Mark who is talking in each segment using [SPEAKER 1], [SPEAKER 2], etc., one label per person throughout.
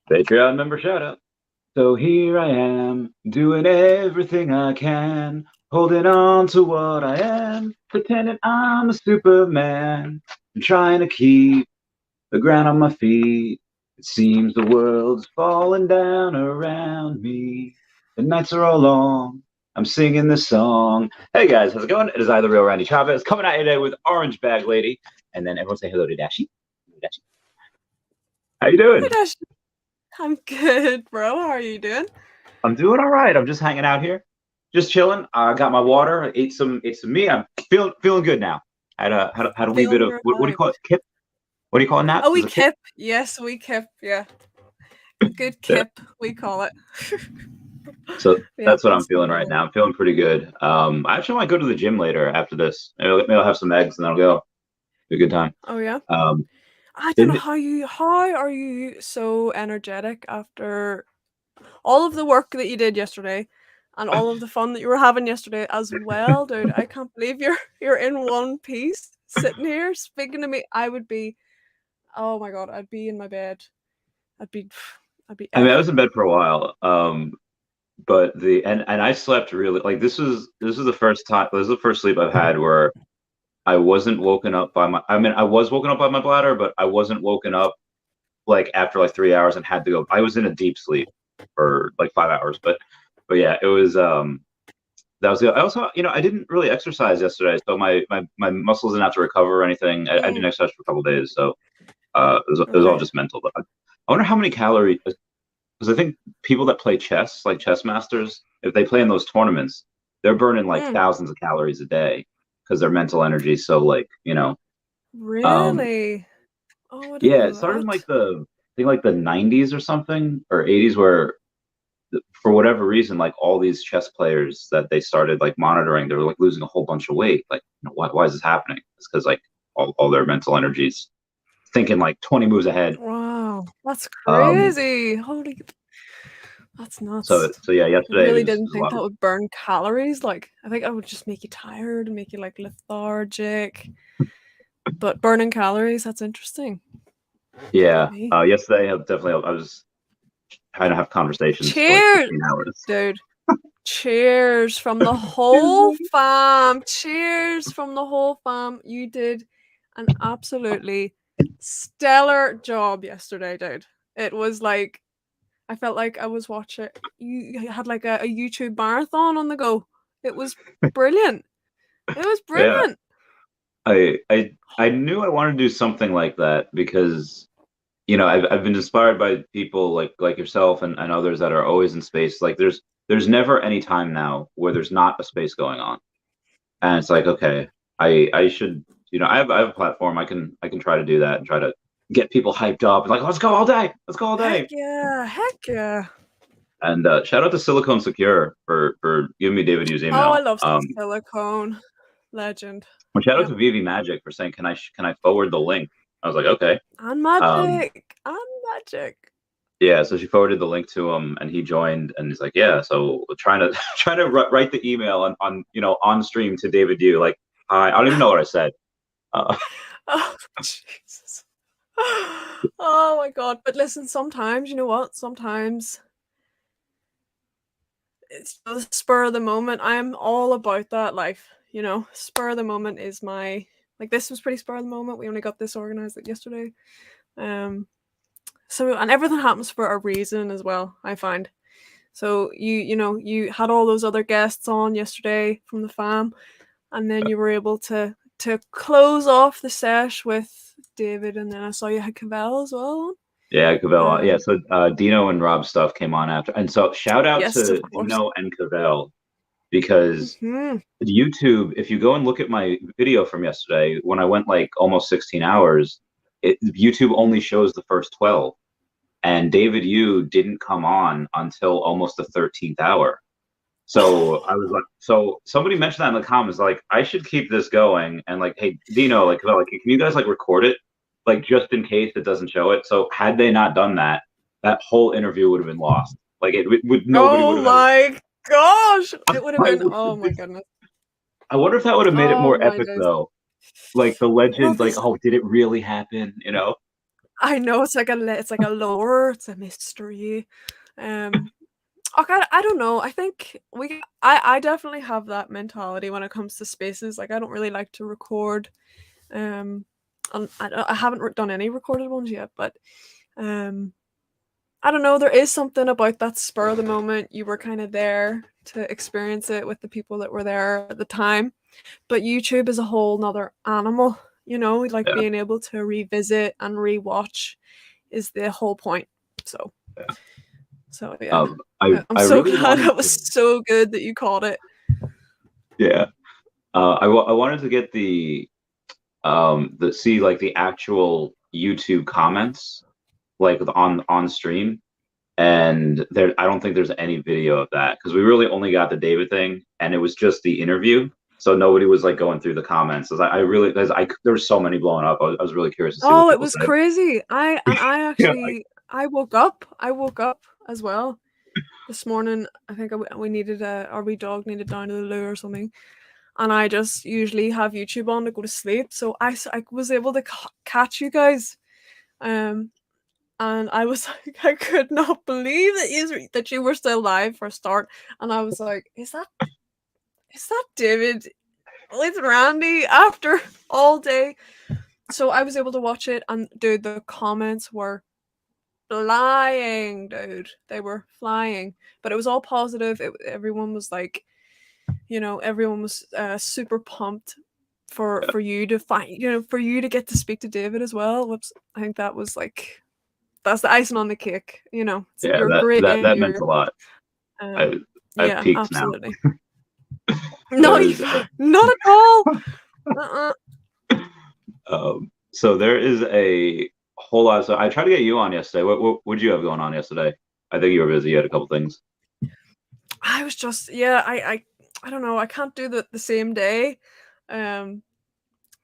[SPEAKER 1] Patreon member shout out. So here I am, doing everything I can, holding on to what I am, pretending I'm a Superman, and trying to keep the ground on my feet. It seems the world's falling down around me. The nights are all long. I'm singing this song. Hey guys, how's it going? It is I, the real Randy Chavez, coming at you today with Orange Bag Lady. And then everyone say hello to Dashi. Dashi. How you doing?
[SPEAKER 2] Hi, Dash. I'm good, bro. How are you doing?
[SPEAKER 1] I'm doing all right. I'm just hanging out here, just chilling. I got my water. Ate some meat. I'm feeling good now. Had a wee bit
[SPEAKER 2] Feeling
[SPEAKER 1] of what do you call it?
[SPEAKER 2] revived.
[SPEAKER 1] Kip? What do you call it, Nat?
[SPEAKER 2] Oh, we
[SPEAKER 1] Is it kip?
[SPEAKER 2] kip. Yes, we kip. Yeah. A good
[SPEAKER 1] Yeah.
[SPEAKER 2] kip, we call it.
[SPEAKER 1] So
[SPEAKER 2] Yeah,
[SPEAKER 1] that's what I'm
[SPEAKER 2] that's
[SPEAKER 1] feeling right now. I'm feeling pretty good. I actually might go to the gym later after this. Maybe I'll have some eggs and then I'll go. Be a good time.
[SPEAKER 2] Oh, yeah.
[SPEAKER 1] Um,
[SPEAKER 2] I don't know
[SPEAKER 1] didn't
[SPEAKER 2] how are you so energetic after all of the work that you did yesterday and all of the fun that you were having yesterday as well, dude. I can't believe you're in one piece sitting here speaking to me. I would be, oh my God, I'd be in my bed. I'd be I'd be
[SPEAKER 1] I mean, I was in
[SPEAKER 2] effing.
[SPEAKER 1] bed for a while. But and I slept really like this was the first time. This is the first sleep I've had where I wasn't woken up by my. I mean, I was woken up by my bladder, but I wasn't woken up like after like 3 hours and had to go. I was in a deep sleep for like 5 hours, but yeah, it was that was the. I also I didn't really exercise yesterday, so my muscles didn't have to recover or anything. I didn't
[SPEAKER 2] Mm,
[SPEAKER 1] exercise for a couple of days, so it was all
[SPEAKER 2] okay.
[SPEAKER 1] just mental. But I wonder how many calories because I think people that play chess, like chess masters, if they play in those tournaments, they're burning like
[SPEAKER 2] Mm,
[SPEAKER 1] thousands of calories a day because their mental energy is so like. Um,
[SPEAKER 2] really? Oh, I didn't
[SPEAKER 1] yeah, it
[SPEAKER 2] know
[SPEAKER 1] started in like
[SPEAKER 2] that.
[SPEAKER 1] I think like the 90s or something or 80s where for whatever reason like all these chess players that they started like monitoring they were like losing a whole bunch of weight like why is this happening? It's because like all their mental energies thinking like 20 moves ahead.
[SPEAKER 2] Wow, that's
[SPEAKER 1] um
[SPEAKER 2] crazy. Holy, that's
[SPEAKER 1] so
[SPEAKER 2] nuts.
[SPEAKER 1] so yeah,
[SPEAKER 2] I
[SPEAKER 1] yesterday
[SPEAKER 2] really
[SPEAKER 1] was,
[SPEAKER 2] didn't
[SPEAKER 1] was a
[SPEAKER 2] think
[SPEAKER 1] lot of
[SPEAKER 2] that would burn calories. Like, I think I would just make you tired and make you like lethargic. But burning calories, that's interesting. Fuck
[SPEAKER 1] yeah.
[SPEAKER 2] me.
[SPEAKER 1] Yesterday I was trying to have conversations for like
[SPEAKER 2] Cheers,
[SPEAKER 1] 15 hours.
[SPEAKER 2] dude. Cheers from the whole fam. Cheers from the whole fam. You did an absolutely stellar job yesterday, dude. It was like I felt like I was watching. You had like a YouTube marathon on the go. It was brilliant. It was
[SPEAKER 1] Yeah,
[SPEAKER 2] brilliant.
[SPEAKER 1] I knew I wanted to do something like that because I've been inspired by people like yourself and others that are always in space. Like there's never any time now where there's not a space going on. And it's like, okay, I should, I have a platform. I can try to do that and try to get people hyped up and like, let's go all day. Let's go all
[SPEAKER 2] Heck
[SPEAKER 1] day.
[SPEAKER 2] yeah. Heck yeah.
[SPEAKER 1] And shout out to Silicon Secure for giving me David U's
[SPEAKER 2] Oh, I
[SPEAKER 1] email.
[SPEAKER 2] love silicone. Legend.
[SPEAKER 1] Well, shout out
[SPEAKER 2] Yep.
[SPEAKER 1] to veve Magic for saying, can I forward the link? I was like, okay.
[SPEAKER 2] And
[SPEAKER 1] Um,
[SPEAKER 2] magic. And magic.
[SPEAKER 1] Yeah, so she forwarded the link to him, and he joined, and he's like, "Yeah." So trying to trying to write the email on stream to David Yu, like, hi. I don't even know what I said. Uh,
[SPEAKER 2] Oh, Jesus. Oh my God. But listen, sometimes, you know what? Sometimes it's the spur of the moment. I'm all about that life, you know? Spur of the moment is my, like, this was pretty spur of the moment. We only got this organized like yesterday. Um, so, and everything happens for a reason as well, I find. So you had all those other guests on yesterday from the fam, and then you were able to close off the sesh with David, and then I saw you had Cavell as well.
[SPEAKER 1] yeah, Cavell. Yeah,
[SPEAKER 2] Um,
[SPEAKER 1] so Dino and Rob stuff came on after, and so shout out
[SPEAKER 2] yes,
[SPEAKER 1] to
[SPEAKER 2] of course.
[SPEAKER 1] Dino and Cavell because
[SPEAKER 2] Hmm.
[SPEAKER 1] YouTube. If you go and look at my video from yesterday, when I went like almost 16 hours, YouTube only shows the first 12. And David Yu didn't come on until almost the 13th hour. So I was like, so somebody mentioned that in the comments, like I should keep this going, and like, hey, Dino, like, can you guys like record it, like just in case it doesn't show it. So had they not done that, that whole interview would have been lost. Like it would nobody would
[SPEAKER 2] Oh
[SPEAKER 1] have ever.
[SPEAKER 2] my gosh! It would have
[SPEAKER 1] I,
[SPEAKER 2] been. Oh my goodness.
[SPEAKER 1] I wonder if that would have made it
[SPEAKER 2] Oh
[SPEAKER 1] more
[SPEAKER 2] my
[SPEAKER 1] epic
[SPEAKER 2] days.
[SPEAKER 1] though. Like the
[SPEAKER 2] Well,
[SPEAKER 1] legend, like,
[SPEAKER 2] this.
[SPEAKER 1] oh, did it really happen? You know?
[SPEAKER 2] I know it's like a lore, it's a mystery. Okay, I don't know. I think I definitely have that mentality when it comes to spaces. Like I don't really like to record. I haven't done any recorded ones yet, but um, I don't know. There is something about that spur of the moment. You were kind of there to experience it with the people that were there at the time. But YouTube is a whole nother animal. Like
[SPEAKER 1] Yeah.
[SPEAKER 2] being able to revisit and rewatch is the whole point. So,
[SPEAKER 1] Yeah.
[SPEAKER 2] so yeah. I'm
[SPEAKER 1] I
[SPEAKER 2] so
[SPEAKER 1] really
[SPEAKER 2] glad
[SPEAKER 1] wanted
[SPEAKER 2] that was
[SPEAKER 1] to.
[SPEAKER 2] so good that you caught it.
[SPEAKER 1] Yeah. I wanted to get the see like the actual YouTube comments like on stream, and there I don't think there's any video of that because we really only got the David thing, and it was just the interview, so nobody was like going through the comments. I really because I there were so many blowing up. I was really curious to see what
[SPEAKER 2] Oh, it
[SPEAKER 1] people
[SPEAKER 2] was
[SPEAKER 1] said.
[SPEAKER 2] crazy. I
[SPEAKER 1] Yeah.
[SPEAKER 2] actually I woke up. I woke up as well this morning. I think we needed our wee dog needed down to the loo or something, and I just usually have YouTube on to go to sleep. So I was able to catch you guys, um, and I was like, I could not believe that you were still live for a start, and I was like, is that David with Randy after all day? So I was able to watch it, and dude, the comments were flying, dude. They were flying, but it was all positive. Everyone was like, everyone was super pumped for you to find, for you to get to speak to David as well. Whoops, I think that was like that's the icing on the cake.
[SPEAKER 1] Yeah,
[SPEAKER 2] You're a
[SPEAKER 1] that
[SPEAKER 2] great
[SPEAKER 1] that that meant
[SPEAKER 2] interviewer.
[SPEAKER 1] a lot. I I've
[SPEAKER 2] Yeah,
[SPEAKER 1] peaked now.
[SPEAKER 2] absolutely. No,
[SPEAKER 1] There's
[SPEAKER 2] not at all. Uh-uh.
[SPEAKER 1] so there is a whole lot. So I tried to get you on yesterday. What did you have going on yesterday? I think you were busy. You had a couple things.
[SPEAKER 2] I was just yeah. I don't know. I can't do the same day. Was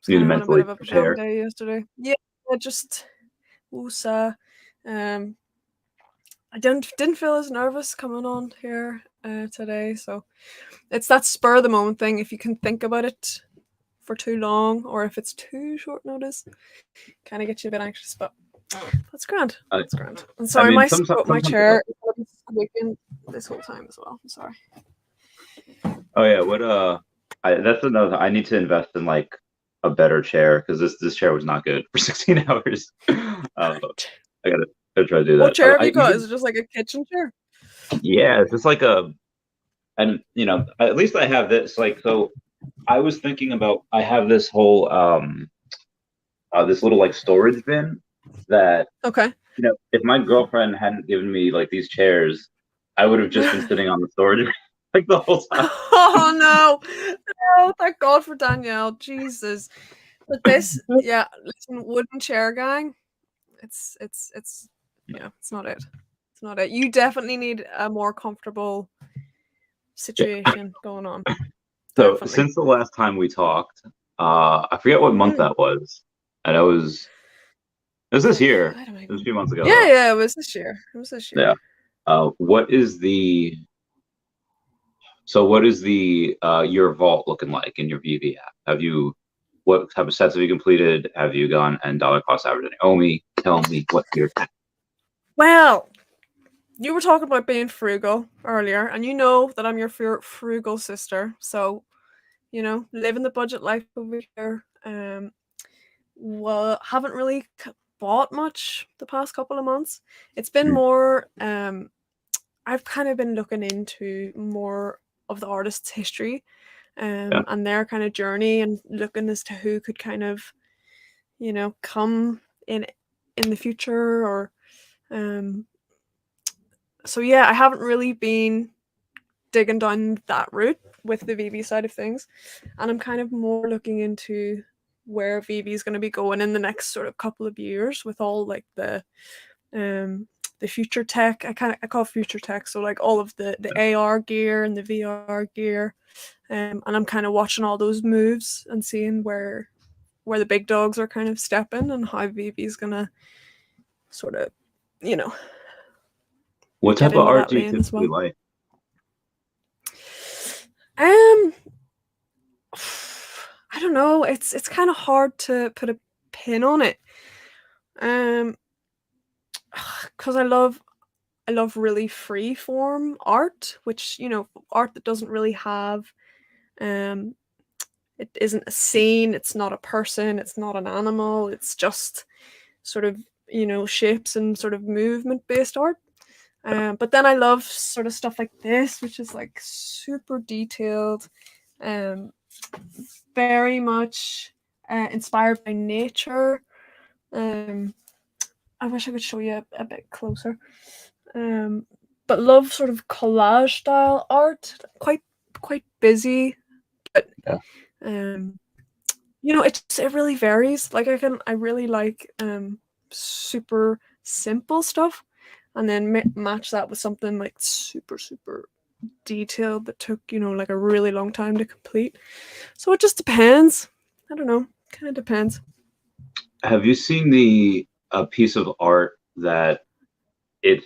[SPEAKER 1] You need
[SPEAKER 2] kind
[SPEAKER 1] to
[SPEAKER 2] of on a bit
[SPEAKER 1] mentally
[SPEAKER 2] of a pajama
[SPEAKER 1] prepare.
[SPEAKER 2] day yesterday. Yeah, I just woosah. Um, I didn't feel as nervous coming on here today, so it's that spur of the moment thing. If you can think about it for too long, or if it's too short notice, kind of gets you a bit anxious. But that's grand.
[SPEAKER 1] I,
[SPEAKER 2] That's grand. I'm
[SPEAKER 1] I
[SPEAKER 2] sorry,
[SPEAKER 1] mean,
[SPEAKER 2] my
[SPEAKER 1] sometimes it
[SPEAKER 2] chair
[SPEAKER 1] helps.
[SPEAKER 2] is squeaking this whole time as well. I'm sorry.
[SPEAKER 1] Oh yeah, that's another. I need to invest in like a better chair because this chair was not good for 16 hours. I gotta try to do
[SPEAKER 2] What
[SPEAKER 1] that.
[SPEAKER 2] chair have
[SPEAKER 1] I
[SPEAKER 2] you got? Is
[SPEAKER 1] even
[SPEAKER 2] it just like a kitchen chair?
[SPEAKER 1] yeah, it's just like and at least I have this. Like so, I was thinking about I have this whole this little like storage bin that
[SPEAKER 2] Okay.
[SPEAKER 1] if my girlfriend hadn't given me like these chairs, I would have just been sitting on the storage like the whole time.
[SPEAKER 2] Oh no. No, thank God for Danielle. Jesus. But this, yeah, listen, wooden chair gang, it's yeah, it's not it. It's not it. You definitely need a more comfortable situation going on.
[SPEAKER 1] So
[SPEAKER 2] Definitely.
[SPEAKER 1] since the last time we talked, I forget what month
[SPEAKER 2] Mm.
[SPEAKER 1] that was, and it was this year.
[SPEAKER 2] I don't
[SPEAKER 1] It was a
[SPEAKER 2] even.
[SPEAKER 1] few months ago
[SPEAKER 2] Yeah,
[SPEAKER 1] though.
[SPEAKER 2] yeah, it was this year. It was this
[SPEAKER 1] Yeah.
[SPEAKER 2] year.
[SPEAKER 1] What is the your vault looking like in your VV app? What type of sets have you completed? Have you gone and dollar cost average any Omi? Tell me what your
[SPEAKER 2] Well, you were talking about being frugal earlier, and you know that I'm your frugal sister. So, living the budget life over here. Well, haven't really bought much the past couple of months. It's been
[SPEAKER 1] Mm,
[SPEAKER 2] more I've kind of been looking into more of the artist's history
[SPEAKER 1] yeah.
[SPEAKER 2] and their kind of journey, and looking as to who could kind of, come in the future, or um so yeah, I haven't really been digging down that route with the VV side of things, and I'm kind of more looking into where VV is going to be going in the next sort of couple of years with all like um the future tech. I call future tech, so like all of the AR gear and the VR gear, and I'm kind of watching all those moves and seeing where the big dogs are kind of stepping, and how VV is gonna sort of, you know,
[SPEAKER 1] What
[SPEAKER 2] get
[SPEAKER 1] type of
[SPEAKER 2] into
[SPEAKER 1] art
[SPEAKER 2] that
[SPEAKER 1] do you
[SPEAKER 2] lane as
[SPEAKER 1] typically
[SPEAKER 2] well.
[SPEAKER 1] like?
[SPEAKER 2] Um, I don't know. It's kind of hard to put a pin on it. because I love really free form art, which, art that doesn't really have um it isn't a scene, it's not a person, it's not an animal, it's just sort of, shapes and sort of movement based art. But then I love sort of stuff like this, which is like super detailed, um, very much inspired by nature. Um, I wish I could show you a bit closer. But love sort of collage style art, quite busy, but
[SPEAKER 1] Yeah.
[SPEAKER 2] it really varies. Like I really like super simple stuff, and then match that with something like super super detailed that took like a really long time to complete. So it just depends. I don't know. Kind of depends.
[SPEAKER 1] Have you seen a piece of art that it's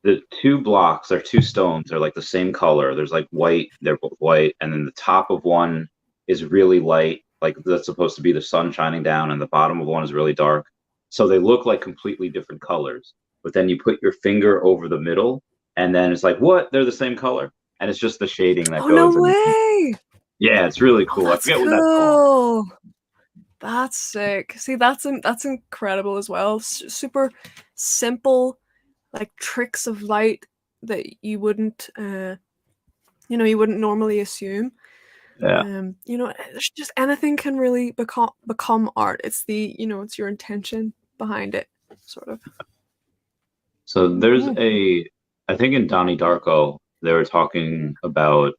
[SPEAKER 1] the two blocks or two stones are like the same color. There's like white, they're both white, and then the top of one is really light, like that's supposed to be the sun shining down, and the bottom of one is really dark. So they look like completely different colors. But then you put your finger over the middle, and then it's like, what? They're the same color. And it's just the shading that
[SPEAKER 2] Oh no
[SPEAKER 1] goes in.
[SPEAKER 2] way!
[SPEAKER 1] Yeah, it's really
[SPEAKER 2] Oh,
[SPEAKER 1] cool. I
[SPEAKER 2] that's
[SPEAKER 1] forget what that's called.
[SPEAKER 2] cool. That's sick. See, that's incredible as well. Super simple, like tricks of light that you wouldn't normally assume.
[SPEAKER 1] Yeah.
[SPEAKER 2] There's just anything can really become art. It's it's your intention behind it, sort of.
[SPEAKER 1] So there's
[SPEAKER 2] Mhm.
[SPEAKER 1] I think in Donnie Darko, they were talking about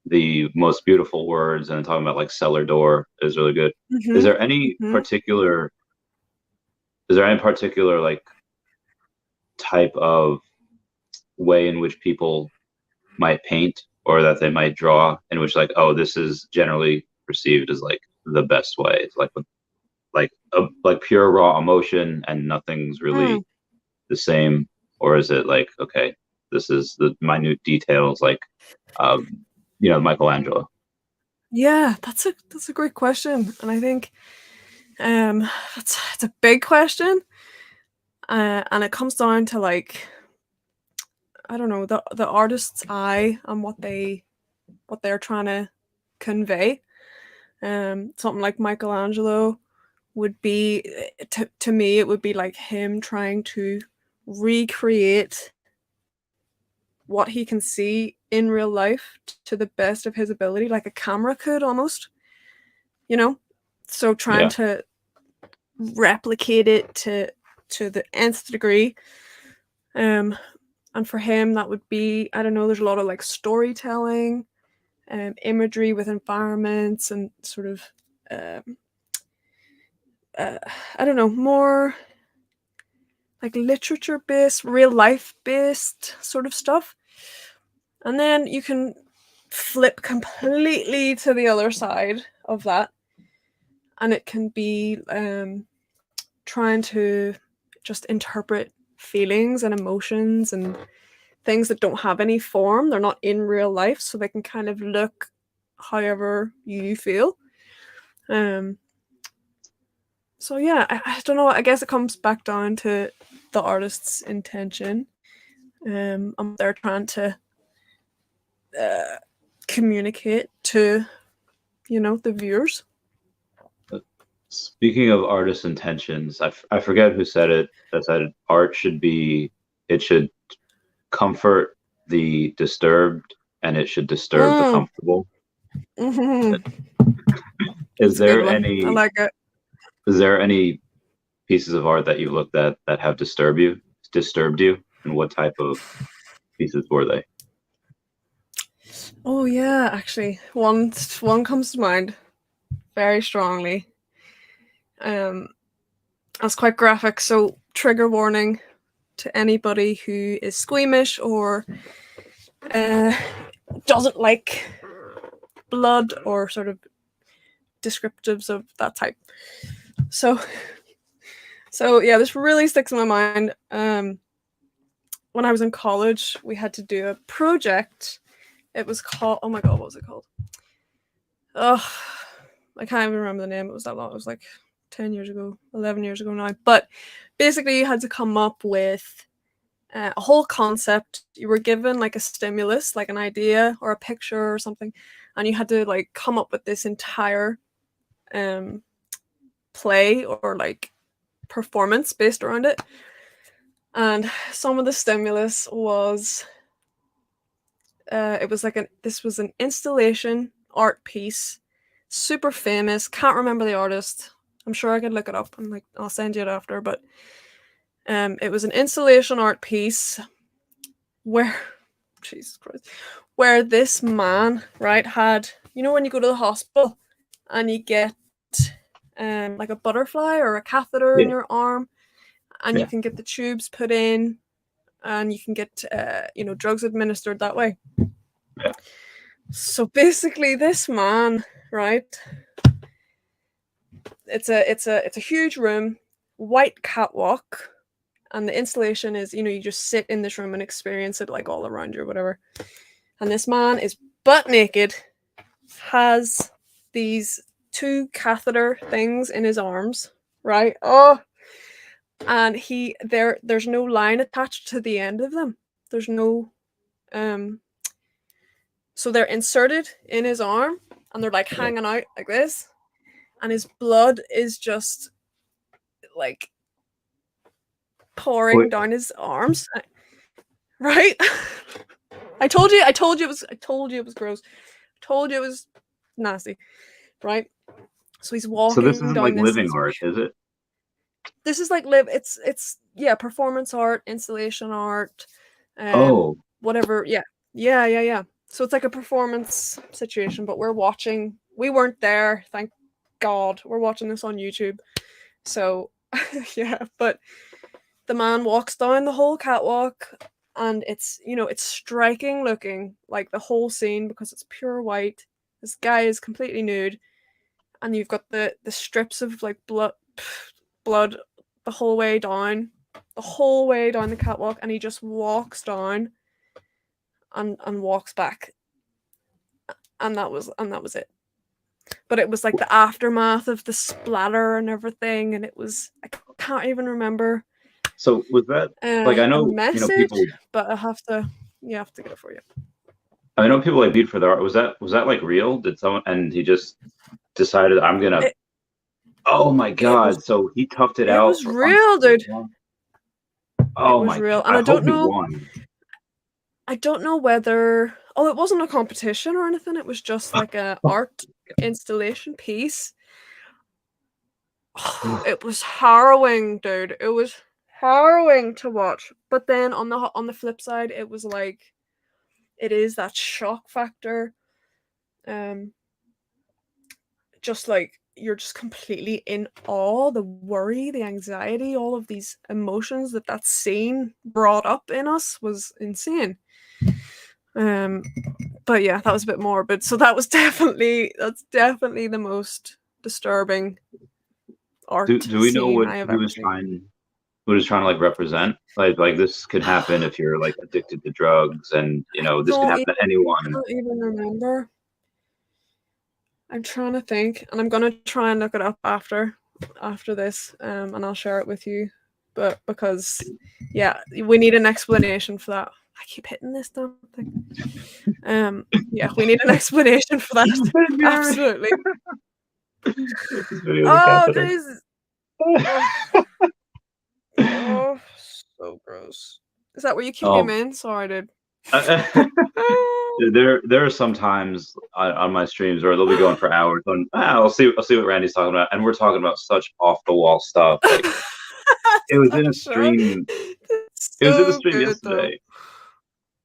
[SPEAKER 1] the most beautiful words and talking about like cellar door is really good. Is
[SPEAKER 2] Mhm.
[SPEAKER 1] there any
[SPEAKER 2] Mhm.
[SPEAKER 1] particular like type of way in which people might paint or that they might draw in which like, oh, this is generally perceived as like the best way? It's like pure raw emotion and nothing's
[SPEAKER 2] Mm.
[SPEAKER 1] really the same, or is it like, okay, this is the minute details like Michelangelo?
[SPEAKER 2] Yeah, that's a great question, and I think um it's a big question, and it comes down to like I don't know the artist's eye and what they're trying to convey. Something like Michelangelo would be to me it would be like him trying to recreate what he can see in real life to the best of his ability, like a camera could almost, you know. So trying
[SPEAKER 1] Yeah.
[SPEAKER 2] to replicate it to the nth degree. Um, and for him, that would be I don't know. There's a lot of like storytelling, imagery with environments, and sort of um, uh, I don't know, more like literature based, real life based sort of stuff. And then you can flip completely to the other side of that, and it can be trying to just interpret feelings and emotions and things that don't have any form. They're not in real life, so they can kind of look however you feel. Um, so yeah, I don't know. I guess it comes back down to the artist's intention, and what they're trying to uh, communicate to the viewers.
[SPEAKER 1] Speaking of artist intentions, I forget who said it, that said art it should comfort the disturbed and it should disturb the
[SPEAKER 2] Mm,
[SPEAKER 1] comfortable.
[SPEAKER 2] mhm.
[SPEAKER 1] Is
[SPEAKER 2] That's a good
[SPEAKER 1] there
[SPEAKER 2] one. I
[SPEAKER 1] any
[SPEAKER 2] like it.
[SPEAKER 1] is there any pieces of art that you've looked at that have disturbed you, and what type of pieces were they?
[SPEAKER 2] Oh yeah, actually, one comes to mind very strongly. Um, that's quite graphic, so trigger warning to anybody who is squeamish or uh, doesn't like blood or sort of descriptives of that type. So, so yeah, this really sticks in my mind. When I was in college, we had to do a project. It was called. Oh my god, what was it called? Oh, I can't even remember the name. It was that long. It was like 10 years ago, 11 years ago now. But basically, you had to come up with a whole concept. You were given like a stimulus, like an idea or a picture or something, and you had to like come up with this entire play or like performance based around it. And some of the stimulus was it was like this was an installation art piece, super famous. Can't remember the artist. I'm sure I could look it up and like I'll send you it after. But it was an installation art piece where Jesus Christ, where this man, right, had, you know, when you go to the hospital and you get like a butterfly or a catheter in your arm, and you can get the tubes put in, and you can get you know, drugs administered that way.
[SPEAKER 1] Yeah.
[SPEAKER 2] So basically, this man, right? It's a huge room, white catwalk, and the installation is, you know, you just sit in this room and experience it like all around you or whatever. And this man is butt naked, has these 2 catheter things in his arms, right? Oh, and there's no line attached to the end of them. There's no so they're inserted in his arm and they're like hanging out like this, and his blood is just like pouring down his arms, right? I told you it was gross. I told you it was nasty, right? So he's walking.
[SPEAKER 1] So this isn't
[SPEAKER 2] down
[SPEAKER 1] like
[SPEAKER 2] this
[SPEAKER 1] living art, is it?
[SPEAKER 2] This is like it's performance art, installation art, whatever. Yeah. So it's like a performance situation, but we're watching. We weren't there, thank God. We're watching this on YouTube. So yeah, but the man walks down the whole catwalk, and it's, you know, it's striking looking, like the whole scene, because it's pure white. This guy is completely nude, and you've got the strips of like blood the whole way down the catwalk, and he just walks down and walks back, and that was it. But it was like the aftermath of the splatter and everything, and it was, I can't even remember.
[SPEAKER 1] So was that like, I know,
[SPEAKER 2] message,
[SPEAKER 1] you know, people,
[SPEAKER 2] but you have to get it for you.
[SPEAKER 1] I know people like beat for their art. Was that like real? Did someone, and he just decided I'm gonna oh my God. So he toughed it out.
[SPEAKER 2] It was real, dude.
[SPEAKER 1] Oh
[SPEAKER 2] it was
[SPEAKER 1] my
[SPEAKER 2] real.
[SPEAKER 1] God.
[SPEAKER 2] And I don't know.
[SPEAKER 1] Won.
[SPEAKER 2] I don't know whether. Oh, it wasn't a competition or anything. It was just like a art installation piece. Oh, it was harrowing, dude. It was harrowing to watch. But then on the flip side, it was like, it is that shock factor. Just like, you're just completely in awe. The worry, the anxiety, all of these emotions that scene brought up in us was insane. But yeah, that was a bit morbid. So that's definitely the most disturbing art.
[SPEAKER 1] Do we know what
[SPEAKER 2] he
[SPEAKER 1] was trying to like represent? Like this could happen if you're like addicted to drugs, and you know, this could happen to anyone.
[SPEAKER 2] I don't even remember. I'm trying to think, and I'm gonna try and look it up after this, and I'll share it with you. But because, yeah, we need an explanation for that. I keep hitting this damn thing. Yeah, we need an explanation for that. Absolutely. Oh, Jesus. Oh, so gross. Is that where you keep him in? Sorry, dude.
[SPEAKER 1] There are some times on my streams where they'll be going for hours on, I'll see what Randy's talking about, and we're talking about such off the wall stuff. Like, it was in a stream. It was in the stream yesterday.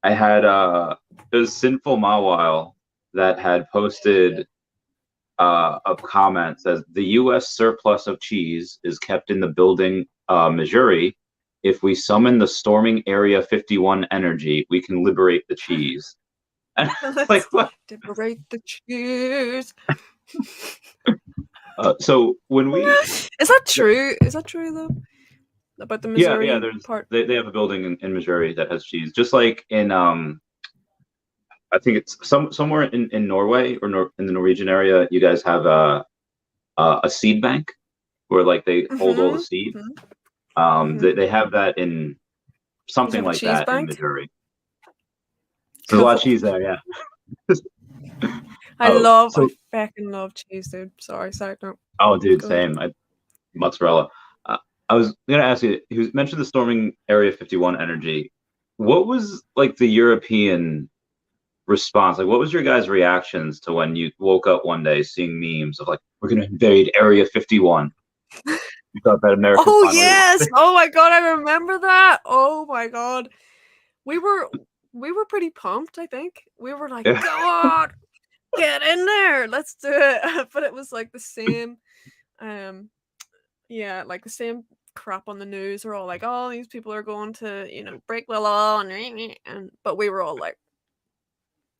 [SPEAKER 1] I had it was Sinful Mawile that had posted a comment says, the U.S. surplus of cheese is kept in the building Missouri. If we summon the storming Area 51 energy, we can liberate the cheese. And like, what?
[SPEAKER 2] Liberate the cheese.
[SPEAKER 1] So when we
[SPEAKER 2] is that true? Is that true though? About the Missouri part?
[SPEAKER 1] They have a building in Missouri that has cheese, just like in I think it's somewhere in Norway or in the Norwegian area. You guys have a seed bank. where like they hold all the
[SPEAKER 2] Mhm.
[SPEAKER 1] seeds.
[SPEAKER 2] Mhm.
[SPEAKER 1] They have that in
[SPEAKER 2] You
[SPEAKER 1] something
[SPEAKER 2] have a
[SPEAKER 1] like
[SPEAKER 2] cheese
[SPEAKER 1] that in
[SPEAKER 2] bank?
[SPEAKER 1] Missouri. So there's a lot of
[SPEAKER 2] Cool.
[SPEAKER 1] cheese there, yeah.
[SPEAKER 2] I
[SPEAKER 1] So
[SPEAKER 2] fucking love cheese, dude. Sorry, side note.
[SPEAKER 1] oh, dude,
[SPEAKER 2] Go ahead.
[SPEAKER 1] same. Mozzarella. I was gonna ask you. He mentioned the storming Area 51 energy. What was like the European response? Like, what was your guys' reactions to when you woke up one day seeing memes of like, we're gonna invade Area 51? You thought that America's
[SPEAKER 2] Oh
[SPEAKER 1] finally
[SPEAKER 2] yes!
[SPEAKER 1] lost?
[SPEAKER 2] Oh my god, I remember that. Oh my god. We were we were pretty pumped, I think. We were like,
[SPEAKER 1] Yeah.
[SPEAKER 2] "Go on, get in there. Let's do it." But it was like the same um yeah, like the same crap on the news. We're all like, "Oh, these people are going to, break the law," and but we were all like,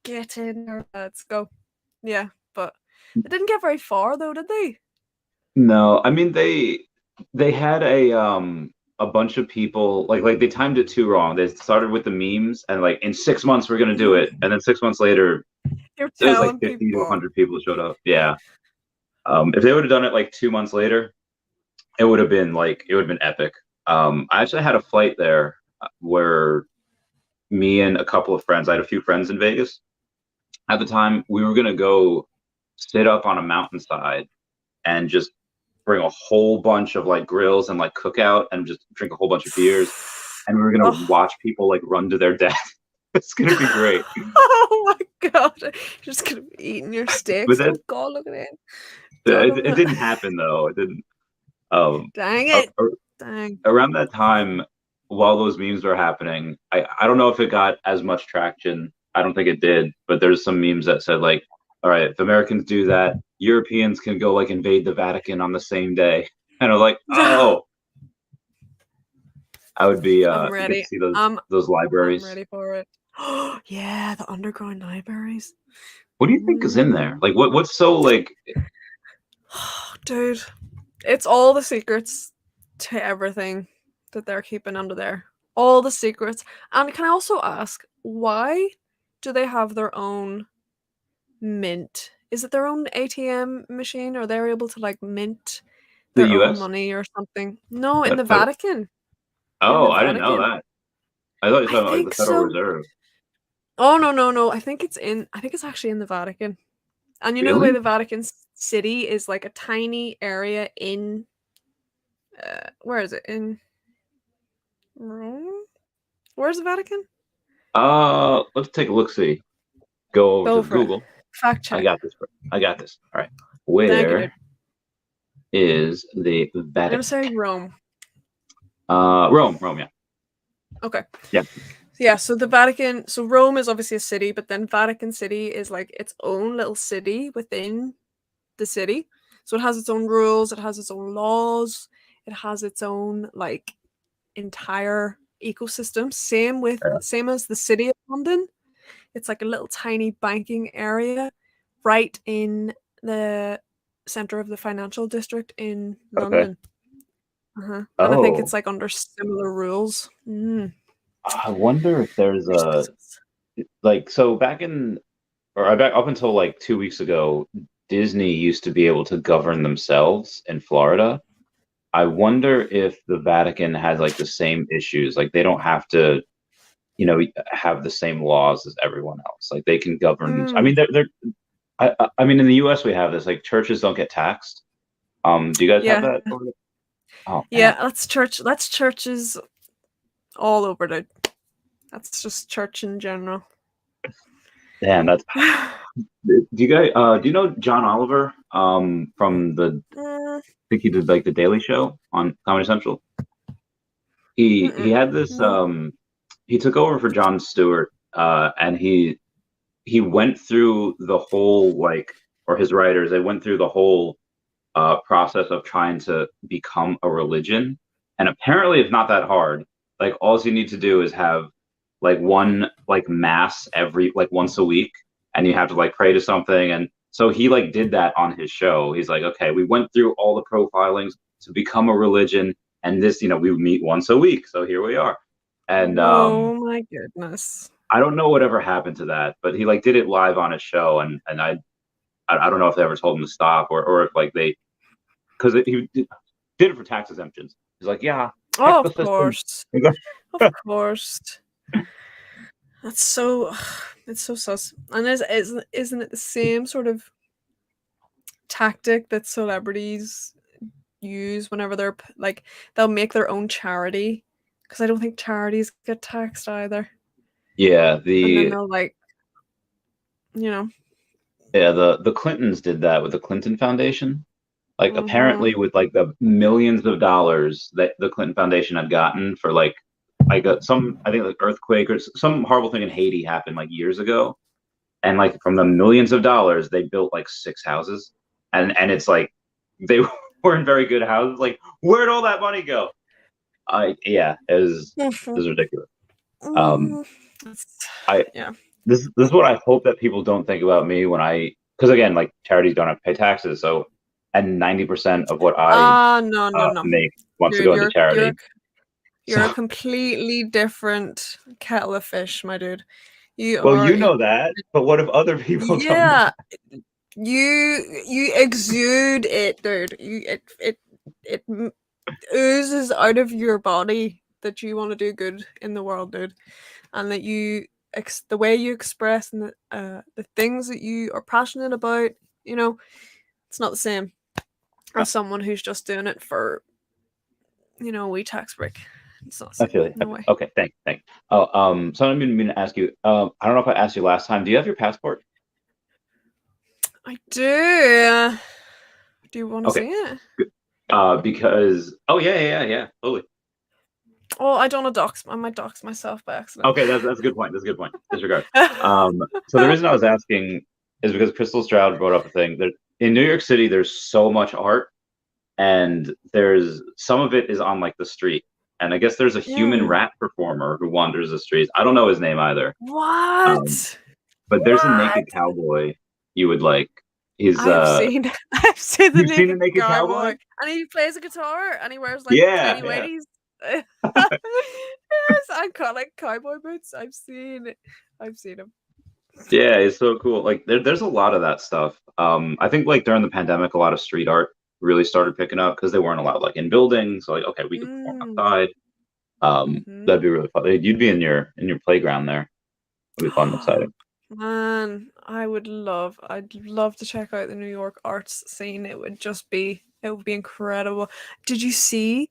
[SPEAKER 2] "Get in there. Let's go." Yeah, but they didn't get very far though, did they?
[SPEAKER 1] No, I mean they had a bunch of people like they timed it too wrong. They started with the memes and like in 6 months we're gonna do
[SPEAKER 2] Mhm.
[SPEAKER 1] it, and then 6 months later
[SPEAKER 2] You're
[SPEAKER 1] it was like
[SPEAKER 2] telling
[SPEAKER 1] 50 to
[SPEAKER 2] people.
[SPEAKER 1] 100 people showed up. Yeah. If they would have done it like 2 months later, it would have been epic. I actually had a flight there where me and a couple of friends, I had a few friends in Vegas at the time. We were gonna go sit up on a mountainside and just bring a whole bunch of like grills and like cookout and just drink a whole bunch of beers. And we were gonna
[SPEAKER 2] Oh.
[SPEAKER 1] watch people like run to their death. It's gonna be great.
[SPEAKER 2] Oh my god. You're just gonna be eating your
[SPEAKER 1] But
[SPEAKER 2] steaks.
[SPEAKER 1] then
[SPEAKER 2] Oh god, look at it. Done
[SPEAKER 1] it,
[SPEAKER 2] of
[SPEAKER 1] it
[SPEAKER 2] it.
[SPEAKER 1] didn't happen though. It didn't. Um,
[SPEAKER 2] Dang
[SPEAKER 1] ar-
[SPEAKER 2] it.
[SPEAKER 1] ar-
[SPEAKER 2] Dang.
[SPEAKER 1] Around that time, while those memes were happening, I don't know if it got as much traction. I don't think it did, but there's some memes that said like, all right, if Americans do that, Europeans can go like invade the Vatican on the same day. And I'm like, oh, I would be
[SPEAKER 2] I'm
[SPEAKER 1] get to
[SPEAKER 2] ready.
[SPEAKER 1] see those
[SPEAKER 2] I'm
[SPEAKER 1] those
[SPEAKER 2] I'm
[SPEAKER 1] libraries.
[SPEAKER 2] ready for it. Yeah, the underground libraries.
[SPEAKER 1] What do you think is in there?
[SPEAKER 2] Mm.
[SPEAKER 1] Like what's so like
[SPEAKER 2] Dude, it's all the secrets to everything that they're keeping under there. All the secrets. And can I also ask, why do they have their own mint? Is it their own ATM machine? Or they're able to like mint
[SPEAKER 1] the
[SPEAKER 2] their own
[SPEAKER 1] US?
[SPEAKER 2] money or something? No, in the
[SPEAKER 1] That
[SPEAKER 2] Vatican. In
[SPEAKER 1] oh,
[SPEAKER 2] the
[SPEAKER 1] I didn't know
[SPEAKER 2] Vatican.
[SPEAKER 1] that. I thought you were
[SPEAKER 2] I
[SPEAKER 1] talking about like the
[SPEAKER 2] think
[SPEAKER 1] Federal
[SPEAKER 2] so.
[SPEAKER 1] Reserve.
[SPEAKER 2] Oh no, no, no. I think it's actually in the Vatican. And you know the way
[SPEAKER 1] Really?
[SPEAKER 2] the Vatican City is like a tiny area in where is it? In Rome? Where's the Vatican?
[SPEAKER 1] Let's take a look. See, go over to
[SPEAKER 2] Go for it.
[SPEAKER 1] Google.
[SPEAKER 2] Fact
[SPEAKER 1] I
[SPEAKER 2] check.
[SPEAKER 1] got this. I got this. All right.
[SPEAKER 2] Thank you, dude.
[SPEAKER 1] Where is the
[SPEAKER 2] I'm gonna say
[SPEAKER 1] Vatican?
[SPEAKER 2] Rome.
[SPEAKER 1] Rome. Rome. Yeah.
[SPEAKER 2] Okay.
[SPEAKER 1] Yeah.
[SPEAKER 2] Yeah, so the Vatican, so Rome is obviously a city, but then Vatican City is like its own little city within the city. So it has its own rules, it has its own laws, it has its own like entire ecosystem. Same as the city of London. It's like a little tiny banking area right in the center of the financial district in
[SPEAKER 1] Okay.
[SPEAKER 2] London. And I think
[SPEAKER 1] Oh,
[SPEAKER 2] it's like under similar rules.
[SPEAKER 1] I wonder if there's
[SPEAKER 2] There's
[SPEAKER 1] a like so back in or I back up until like 2 weeks ago, Disney used to be able to govern themselves in Florida. I wonder if the Vatican has like the same issues. Like they don't have to, have the same laws as everyone else. Like they can govern them. I
[SPEAKER 2] mm,
[SPEAKER 1] mean, they're. I mean, in the U.S. we have this. Like churches don't get taxed. Do you guys have
[SPEAKER 2] yeah.
[SPEAKER 1] that? Oh man,
[SPEAKER 2] Yeah, that's churches all over the that's just church in general.
[SPEAKER 1] damn. That's. Do you guys? Do you know John Oliver? From
[SPEAKER 2] Mm,
[SPEAKER 1] I think he did like the Daily Show on Comedy Central. He
[SPEAKER 2] mm-mm,
[SPEAKER 1] had this.
[SPEAKER 2] no.
[SPEAKER 1] He took over for Jon Stewart. And he went through the whole like, or his writers, they went through the whole process of trying to become a religion. And apparently it's not that hard. Like all you need to do is have like one like mass every like once a week, and you have to like pray to something. And so he like did that on his show. He's like, okay, we went through all the profilings to become a religion, and this, we meet once a week. So here we are. And
[SPEAKER 2] Oh my goodness.
[SPEAKER 1] I don't know whatever happened to that, but he like did it live on his show, and I don't know if they ever told him to stop or if like they because he did it for tax exemptions. He's like, yeah,
[SPEAKER 2] Oh,
[SPEAKER 1] heck the
[SPEAKER 2] of
[SPEAKER 1] system.
[SPEAKER 2] course. Of course. That's so, it's so sus. And isn't it the same sort of tactic that celebrities use whenever they're like, they'll make their own charity? Because I don't think charities get taxed either.
[SPEAKER 1] Yeah,
[SPEAKER 2] And then they'll like, you know.
[SPEAKER 1] yeah, the Clintons did that with the Clinton Foundation. Like
[SPEAKER 2] Mm-hmm.
[SPEAKER 1] apparently with like the millions of dollars that the Clinton Foundation had gotten for like some, I think like earthquake or some horrible thing in Haiti happened like years ago. And like from the millions of dollars, they built like 6 houses. And it's like they weren't very good houses. Like, where'd all that money go? Yeah, it was ridiculous. Um I
[SPEAKER 2] Yeah.
[SPEAKER 1] this is what I hope that people don't think about me when because again, like charities don't have to pay taxes, so and 90% of what I
[SPEAKER 2] No, no, no.
[SPEAKER 1] make wants to
[SPEAKER 2] Dude,
[SPEAKER 1] go into charity.
[SPEAKER 2] you're a
[SPEAKER 1] So,
[SPEAKER 2] completely different kettle of fish, my dude. You
[SPEAKER 1] well,
[SPEAKER 2] are
[SPEAKER 1] you know that, but what if other people don't know?
[SPEAKER 2] yeah. You exude it, dude. It oozes out of your body that you want to do good in the world, dude, and that the way you express and the things that you are passionate about, you know, it's not the same
[SPEAKER 1] No,
[SPEAKER 2] as someone who's just doing it for, a wee tax break. It's not the
[SPEAKER 1] I
[SPEAKER 2] same.
[SPEAKER 1] feel you.
[SPEAKER 2] No way.
[SPEAKER 1] Okay, thanks. Oh, so I'm going to ask you. I don't know if I asked you last time. Do you have your passport?
[SPEAKER 2] I do. Do you want to
[SPEAKER 1] Okay.
[SPEAKER 2] see it?
[SPEAKER 1] Because yeah, totally.
[SPEAKER 2] Oh, I don't want to dox. I might dox myself by accident.
[SPEAKER 1] Okay, that's a good point. That's a good point. Disregard. So the reason I was asking is because Crystal Stroud brought up a thing that in New York City, there's so much art, and there's some of it is on like the street, and I guess there's a human
[SPEAKER 2] Yeah.
[SPEAKER 1] rat performer who wanders the streets. I don't know his name either. Um,
[SPEAKER 2] What?
[SPEAKER 1] but there's a
[SPEAKER 2] What?
[SPEAKER 1] naked cowboy you would like. He's
[SPEAKER 2] I've seen I've seen the
[SPEAKER 1] you've seen the
[SPEAKER 2] naked
[SPEAKER 1] naked cowboy?
[SPEAKER 2] cowboy, and he plays a guitar, and he wears like
[SPEAKER 1] Yeah,
[SPEAKER 2] tiny
[SPEAKER 1] yeah.
[SPEAKER 2] whities. Yes, iconic cowboy boots. I've seen it. I've seen him.
[SPEAKER 1] Yeah, it's so cool. Like there's a lot of that stuff. I think like during the pandemic, a lot of street art really started picking up because they weren't allowed like in buildings. So like, okay, we can perform
[SPEAKER 2] Mm.
[SPEAKER 1] outside.
[SPEAKER 2] Hmm.
[SPEAKER 1] That'd be really fun. You'd be in your playground there. It'd be fun and exciting.
[SPEAKER 2] Man, I'd love to check out the New York arts scene. It would be incredible. Did you see?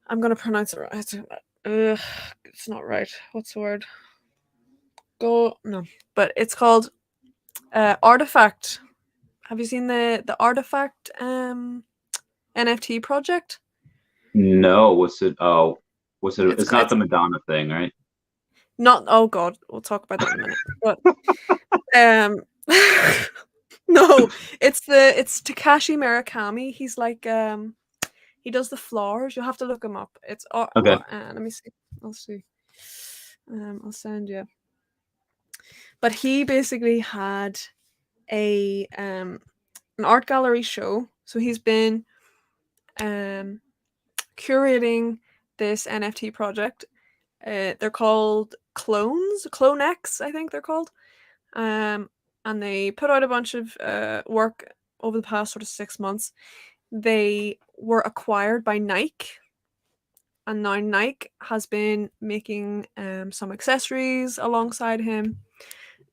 [SPEAKER 2] I'm gonna pronounce it right. It's not right. What's the word? Go no, but it's called Artifact. Have you seen the Artifact NFT project?
[SPEAKER 1] No, what's it? Oh, what's it? It's not
[SPEAKER 2] It's
[SPEAKER 1] the Madonna thing, right?
[SPEAKER 2] not. Oh God, we'll talk about that in a minute. But um, no, it's Takashi Murakami. He's like he does the flowers. You'll have to look him up. It's
[SPEAKER 1] Okay.
[SPEAKER 2] let me see. I'll see. I'll send you. But he basically had a an art gallery show. So he's been curating this NFT project. They're called Clones, Clone X, I think they're called. And they put out a bunch of work over the past sort of 6 months. They were acquired by Nike, and now Nike has been making some accessories alongside him.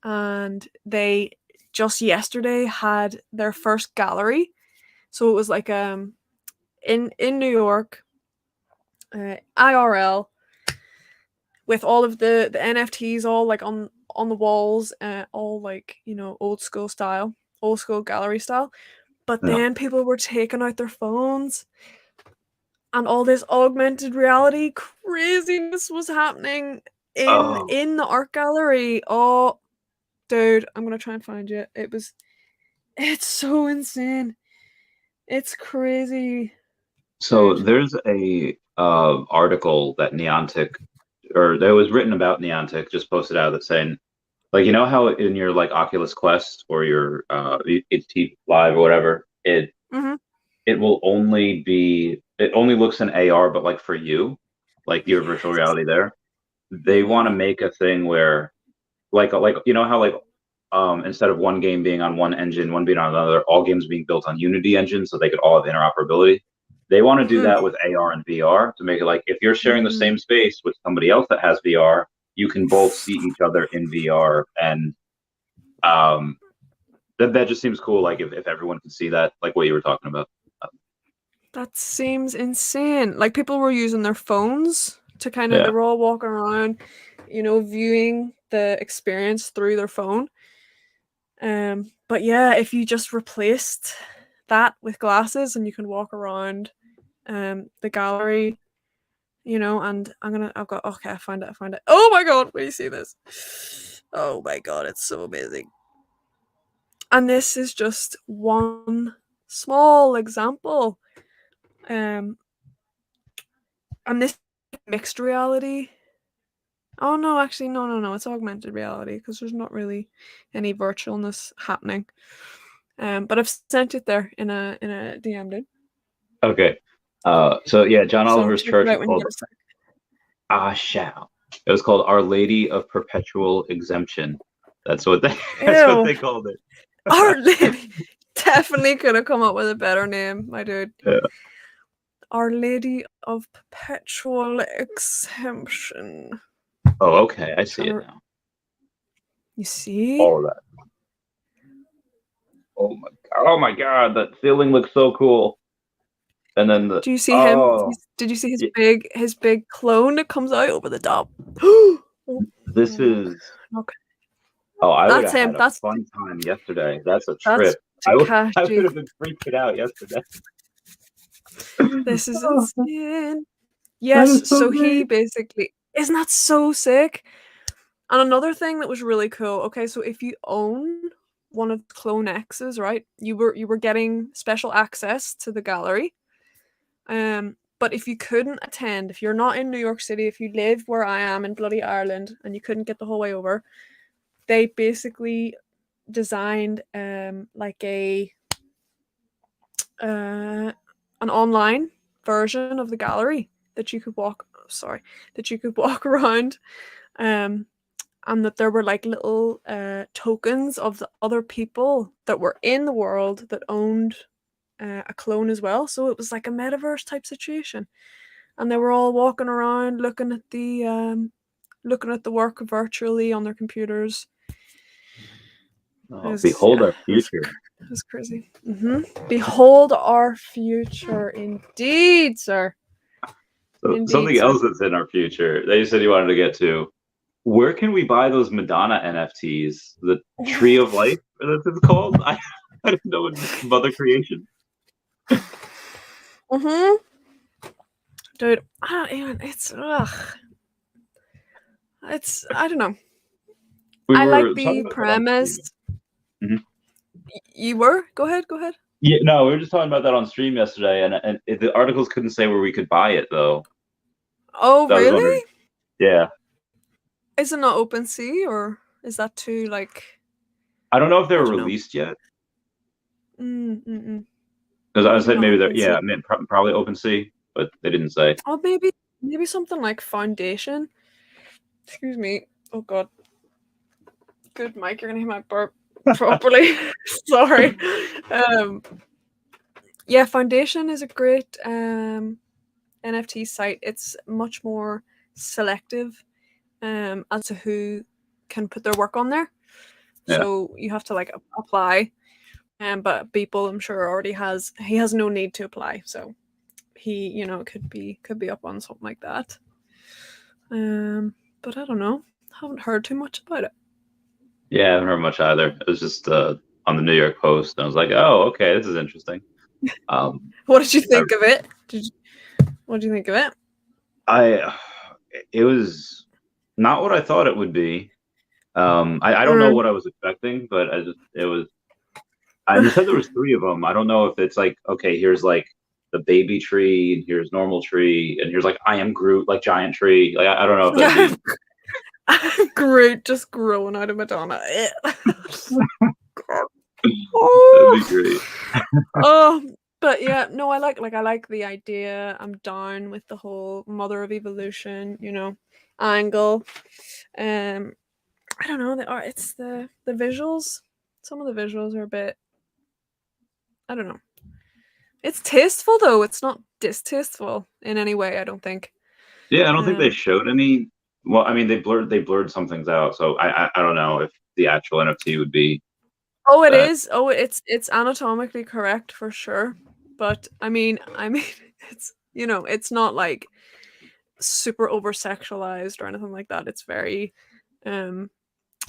[SPEAKER 2] And they just yesterday had their first gallery. So it was like in New York, IRL, with all of the NFTs all like on the walls, all like old school gallery style. But
[SPEAKER 1] Yeah.
[SPEAKER 2] then people were taking out their phones, and all this augmented reality craziness was happening
[SPEAKER 1] Oh,
[SPEAKER 2] in the art gallery. Oh, dude, I'm gonna try and find you. It's so insane. It's crazy,
[SPEAKER 1] so
[SPEAKER 2] dude.
[SPEAKER 1] there's a article that Neontic, or that was written about Neontic, just posted out that saying, like, you know how in your like Oculus Quest or your HT Live or whatever,
[SPEAKER 2] Mhm.
[SPEAKER 1] it only looks in AR, but like for you, like your virtual
[SPEAKER 2] Yes.
[SPEAKER 1] reality there, they want to
[SPEAKER 2] Mhm.
[SPEAKER 1] make a thing where like you know how like instead of one game being on one engine, one being on another, all games being built on Unity engine, so they could all have interoperability. They want to do that with AR and VR to make it like if you're sharing the same space with somebody else that has VR, you can both see each other in VR, and that just seems cool. Like if everyone can see that, like what you were talking about.
[SPEAKER 2] That seems insane. Like people were using their phones to kind of,
[SPEAKER 1] Yeah.
[SPEAKER 2] they were all walking around, viewing the experience through their phone. But yeah, if you just replaced that with glasses and you can walk around the gallery, and okay, I found it. Oh my god, will you see this? Oh my god, it's so amazing. And this is just one small example. And this mixed reality. Oh no, actually, no, it's augmented reality because there's not really any virtualness happening. But I've sent it there in a DM, dude.
[SPEAKER 1] Okay. So yeah, John
[SPEAKER 2] So
[SPEAKER 1] Oliver's
[SPEAKER 2] check it
[SPEAKER 1] church
[SPEAKER 2] out
[SPEAKER 1] was
[SPEAKER 2] when you
[SPEAKER 1] called
[SPEAKER 2] get a sec.
[SPEAKER 1] Shao. It was called Our Lady of Perpetual Exemption. That's what they
[SPEAKER 2] Ew.
[SPEAKER 1] called it.
[SPEAKER 2] Our Lady definitely could have come up with a better name, my dude.
[SPEAKER 1] Yeah.
[SPEAKER 2] Our Lady of Perpetual Exemption.
[SPEAKER 1] Oh, okay. I see it now.
[SPEAKER 2] You see?
[SPEAKER 1] All of that. Oh my god, that ceiling looks so cool. And then
[SPEAKER 2] Do you see him? Did you see his big clone that comes out over the top?
[SPEAKER 1] This is
[SPEAKER 2] Okay.
[SPEAKER 1] I would
[SPEAKER 2] That's
[SPEAKER 1] have
[SPEAKER 2] him.
[SPEAKER 1] had a fun time yesterday. That's a
[SPEAKER 2] That's
[SPEAKER 1] trip. I would
[SPEAKER 2] Takashi.
[SPEAKER 1] have been freaking out yesterday.
[SPEAKER 2] This is
[SPEAKER 1] Oh,
[SPEAKER 2] insane.
[SPEAKER 1] that
[SPEAKER 2] Yes,
[SPEAKER 1] is so
[SPEAKER 2] so
[SPEAKER 1] great.
[SPEAKER 2] he basically, isn't that so sick? And another thing that was really cool. Okay, so if you own one of the Clone X's, right, you were getting special access to the gallery. But if you couldn't attend, if you're not in New York City, if you live where I am in bloody Ireland and you couldn't get the whole way over, they basically designed like an online version of the gallery that you could walk around, and that there were like little tokens of the other people that were in the world that owned a clone as well. So it was like a metaverse type situation, and they were all walking around looking at the work virtually on their computers.
[SPEAKER 1] Behold our future.
[SPEAKER 2] It was crazy. Behold our future, indeed, sir.
[SPEAKER 1] So
[SPEAKER 2] Indeed,
[SPEAKER 1] something
[SPEAKER 2] sir.
[SPEAKER 1] else that's in our future that you said you wanted to get to. Where can we buy those Madonna NFTs? The Tree of Life, that's what it's called? I don't know what Mother Creation.
[SPEAKER 2] Dude, I don't even. It's I don't know.
[SPEAKER 1] We
[SPEAKER 2] I like
[SPEAKER 1] were talking
[SPEAKER 2] the
[SPEAKER 1] about that on
[SPEAKER 2] premise.
[SPEAKER 1] stream. Mm-hmm.
[SPEAKER 2] You were? Go ahead.
[SPEAKER 1] Yeah, no, we were just talking about that on stream yesterday, and the articles couldn't say where we could buy it though.
[SPEAKER 2] Oh,
[SPEAKER 1] So I was wondering.
[SPEAKER 2] really?
[SPEAKER 1] Yeah.
[SPEAKER 2] Is it not OpenSea, or is that too like?
[SPEAKER 1] I don't know if they're
[SPEAKER 2] I don't know.
[SPEAKER 1] released yet.
[SPEAKER 2] Because
[SPEAKER 1] I was saying
[SPEAKER 2] not
[SPEAKER 1] maybe they're
[SPEAKER 2] OpenSea.
[SPEAKER 1] I meant probably OpenSea, but they didn't say.
[SPEAKER 2] Oh, maybe something like Foundation. Excuse me. Oh God. Good, Mike. You're gonna hear my burp properly. Sorry. Yeah, Foundation is a great NFT site. It's much more selective as to who can put their work on there.
[SPEAKER 1] Yeah.
[SPEAKER 2] So you have to like apply. But Beeple, I'm sure, already he has no need to apply. So he, could be up on something like that. But I don't know. Haven't heard too much about it.
[SPEAKER 1] Yeah, I haven't heard much either. It was just on the New York Post, and I was like, "Oh, okay, this is interesting."
[SPEAKER 2] What did you think of it? What did you think of it?
[SPEAKER 1] It was not what I thought it would be. I don't know what I was expecting, but it was. And you said there was 3 of them. I don't know if it's like, okay, here's like the baby tree, and here's normal tree, and here's like I am Groot, like giant tree. Like I don't know if that means
[SPEAKER 2] Groot just growing out of Madonna.
[SPEAKER 1] that'd be great.
[SPEAKER 2] But yeah, no, I like the idea. I'm down with the whole mother of evolution, angle. I don't know, it's the visuals. Some of the visuals are a bit, I don't know. It's tasteful though. It's not distasteful in any way, I don't think.
[SPEAKER 1] Yeah, I don't think they showed any. Well, I mean, they blurred some things out, so I don't know if the actual NFT would be
[SPEAKER 2] Oh, it
[SPEAKER 1] that.
[SPEAKER 2] is. Oh, it's anatomically correct for sure. But I mean, it's it's not like super over sexualized or anything like that. It's very,
[SPEAKER 1] Okay,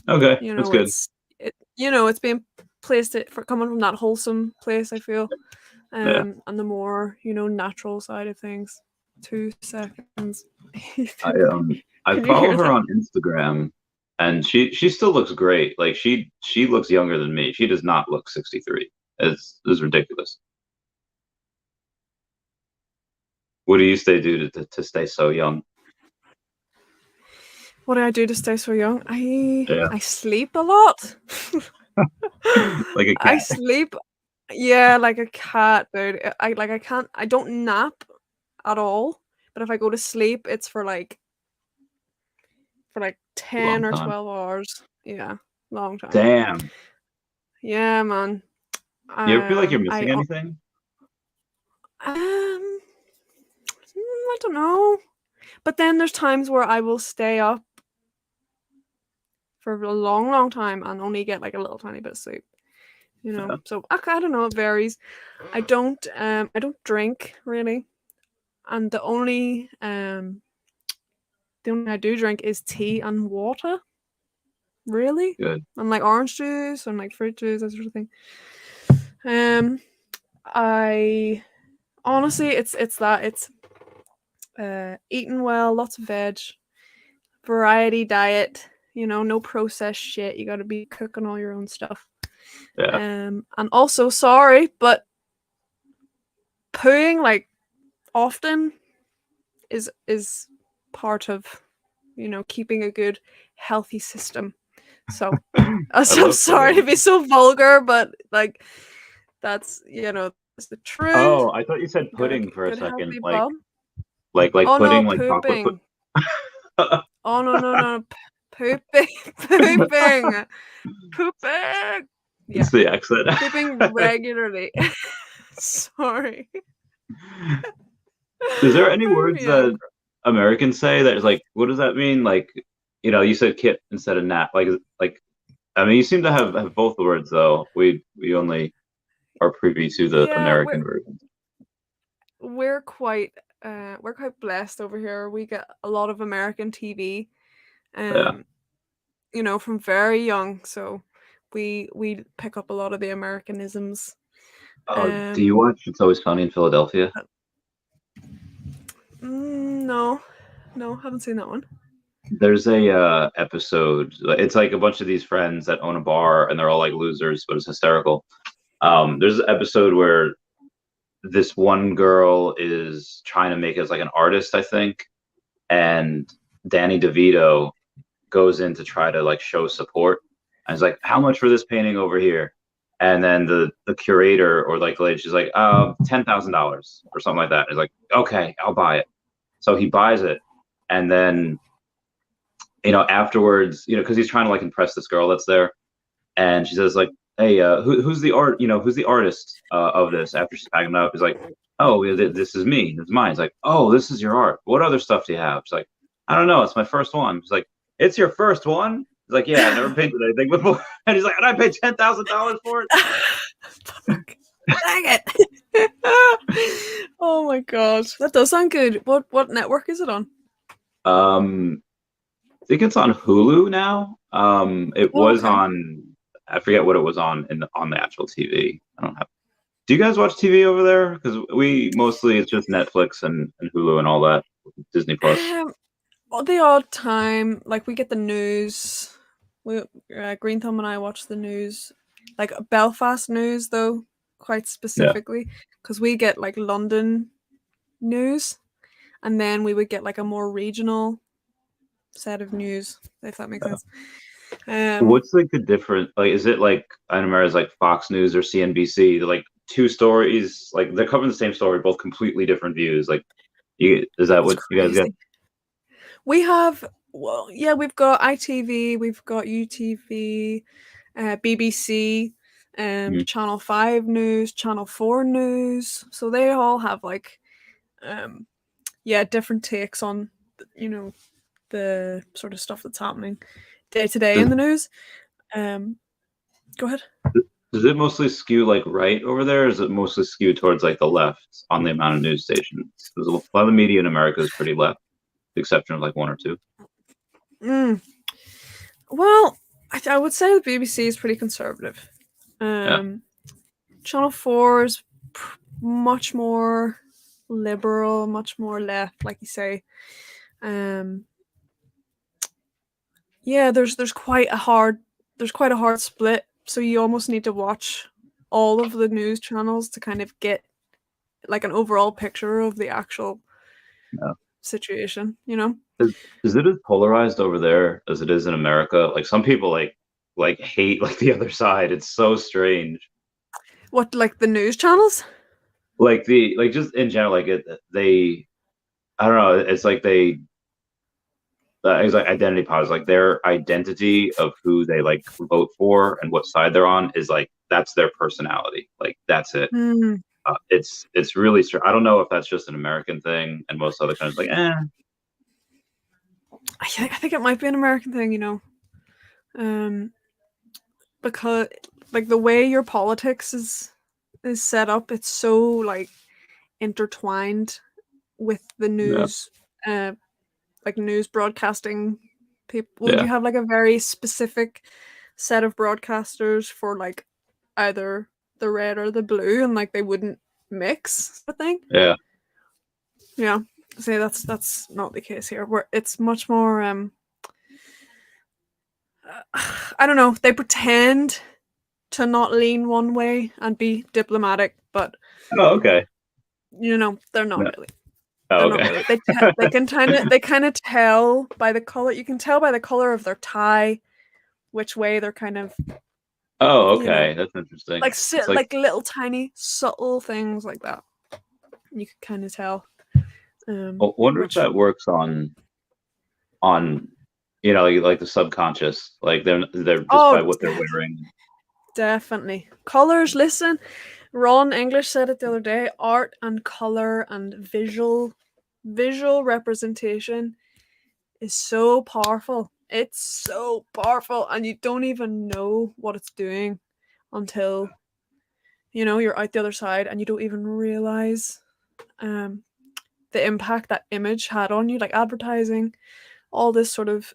[SPEAKER 1] that's good.
[SPEAKER 2] it's being placed it for coming from that wholesome place. I feel,
[SPEAKER 1] Yeah,
[SPEAKER 2] and the more natural side of things. 2 seconds.
[SPEAKER 1] I I
[SPEAKER 2] Can you
[SPEAKER 1] follow
[SPEAKER 2] hear
[SPEAKER 1] her
[SPEAKER 2] that?
[SPEAKER 1] on Instagram, and she still looks great. Like she looks younger than me. She does not look 63. It's ridiculous. What do you stay do to stay so young?
[SPEAKER 2] What do I do to stay so young?
[SPEAKER 1] Yeah,
[SPEAKER 2] I sleep a lot.
[SPEAKER 1] like a
[SPEAKER 2] I
[SPEAKER 1] cat.
[SPEAKER 2] sleep, yeah, like a cat, dude. I can't. I don't nap at all. But if I go to sleep, it's for 10
[SPEAKER 1] Long
[SPEAKER 2] or
[SPEAKER 1] time.
[SPEAKER 2] 12 hours. Yeah, long time.
[SPEAKER 1] Damn.
[SPEAKER 2] Yeah, man.
[SPEAKER 1] You ever feel like you're
[SPEAKER 2] I
[SPEAKER 1] missing anything?
[SPEAKER 2] I don't know. But then there's times where I will stay up for a long, long time and only get like a little tiny bit of sleep.
[SPEAKER 1] Yeah.
[SPEAKER 2] So I don't know. It varies. I don't drink really, and the only I do drink is tea and water. Really,
[SPEAKER 1] Good.
[SPEAKER 2] and like orange juice and like fruit juice, that sort of thing. Um, I honestly, it's eating well, lots of veg, variety diet. No processed shit. You got to be cooking all your own stuff.
[SPEAKER 1] Yeah.
[SPEAKER 2] And also, sorry, but pooing like often is part of keeping a good healthy system. So I'm
[SPEAKER 1] I love
[SPEAKER 2] sorry to
[SPEAKER 1] pudding.
[SPEAKER 2] be so vulgar, but like that's the truth.
[SPEAKER 1] Oh, I thought you said
[SPEAKER 2] Good
[SPEAKER 1] pudding for a
[SPEAKER 2] good
[SPEAKER 1] second,
[SPEAKER 2] healthy
[SPEAKER 1] like
[SPEAKER 2] bum.
[SPEAKER 1] like
[SPEAKER 2] Oh no,
[SPEAKER 1] pudding, like chocolate
[SPEAKER 2] pooping.
[SPEAKER 1] pudding.
[SPEAKER 2] Oh no, no, no, pooping. Pooping. Pooping. Yeah,
[SPEAKER 1] It's the accent.
[SPEAKER 2] pooping regularly. Sorry.
[SPEAKER 1] Is there any words
[SPEAKER 2] Yeah.
[SPEAKER 1] that Americans say that is like, what does that mean? Like, you said kip instead of nap. Like, I mean, you seem to have both the words though. We only are privy to the
[SPEAKER 2] Yeah,
[SPEAKER 1] American version.
[SPEAKER 2] we're quite blessed over here. We get a lot of American TV,
[SPEAKER 1] Yeah.
[SPEAKER 2] um, from very young. So we pick up a lot of the Americanisms.
[SPEAKER 1] Do you
[SPEAKER 2] Um,
[SPEAKER 1] watch It's Always Sunny in Philadelphia?
[SPEAKER 2] no, no, haven't seen that one.
[SPEAKER 1] There's a episode. It's like a bunch of these friends that own a bar, and they're all like losers, but it's hysterical. There's an episode where this one girl is trying to make it as like an artist, I think, and Danny DeVito goes in to try to like show support. And he's like, "How much for this painting over here?" And then the curator or like the lady, she's like, $10,000 or something like that. He's like, "Okay, I'll buy it." So he buys it, and then afterwards, because he's trying to like impress this girl that's there, and she says like, "Hey, who's the who's the artist of this?" After she's packing it up, he's like, "Oh, this is me. This is mine." He's like, "Oh, this is your art. What other stuff do you have?" She's like, "I don't know. It's my first one." He's like, "It's your first one?" He's like, "Yeah, I never painted anything before." And he's like, "And I paid $10,000 for it."
[SPEAKER 2] Fuck. Dang it. Oh my god. That does sound good. What network is it on?
[SPEAKER 1] Um, I think it's on Hulu now. It
[SPEAKER 2] Oh,
[SPEAKER 1] was
[SPEAKER 2] okay.
[SPEAKER 1] on. I forget what it was on the actual TV. I don't have. Do you guys watch TV over there? Because we mostly it's just Netflix and Hulu and all that, Disney Plus.
[SPEAKER 2] The odd time, like we get the news. We Green Thumb and I watch the news, like Belfast news though, quite
[SPEAKER 1] Yeah.
[SPEAKER 2] specifically, because we get like London news, and then we would get like a more regional set of news, if that makes
[SPEAKER 1] Yeah.
[SPEAKER 2] sense. Um,
[SPEAKER 1] What's like the different? Like, is it like I don't remember, it's like Fox News or CNBC? They're like two stories, like they're covering the same story, both completely different views. Like, is that
[SPEAKER 2] it's
[SPEAKER 1] what you guys get?
[SPEAKER 2] crazy. We have, well, yeah, we've got ITV, we've got UTV, BBC.
[SPEAKER 1] Mhm.
[SPEAKER 2] Channel 5 news, Channel 4 news. So they all have like different takes on the sort of stuff that's happening day to day
[SPEAKER 1] Does,
[SPEAKER 2] in the news. Go ahead.
[SPEAKER 1] does it mostly skew like right over there, or is it mostly skewed towards like the left on the amount of news stations? Because a lot of the media in America is pretty left, with the exception of like one or two.
[SPEAKER 2] Mm. Well, I would say the BBC is pretty conservative.
[SPEAKER 1] Yeah,
[SPEAKER 2] Channel 4 is much more liberal, much more left, like you say. Um, yeah, there's quite a hard split. So you almost need to watch all of the news channels to kind of get like an overall picture of the actual
[SPEAKER 1] yeah.
[SPEAKER 2] situation. You know
[SPEAKER 1] Is it as polarized over there as it is in America? Like some people like hate like the other side. It's so strange.
[SPEAKER 2] what, like the news channels?
[SPEAKER 1] Like the like just in general, like they I don't know. It's like it's like identity politics. Like their identity of who they like vote for and what side they're on is like that's their personality. Like that's it.
[SPEAKER 2] Hmm.
[SPEAKER 1] It's really strange. I don't know if that's just an American thing, and most other countries like
[SPEAKER 2] I think it might be an American thing. Um, because like the way your politics is set up, it's so like intertwined with the
[SPEAKER 1] yeah,
[SPEAKER 2] news, like news broadcasting people. Would
[SPEAKER 1] yeah,
[SPEAKER 2] you have like a very specific set of broadcasters for like either the red or the blue, and like they wouldn't mix? I think.
[SPEAKER 1] yeah.
[SPEAKER 2] Yeah. Say that's not the case here. Where it's much more. I don't know. They pretend to not lean one way and be diplomatic, but
[SPEAKER 1] Oh, okay.
[SPEAKER 2] they're not
[SPEAKER 1] No.
[SPEAKER 2] really.
[SPEAKER 1] Oh,
[SPEAKER 2] They're not
[SPEAKER 1] okay.
[SPEAKER 2] really. They kind of tell by the color. You can tell by the color of their tie which way they're kind of
[SPEAKER 1] Oh,
[SPEAKER 2] you know
[SPEAKER 1] okay. That's interesting.
[SPEAKER 2] like
[SPEAKER 1] It's like,
[SPEAKER 2] like little tiny subtle things like that. You can kind of tell.
[SPEAKER 1] I wonder if
[SPEAKER 2] Which
[SPEAKER 1] that works on like the subconscious, like they're just by
[SPEAKER 2] oh,
[SPEAKER 1] what they're wearing.
[SPEAKER 2] definitely colors. Listen, Ron English said it the other day. Art and color and visual representation is so powerful. It's so powerful, and you don't even know what it's doing until you're out the other side, and you don't even realize um, the impact that image had on you, like advertising, all this sort of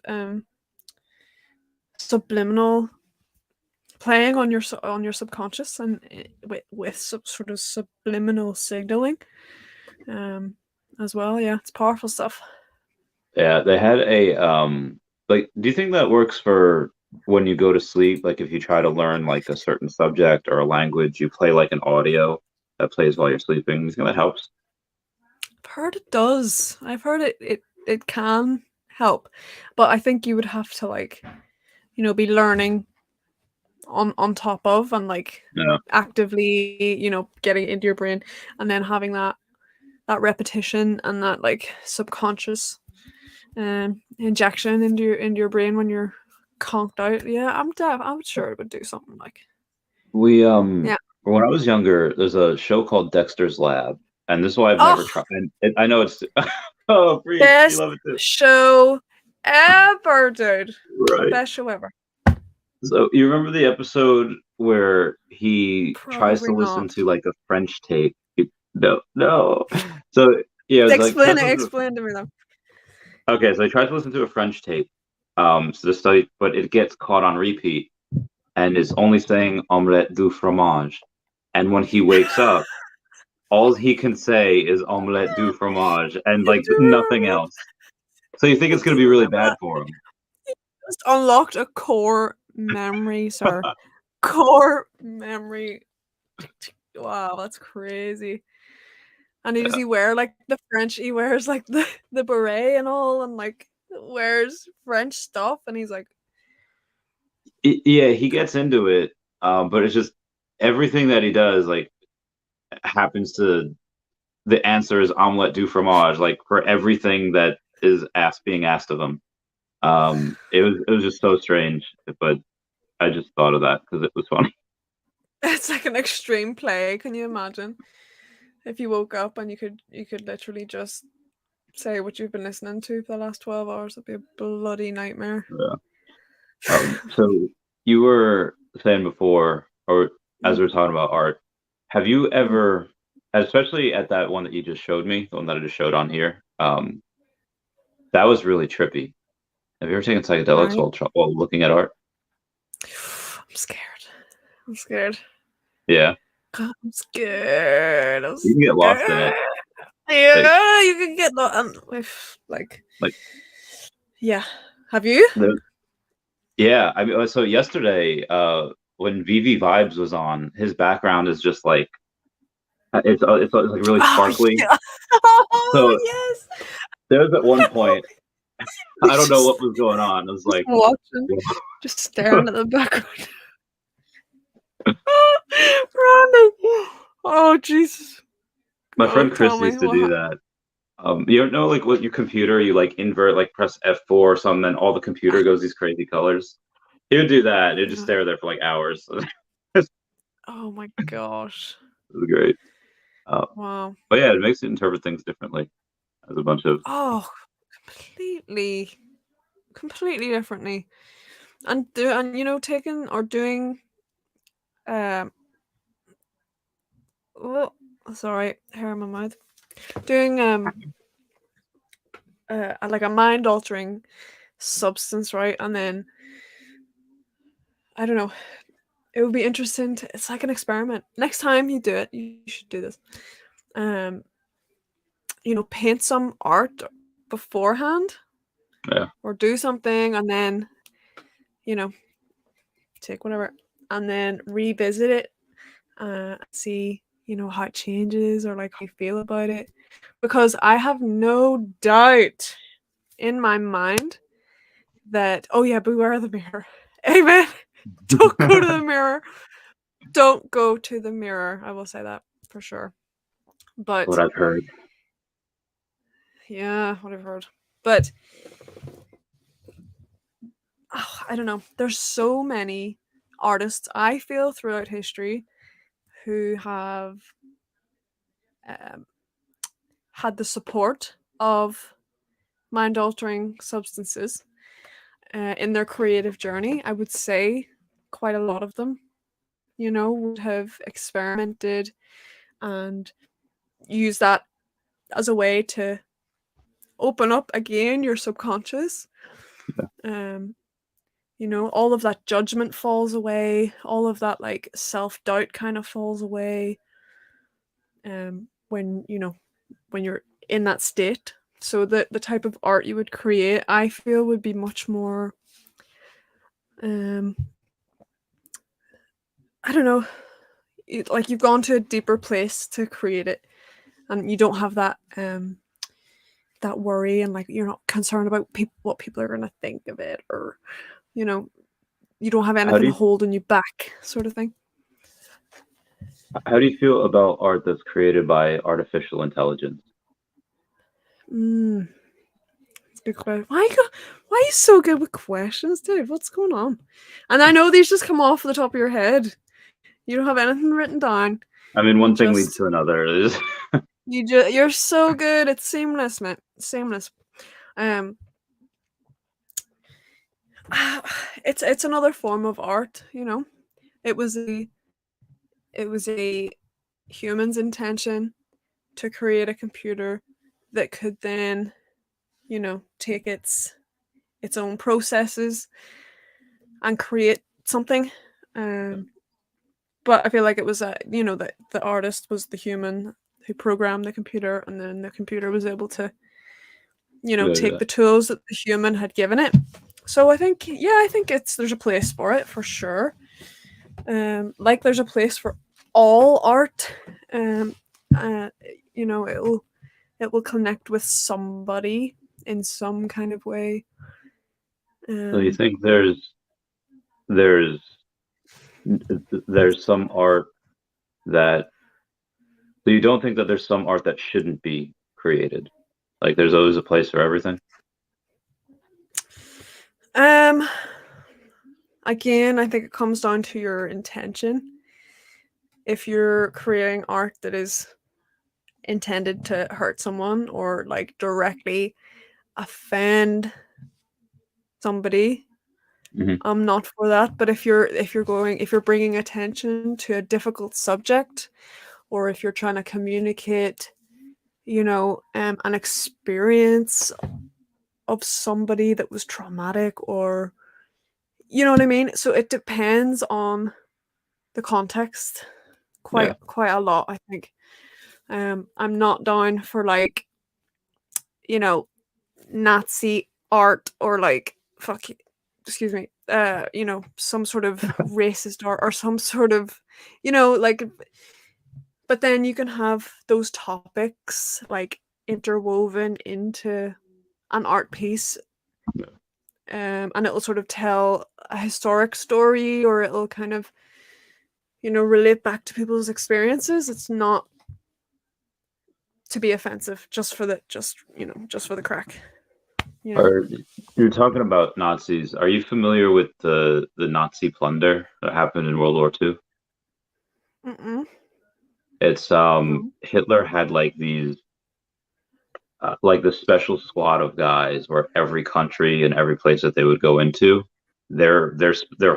[SPEAKER 2] subliminal playing on your subconscious, and with some sort of subliminal signaling as well. Yeah, it's powerful stuff.
[SPEAKER 1] Yeah, they had a like do you think that works for when you go to sleep? Like if you try to learn like a certain subject or a language, you play like an audio that plays while you're sleeping. You think that helps?
[SPEAKER 2] I've heard it does. I've heard it can help, but I think you would have to like be learning on top of, and like
[SPEAKER 1] Yeah.
[SPEAKER 2] actively getting into your brain, and then having that repetition and that like subconscious injection into your brain when you're conked out. Yeah, I'm sure it would do something like.
[SPEAKER 1] We
[SPEAKER 2] Yeah.
[SPEAKER 1] when I was younger, there's a show called Dexter's Lab, and this is why I've never
[SPEAKER 2] Oh,
[SPEAKER 1] tried. And I know it's oh, preach, you
[SPEAKER 2] best
[SPEAKER 1] love it too,
[SPEAKER 2] show ever, dude.
[SPEAKER 1] right?
[SPEAKER 2] Best show ever.
[SPEAKER 1] So you remember the episode where he tries to
[SPEAKER 2] Probably
[SPEAKER 1] listen
[SPEAKER 2] not.
[SPEAKER 1] to like a French tape? No, no. So yeah, it's like
[SPEAKER 2] Explain
[SPEAKER 1] tries
[SPEAKER 2] it.
[SPEAKER 1] to listen
[SPEAKER 2] Explain to me though.
[SPEAKER 1] okay, so he tries to listen to a French tape, so the study, but it gets caught on repeat and is only saying omelette du fromage. And when he wakes up, all he can say is omelette du fromage and like nothing else. So you think it's going to be really bad for him?
[SPEAKER 2] Just unlocked a core memory, sir. Core memory. Wow, that's crazy. And does
[SPEAKER 1] Yeah.
[SPEAKER 2] he wear like the French? He wears like the beret and all, and like wears French stuff, and he's like,
[SPEAKER 1] Yeah, he gets into it, but it's just everything that he does like happens to the answer is omelette du fromage, like for everything that is being asked of him. It was just so strange, but I just thought of that because it was funny.
[SPEAKER 2] It's like an extreme play. Can you imagine if you woke up and you could literally just say what you've been listening to for the last 12 hours? It'd be a bloody nightmare.
[SPEAKER 1] Yeah. So you were saying before, or as we were talking about art, have you ever, especially at that one that you just showed me, the one that I just showed on here, that was really trippy. Have you ever taken psychedelics
[SPEAKER 2] Right.
[SPEAKER 1] while looking at art?
[SPEAKER 2] I'm scared. I'm scared.
[SPEAKER 1] Yeah,
[SPEAKER 2] God, I'm scared. I'm
[SPEAKER 1] you can get lost in
[SPEAKER 2] scared.
[SPEAKER 1] it. Like,
[SPEAKER 2] Yeah, you can get with
[SPEAKER 1] like
[SPEAKER 2] yeah. Have you?
[SPEAKER 1] the yeah. I mean, so yesterday, when VV Vibes was on, his background is just like it's like really
[SPEAKER 2] Oh
[SPEAKER 1] sparkly.
[SPEAKER 2] yeah. Oh
[SPEAKER 1] So
[SPEAKER 2] yes.
[SPEAKER 1] there was at one point, I
[SPEAKER 2] He's
[SPEAKER 1] don't know what was going on. It was
[SPEAKER 2] just
[SPEAKER 1] like,
[SPEAKER 2] watching, just staring at the background. Randy. Oh Jesus.
[SPEAKER 1] my
[SPEAKER 2] Oh,
[SPEAKER 1] friend
[SPEAKER 2] tell
[SPEAKER 1] Chris
[SPEAKER 2] me
[SPEAKER 1] used to
[SPEAKER 2] what
[SPEAKER 1] do
[SPEAKER 2] happened.
[SPEAKER 1] that. You don't know, like with your computer, you like invert, like press F4 or something, then all the computer goes these crazy colors. He would do that. He'd just stare there for like hours. It
[SPEAKER 2] Oh my gosh.
[SPEAKER 1] was great. Uh,
[SPEAKER 2] Wow.
[SPEAKER 1] but yeah, it makes you interpret things differently as a bunch of.
[SPEAKER 2] Oh, completely differently. And taking or doing um oh, sorry, hair in my mouth. Doing like a mind altering substance, right? And then I don't know. It would be interesting to, it's like an experiment. Next time you do it, you should do this. Um, paint some art beforehand
[SPEAKER 1] Yeah,
[SPEAKER 2] or do something and then, you know, take whatever and then revisit it, see, how it changes or like how you feel about it. Because I have no doubt in my mind that, oh yeah, beware the mirror. Amen. Don't go to the mirror. Don't go to the mirror. I will say that for sure.
[SPEAKER 1] what
[SPEAKER 2] But
[SPEAKER 1] I've heard.
[SPEAKER 2] yeah, what I've heard. But I don't know. There's so many artists I feel throughout history who have um, had the support of mind altering substances in their creative journey. I would say quite a lot of them, would have experimented and used that as a way to open up again your subconscious. Um, all of that judgment falls away, all of that like self doubt kind of falls away. When you're in that state. So the type of art you would create, I feel, would be much more um I don't know, like you've gone to a deeper place to create it and you don't have that worry and like you're not concerned about what people are going to think of it, or you know you don't have
[SPEAKER 1] How do
[SPEAKER 2] anything
[SPEAKER 1] you
[SPEAKER 2] holding you back, sort of thing.
[SPEAKER 1] how do you feel about art that's created by artificial intelligence?
[SPEAKER 2] Mm, it's a good question. Why are you so good with questions, dude? What's going on? And I know these just come off the top of your head. You don't have anything written down.
[SPEAKER 1] I mean,
[SPEAKER 2] You
[SPEAKER 1] one thing leads
[SPEAKER 2] just
[SPEAKER 1] to another.
[SPEAKER 2] you're so good. It's seamless, man. Seamless. Um, it's another form of art. It was a human's intention to create a computer that could then, take its own processes and create something. But I feel like it was that the artist was the human who programmed the computer, and then the computer was able to take
[SPEAKER 1] Yeah,
[SPEAKER 2] the tools that the human had given it. So I think there's a place for it for sure. Like there's a place for all art. Um, uh, it will connect with somebody in some kind of way.
[SPEAKER 1] so you
[SPEAKER 2] Um,
[SPEAKER 1] think there's there's some art that so you don't think that there's some art that shouldn't be created? Like there's always a place for everything?
[SPEAKER 2] um, Again, I think it comes down to your intention. if you're creating art that is intended to hurt someone or like directly offend somebody, I'm not for that. But if you're bringing attention to a difficult subject, or if you're trying to communicate, an experience of somebody that was traumatic, or you know what I mean. So it depends on the context quite a lot, I think. I'm not down for like, Nazi art, or like excuse me, some sort of racist art, or some sort of, like. But then you can have those topics like interwoven into an art piece, and it'll sort of tell a historic story, or it'll kind of, relate back to people's experiences. It's not to be offensive just for the crack.
[SPEAKER 1] You're talking about Nazis. Are you familiar with the Nazi plunder that happened in World War II?
[SPEAKER 2] Mm-mm.
[SPEAKER 1] It's Hitler had like these like the special squad of guys where every country and every place that they would go into, their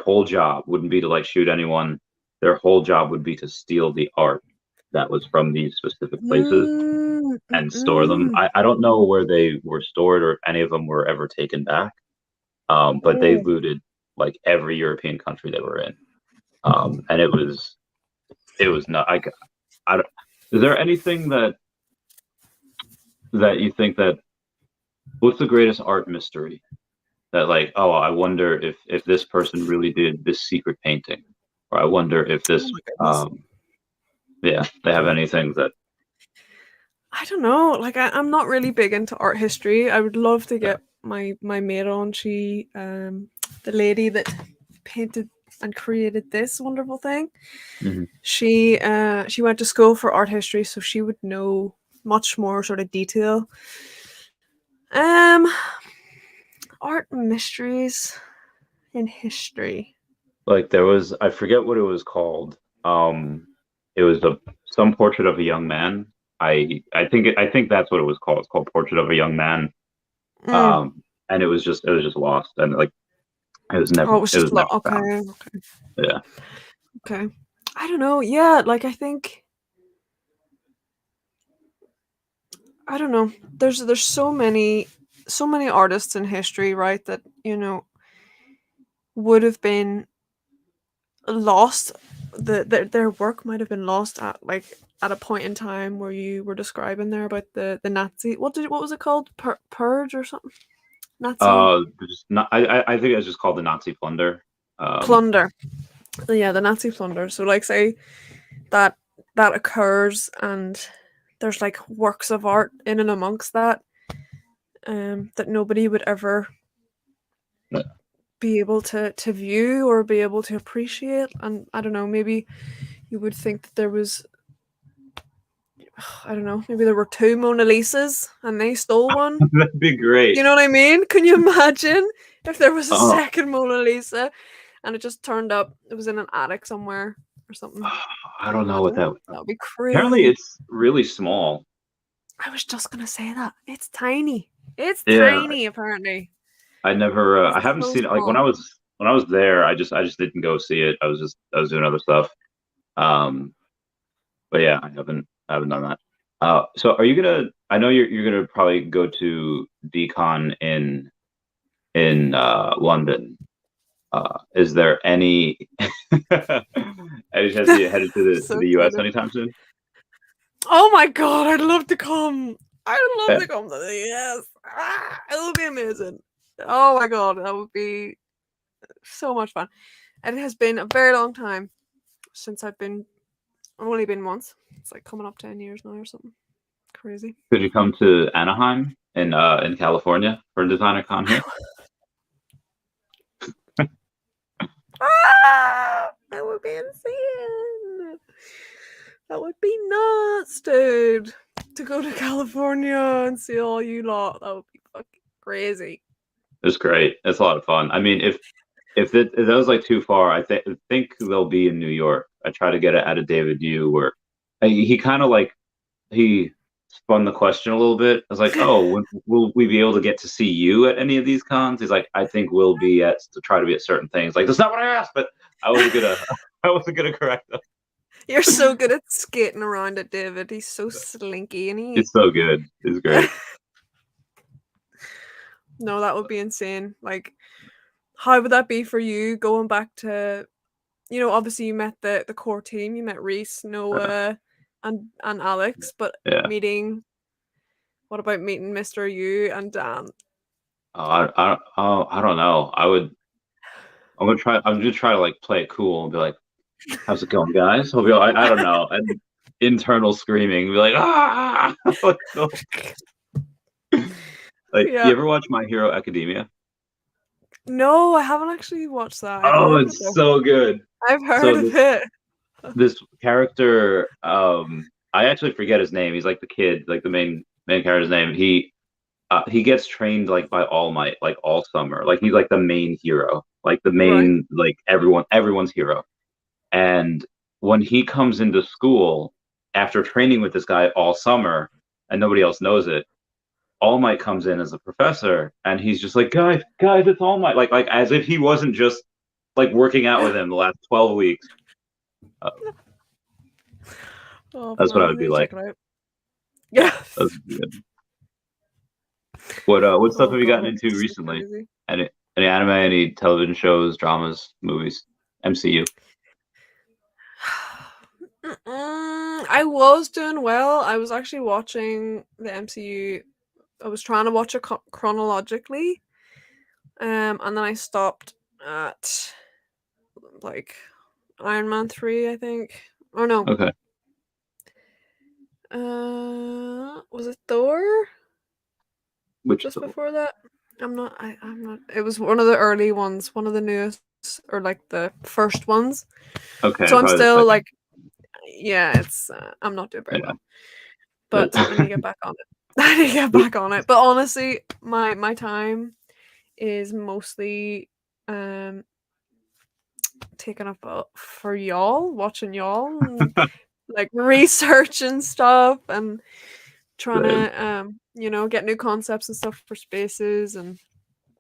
[SPEAKER 1] whole job wouldn't be to like shoot anyone. Their whole job would be to steal the art that was from these specific places and store them. I don't know where they were stored or any of them were ever taken back. But they looted like every European country they were in. And it was not. I don't, is there anything that you think that, what's the greatest art mystery that like, oh, I wonder if this person really did this secret painting, or I wonder if this they have anything that,
[SPEAKER 2] I don't know, like I'm not really big into art history. I would love to get my mate on. She the lady that painted and created this wonderful thing. She went to school for art history, so she would know much more sort of detail. Art mysteries in history.
[SPEAKER 1] Like there was, I forget what it was called. It was some portrait of a young man. I think that's what it was called. It's called Portrait of a Young Man. And it was just lost, and like it was never.
[SPEAKER 2] Oh, it was just
[SPEAKER 1] never
[SPEAKER 2] okay.
[SPEAKER 1] found.
[SPEAKER 2] Okay.
[SPEAKER 1] Yeah.
[SPEAKER 2] Okay. I don't know. Yeah, like I think, I don't know. There's so many artists in history, right, that would have been lost. Their work might have been lost at a point in time where you were describing there about the Nazi. What was it called? Purge or something? Nazi.
[SPEAKER 1] I think it's just called the Nazi plunder.
[SPEAKER 2] Plunder. Yeah, the Nazi plunder. So like say that occurs, and there's like works of art in and amongst that, that nobody would ever be able to view or be able to appreciate. And I don't know, maybe you would think that there was, I don't know, maybe there were 2 Mona Lisas and they stole one.
[SPEAKER 1] That'd be great.
[SPEAKER 2] You know what I mean? Can you imagine if there was a second Mona Lisa and it just turned up, it was in an attic somewhere or something?
[SPEAKER 1] I don't know what that
[SPEAKER 2] would be crazy.
[SPEAKER 1] Apparently it's really small.
[SPEAKER 2] I was just gonna say that. It's tiny. It's tiny, apparently.
[SPEAKER 1] I never I haven't seen it. Like when I was there, I just didn't go see it. I was doing other stuff. But yeah, I haven't done that. So are you gonna, I know you're gonna probably go to Decon in London. Is there any has you headed to the US anytime soon?
[SPEAKER 2] Oh my god, I'd love to come. I'd love to come to the US. It would be amazing. Oh my god, that would be so much fun. And it has been a very long time since I've only been once. It's like coming up 10 years now or something. Crazy.
[SPEAKER 1] Could you come to Anaheim in California for Designer Con here?
[SPEAKER 2] That would be insane. That would be nuts, dude. To go to California and see all you lot. That would be fucking crazy.
[SPEAKER 1] It's great. It's a lot of fun. I mean, if that was like too far, I think they'll be in New York. I try to get it out of David Yu, where he kind of like he spun the question a little bit. I was like, oh, when, will we be able to get to see you at any of these cons? He's like, I think we'll be at to try to be at certain things. Like that's not what I asked, but I wasn't gonna I wasn't gonna correct them.
[SPEAKER 2] You're so good at skating around it, David. He's so slinky, and
[SPEAKER 1] He's so good. He's great.
[SPEAKER 2] No, that would be insane. Like, how would that be for you going back to, obviously you met the core team, you met Reese, Noah, and Alex, but
[SPEAKER 1] Yeah.
[SPEAKER 2] what about meeting Mr. Yu and Dan?
[SPEAKER 1] I don't know. I'm gonna try to like play it cool and be like, how's it going, guys? He'll be like, I don't know. And internal screaming, be like, ah! Like,
[SPEAKER 2] Yeah.
[SPEAKER 1] you ever watch My Hero Academia?
[SPEAKER 2] No, I haven't actually watched that.
[SPEAKER 1] Oh, it's so good.
[SPEAKER 2] I've heard of it.
[SPEAKER 1] This character, I actually forget his name. He's like the kid, like the main character's name. He gets trained like by All Might, like all summer. Like he's like the main hero, like the main, like everyone's hero. And when he comes into school after training with this guy all summer and nobody else knows it, All Might comes in as a professor and he's just like, guys, it's All Might. Like as if he wasn't just like working out with him the last 12 weeks. That's what I would be like.
[SPEAKER 2] Yeah.
[SPEAKER 1] That's good. What stuff have you gotten into recently?
[SPEAKER 2] Crazy.
[SPEAKER 1] Any anime, any television shows, dramas, movies, MCU?
[SPEAKER 2] I was doing well. I was actually watching the MCU. I was trying to watch it chronologically, and then I stopped at like Iron Man 3, I think. Or no.
[SPEAKER 1] Okay.
[SPEAKER 2] Was it Thor?
[SPEAKER 1] Which
[SPEAKER 2] Just
[SPEAKER 1] Thor?
[SPEAKER 2] before that? I'm not. It was one of the early ones, one of the newest, or like the first ones.
[SPEAKER 1] Okay.
[SPEAKER 2] So I'm still like, yeah, it's. I'm not doing very well, but I need to get back on it. I need to get back on it. But honestly, my time is mostly taken up for y'all, watching y'all, and like researching stuff and trying to get new concepts and stuff for spaces. And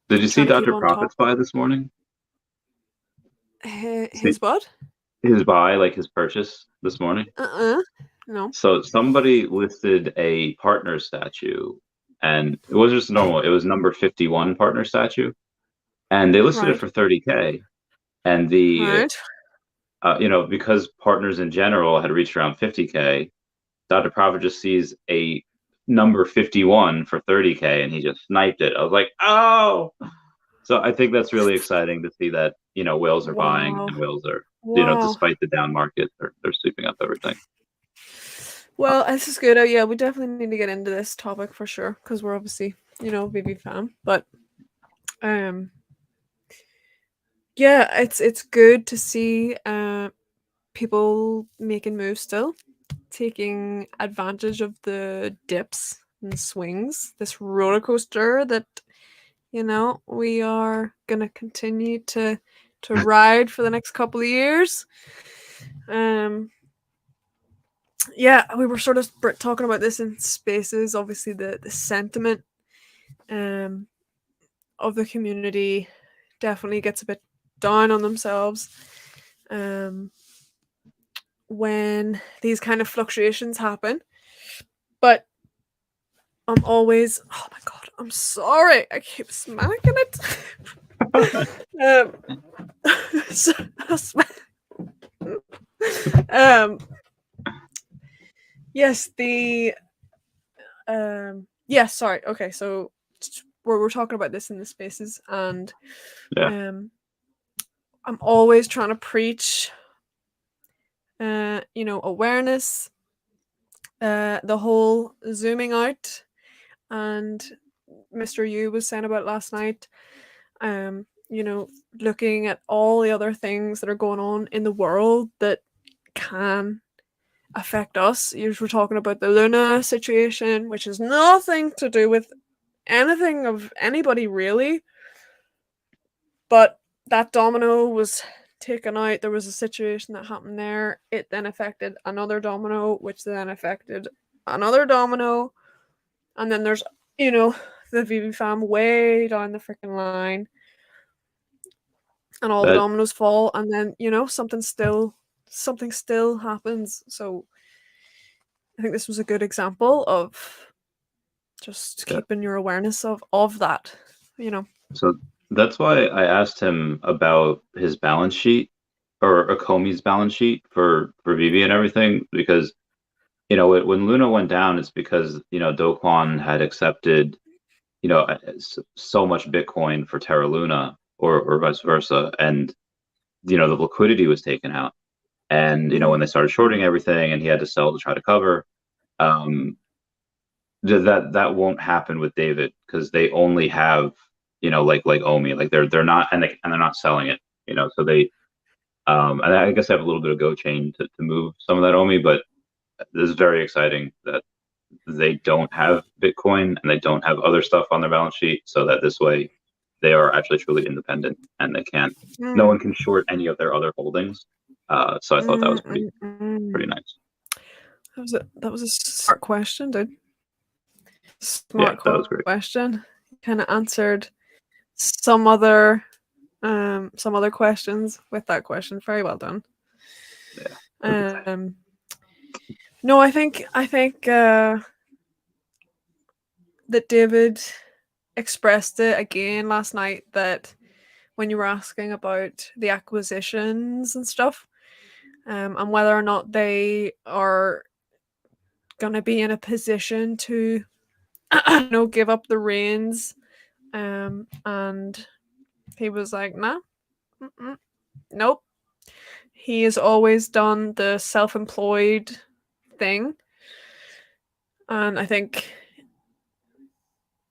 [SPEAKER 1] did you see Dr. Prophet's buy this morning?
[SPEAKER 2] His what?
[SPEAKER 1] His buy, like his purchase this morning?
[SPEAKER 2] No.
[SPEAKER 1] So somebody listed a partner statue, and it wasn't just normal. It was number 51 partner statue, and they listed it for 30K. And the because partners in general had reached around 50K, Dr. Prophet just sees a number 51 for 30K, and he just sniped it. I was like, oh! So I think that's really exciting to see that whales are buying and whales are despite the down market, they're sweeping up everything.
[SPEAKER 2] Well, this is good. Yeah, we definitely need to get into this topic for sure because we're obviously veve fan, but yeah, it's good to see people making moves still, taking advantage of the dips and swings, this roller coaster that we are gonna continue to ride for the next couple of years. Yeah, we were sort of talking about this in spaces. Obviously, the sentiment of the community definitely gets a bit down on themselves when these kind of fluctuations happen. But I'm always, oh my god, I'm sorry, I keep smacking it. Yes, sorry. Okay, so we're talking about this in the spaces, and I'm always trying to preach awareness, the whole zooming out, and Mr. Yu was saying about last night, looking at all the other things that are going on in the world that can affect us. You were talking about the Luna situation, which has nothing to do with anything of anybody really, but that domino was taken out, there was a situation that happened there. It then affected another domino, which then affected another domino. And then there's, the veve fam way down the freaking line. And all the
[SPEAKER 1] That
[SPEAKER 2] dominoes fall. And then, something still happens. So I think this was a good example of just
[SPEAKER 1] yeah.
[SPEAKER 2] keeping your awareness of that,
[SPEAKER 1] So that's why I asked him about his balance sheet or Akomi's balance sheet for Vivi and everything, because when Luna went down, it's because Do Kwon had accepted so much Bitcoin for Terra Luna or vice versa, and the liquidity was taken out, and when they started shorting everything and he had to sell to try to cover, um, that won't happen with David because they only have like Omi, like they're not, and they're not selling it, so they and I guess I have a little bit of Go Chain to move some of that Omi, but this is very exciting that they don't have Bitcoin and they don't have other stuff on their balance sheet, so that this way they are actually truly independent and no one can short any of their other holdings. So I thought that was pretty nice.
[SPEAKER 2] That was a smart question, dude. Smart
[SPEAKER 1] that was great.
[SPEAKER 2] question. Kind of answered some other questions with that question. Very well done.
[SPEAKER 1] Yeah.
[SPEAKER 2] No, I think that David expressed it again last night, that when you were asking about the acquisitions and stuff, and whether or not they are going to be in a position to give up the reins, and he was like, nah, nope. He has always done the self-employed thing, and I think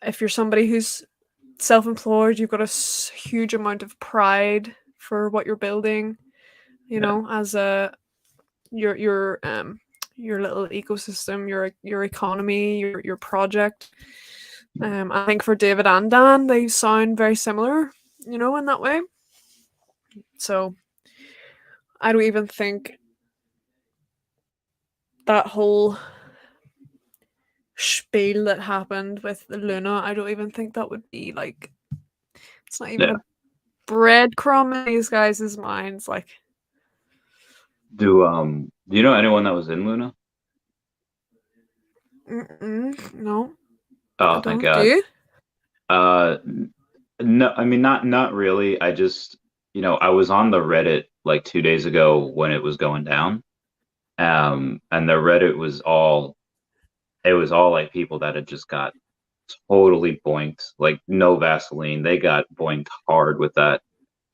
[SPEAKER 2] if you're somebody who's self-employed, you've got a huge amount of pride for what you're building, as your little ecosystem, your economy, your project. I think for David and Dan, they sound very similar, in that way. So I don't even think that whole spiel that happened with Luna, I don't even think that would be like, it's not even a breadcrumb in these guys' minds. Like,
[SPEAKER 1] do you know anyone that was in Luna?
[SPEAKER 2] No.
[SPEAKER 1] Oh, thank God.
[SPEAKER 2] Do you?
[SPEAKER 1] No, I mean not really. I just I was on the Reddit like 2 days ago when it was going down, and the Reddit was all like people that had just got totally boinked, like no Vaseline. They got boinked hard with that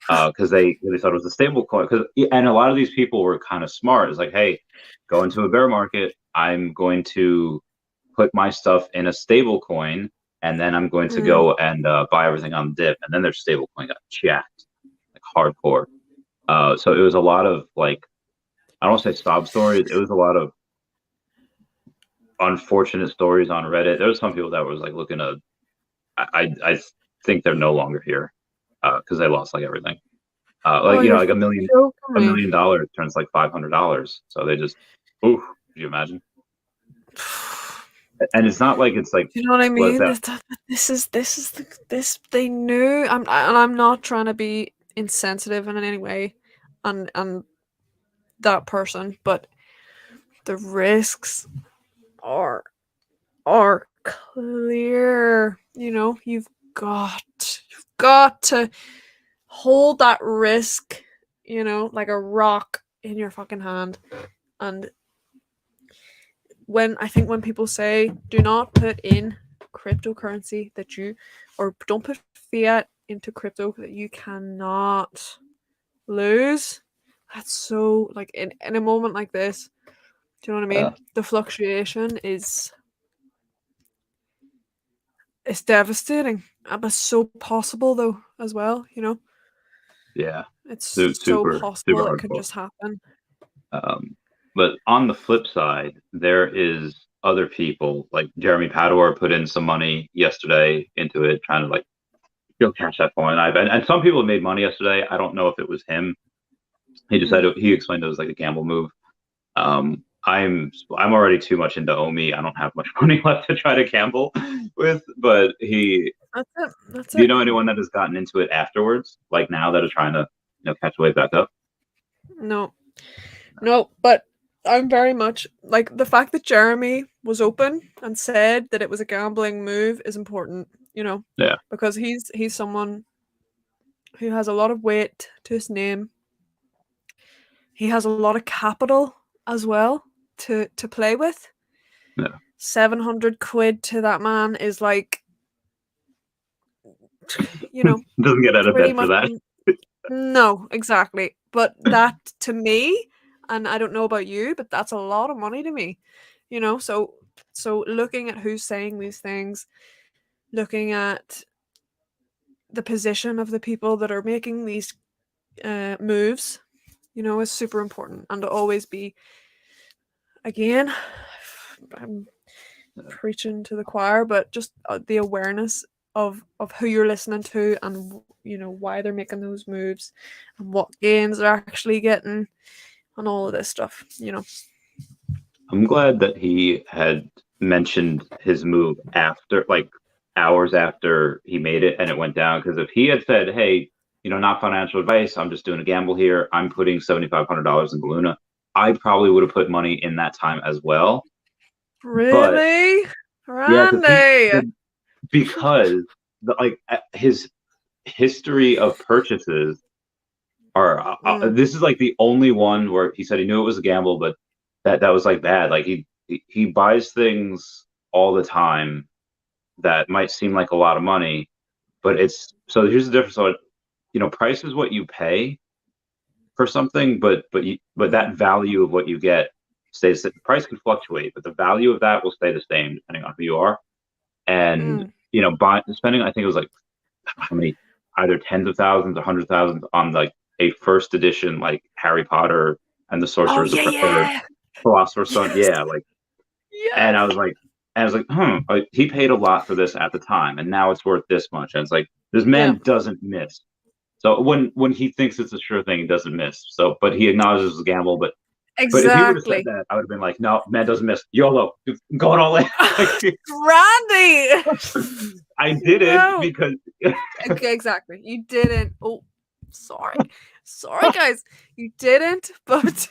[SPEAKER 1] because they thought it was a stable coin. And a lot of these people were kind of smart. It's like, hey, go into a bear market. I'm going to put my stuff in a stable coin, and then I'm going to go and buy everything on the dip. And then their stable coin got jacked, like hardcore. So it was a lot of like, I don't want to say sob stories. It was a lot of unfortunate stories on Reddit. There was some people that was like looking to, I think they're no longer here because they lost like everything. Like like $1 million turns like $500. So they just, oof, could you imagine? And it's not like it's like,
[SPEAKER 2] you know what I mean? This they knew. I'm not trying to be insensitive in any way, and that person, but the risks are clear. You've got to hold that risk, like a rock in your fucking hand. And when people say do not put in cryptocurrency or don't put fiat into crypto that you cannot lose, that's so like in a moment like this, do you know what I mean? The fluctuation it's devastating, but so possible though as well,
[SPEAKER 1] yeah,
[SPEAKER 2] it's so
[SPEAKER 1] super
[SPEAKER 2] possible it could
[SPEAKER 1] hardcore.
[SPEAKER 2] just happen.
[SPEAKER 1] But on the flip side, there is other people like Jeremy Pador put in some money yesterday into it, trying to like catch that coin. And some people made money yesterday. I don't know if it was him. He decided he explained it was like a gamble move. I'm already too much into Omi. I don't have much money left to try to gamble with. But
[SPEAKER 2] That's it. That's
[SPEAKER 1] do you
[SPEAKER 2] it.
[SPEAKER 1] know anyone that has gotten into it afterwards, like now that is trying to catch the wave back up?
[SPEAKER 2] No, no, but I'm very much like the fact that Jeremy was open and said that it was a gambling move is important,
[SPEAKER 1] Yeah,
[SPEAKER 2] because he's someone who has a lot of weight to his name. He has a lot of capital as well to play with.
[SPEAKER 1] yeah.
[SPEAKER 2] 700 quid to that man is like,
[SPEAKER 1] Doesn't get out of
[SPEAKER 2] pretty
[SPEAKER 1] bed for
[SPEAKER 2] much.
[SPEAKER 1] that.
[SPEAKER 2] No, exactly. But that to me, and I don't know about you, but that's a lot of money to me. So looking at who's saying these things, looking at the position of the people that are making these moves, is super important. And to always be, again, I'm preaching to the choir, but just the awareness of who you're listening to, and why they're making those moves, and what gains they're actually getting, and all of this stuff.
[SPEAKER 1] I'm glad that he had mentioned his move after, like hours after he made it and it went down. Because if he had said, "Hey, not financial advice. I'm just doing a gamble here. I'm putting $7,500 in Luna," I probably would have put money in that time as well. But
[SPEAKER 2] Really,
[SPEAKER 1] yeah,
[SPEAKER 2] Randy?
[SPEAKER 1] because his history of purchases are this is like the only one where he said he knew it was a gamble, but that was like bad. Like he buys things all the time that might seem like a lot of money, but it's so here's the difference. So price is what you pay for something, but that value of what you get stays. The price can fluctuate, but the value of that will stay the same depending on who you are. And spending, I think it was like how many, either tens of thousands or hundreds of thousands on like a first edition like Harry Potter and the
[SPEAKER 2] Oh
[SPEAKER 1] Sorcerer's
[SPEAKER 2] yeah,
[SPEAKER 1] or
[SPEAKER 2] yeah.
[SPEAKER 1] Philosopher's Stone.
[SPEAKER 2] Yes.
[SPEAKER 1] Yeah, like, and
[SPEAKER 2] Yes.
[SPEAKER 1] I was like, like, he paid a lot for this at the time, and now it's worth this much. And it's like this
[SPEAKER 2] Yeah.
[SPEAKER 1] man doesn't miss. So when he thinks it's a sure thing, he doesn't miss. So, but he acknowledges it's a gamble. But if he would have said
[SPEAKER 2] Exactly.
[SPEAKER 1] that, I would have been like, no, man doesn't miss. YOLO, going all in. Like,
[SPEAKER 2] Randy.
[SPEAKER 1] I did it
[SPEAKER 2] No.
[SPEAKER 1] because
[SPEAKER 2] Okay, exactly. You didn't. Oh, sorry. Sorry, guys. You didn't, but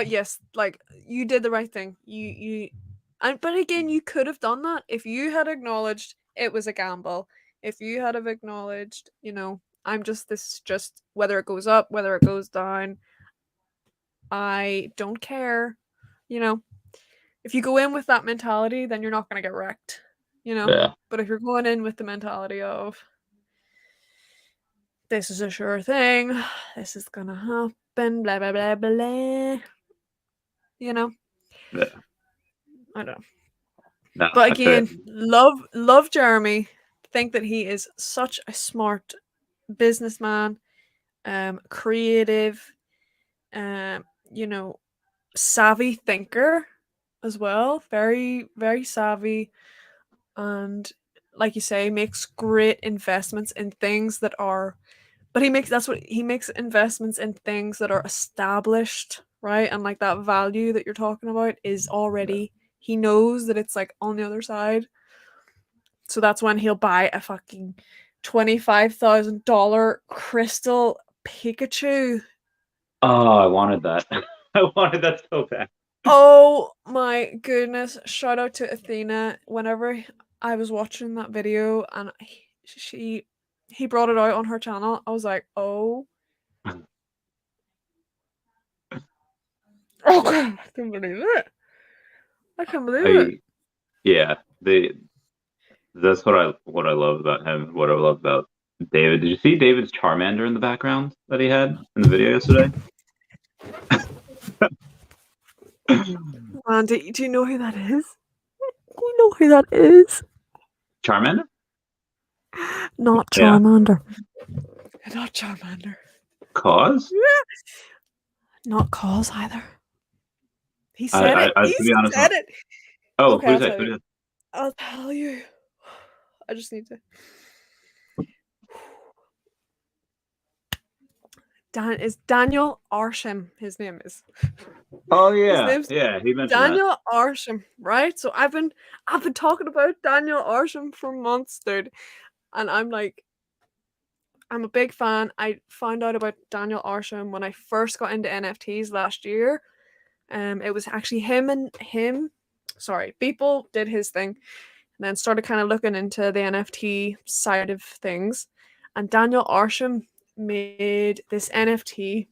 [SPEAKER 2] yes, like, you did the right thing. But again, you could have done that if you had acknowledged it was a gamble. If you had have acknowledged, just whether it goes up, whether it goes down, I don't care. If you go in with that mentality, then you're not going to get wrecked.
[SPEAKER 1] yeah,
[SPEAKER 2] But if you're going in with the mentality of, this is a sure thing, this is gonna happen, blah blah blah blah,
[SPEAKER 1] yeah,
[SPEAKER 2] I don't know.
[SPEAKER 1] no,
[SPEAKER 2] But
[SPEAKER 1] I feel
[SPEAKER 2] again, love Jeremy. Think that he is such a smart businessman, creative, um, you know, savvy thinker as well. Very, very savvy, and like you say, makes great investments in things that are. But he makes investments in things that are established, right? And like that value that you're talking about is already, he knows that it's like on the other side. So that's when he'll buy a fucking $25,000 crystal Pikachu.
[SPEAKER 1] Oh, I wanted that. I wanted that so bad.
[SPEAKER 2] Oh my goodness. Shout out to Athena. Whenever I was watching that video and he brought it out on her channel, I was like, oh. Oh god, I can't believe it. I can't believe it.
[SPEAKER 1] Yeah, that's what I love about him. What I love about David. Did you see David's Charmander in the background that he had in the video yesterday?
[SPEAKER 2] Man, do you know who that is? Do you know who that is?
[SPEAKER 1] Charmander?
[SPEAKER 2] Not
[SPEAKER 1] Yeah.
[SPEAKER 2] Charmander. Not Charmander.
[SPEAKER 1] Cause?
[SPEAKER 2] Not Cause either. He said it.
[SPEAKER 1] I
[SPEAKER 2] He
[SPEAKER 1] to be honest,
[SPEAKER 2] said it.
[SPEAKER 1] oh,
[SPEAKER 2] Okay,
[SPEAKER 1] who's
[SPEAKER 2] I'll
[SPEAKER 1] that?
[SPEAKER 2] tell you. I'll tell you. I just need to. is Daniel Arsham. His name is.
[SPEAKER 1] Oh
[SPEAKER 2] His
[SPEAKER 1] yeah,
[SPEAKER 2] name's
[SPEAKER 1] yeah. He mentioned that.
[SPEAKER 2] Daniel Arsham, right? So I've been talking about Daniel Arsham for months, dude, and I'm like, I'm a big fan. I found out about Daniel Arsham when I first got into NFTs last year. It was actually him. Sorry, Beeple did his thing, and then started kind of looking into the NFT side of things. And Daniel Arsham made this NFT,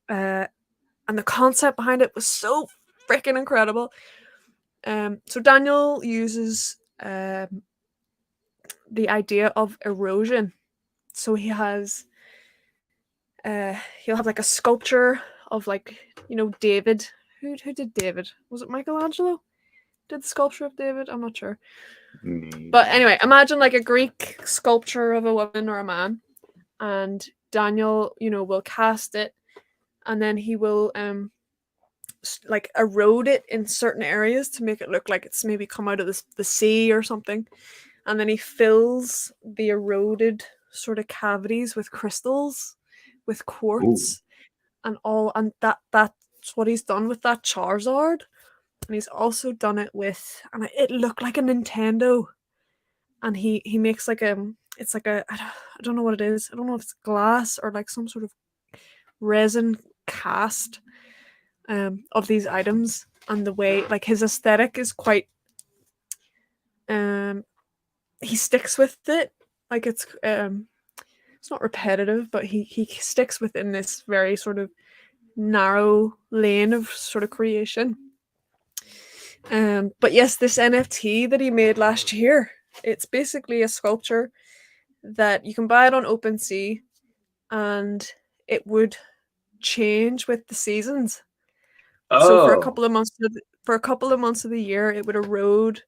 [SPEAKER 2] and the concept behind it was so freaking incredible. So Daniel uses the idea of erosion. So he'll have like a sculpture of like, David. Who did David? Was it Michelangelo? Did the sculpture of David? I'm not sure. But anyway, imagine like a Greek sculpture of a woman or a man, and Daniel, will cast it, and then he will like erode it in certain areas to make it look like it's maybe come out of the sea or something, and then he fills the eroded sort of cavities with crystals, with quartz. And that's what he's done with that Charizard. And he's also done it with, and it looked like a Nintendo. And he makes like it's like I don't know what it is. I don't know if it's glass or like some sort of resin cast of these items. And the way, like, his aesthetic is quite he sticks with it. Like it's not repetitive, but he sticks within this very sort of narrow lane of sort of creation. But yes, this NFT that he made last year, it's basically a sculpture that you can buy it on OpenSea, and it would change with the seasons. So for a couple of months of the year, it would erode,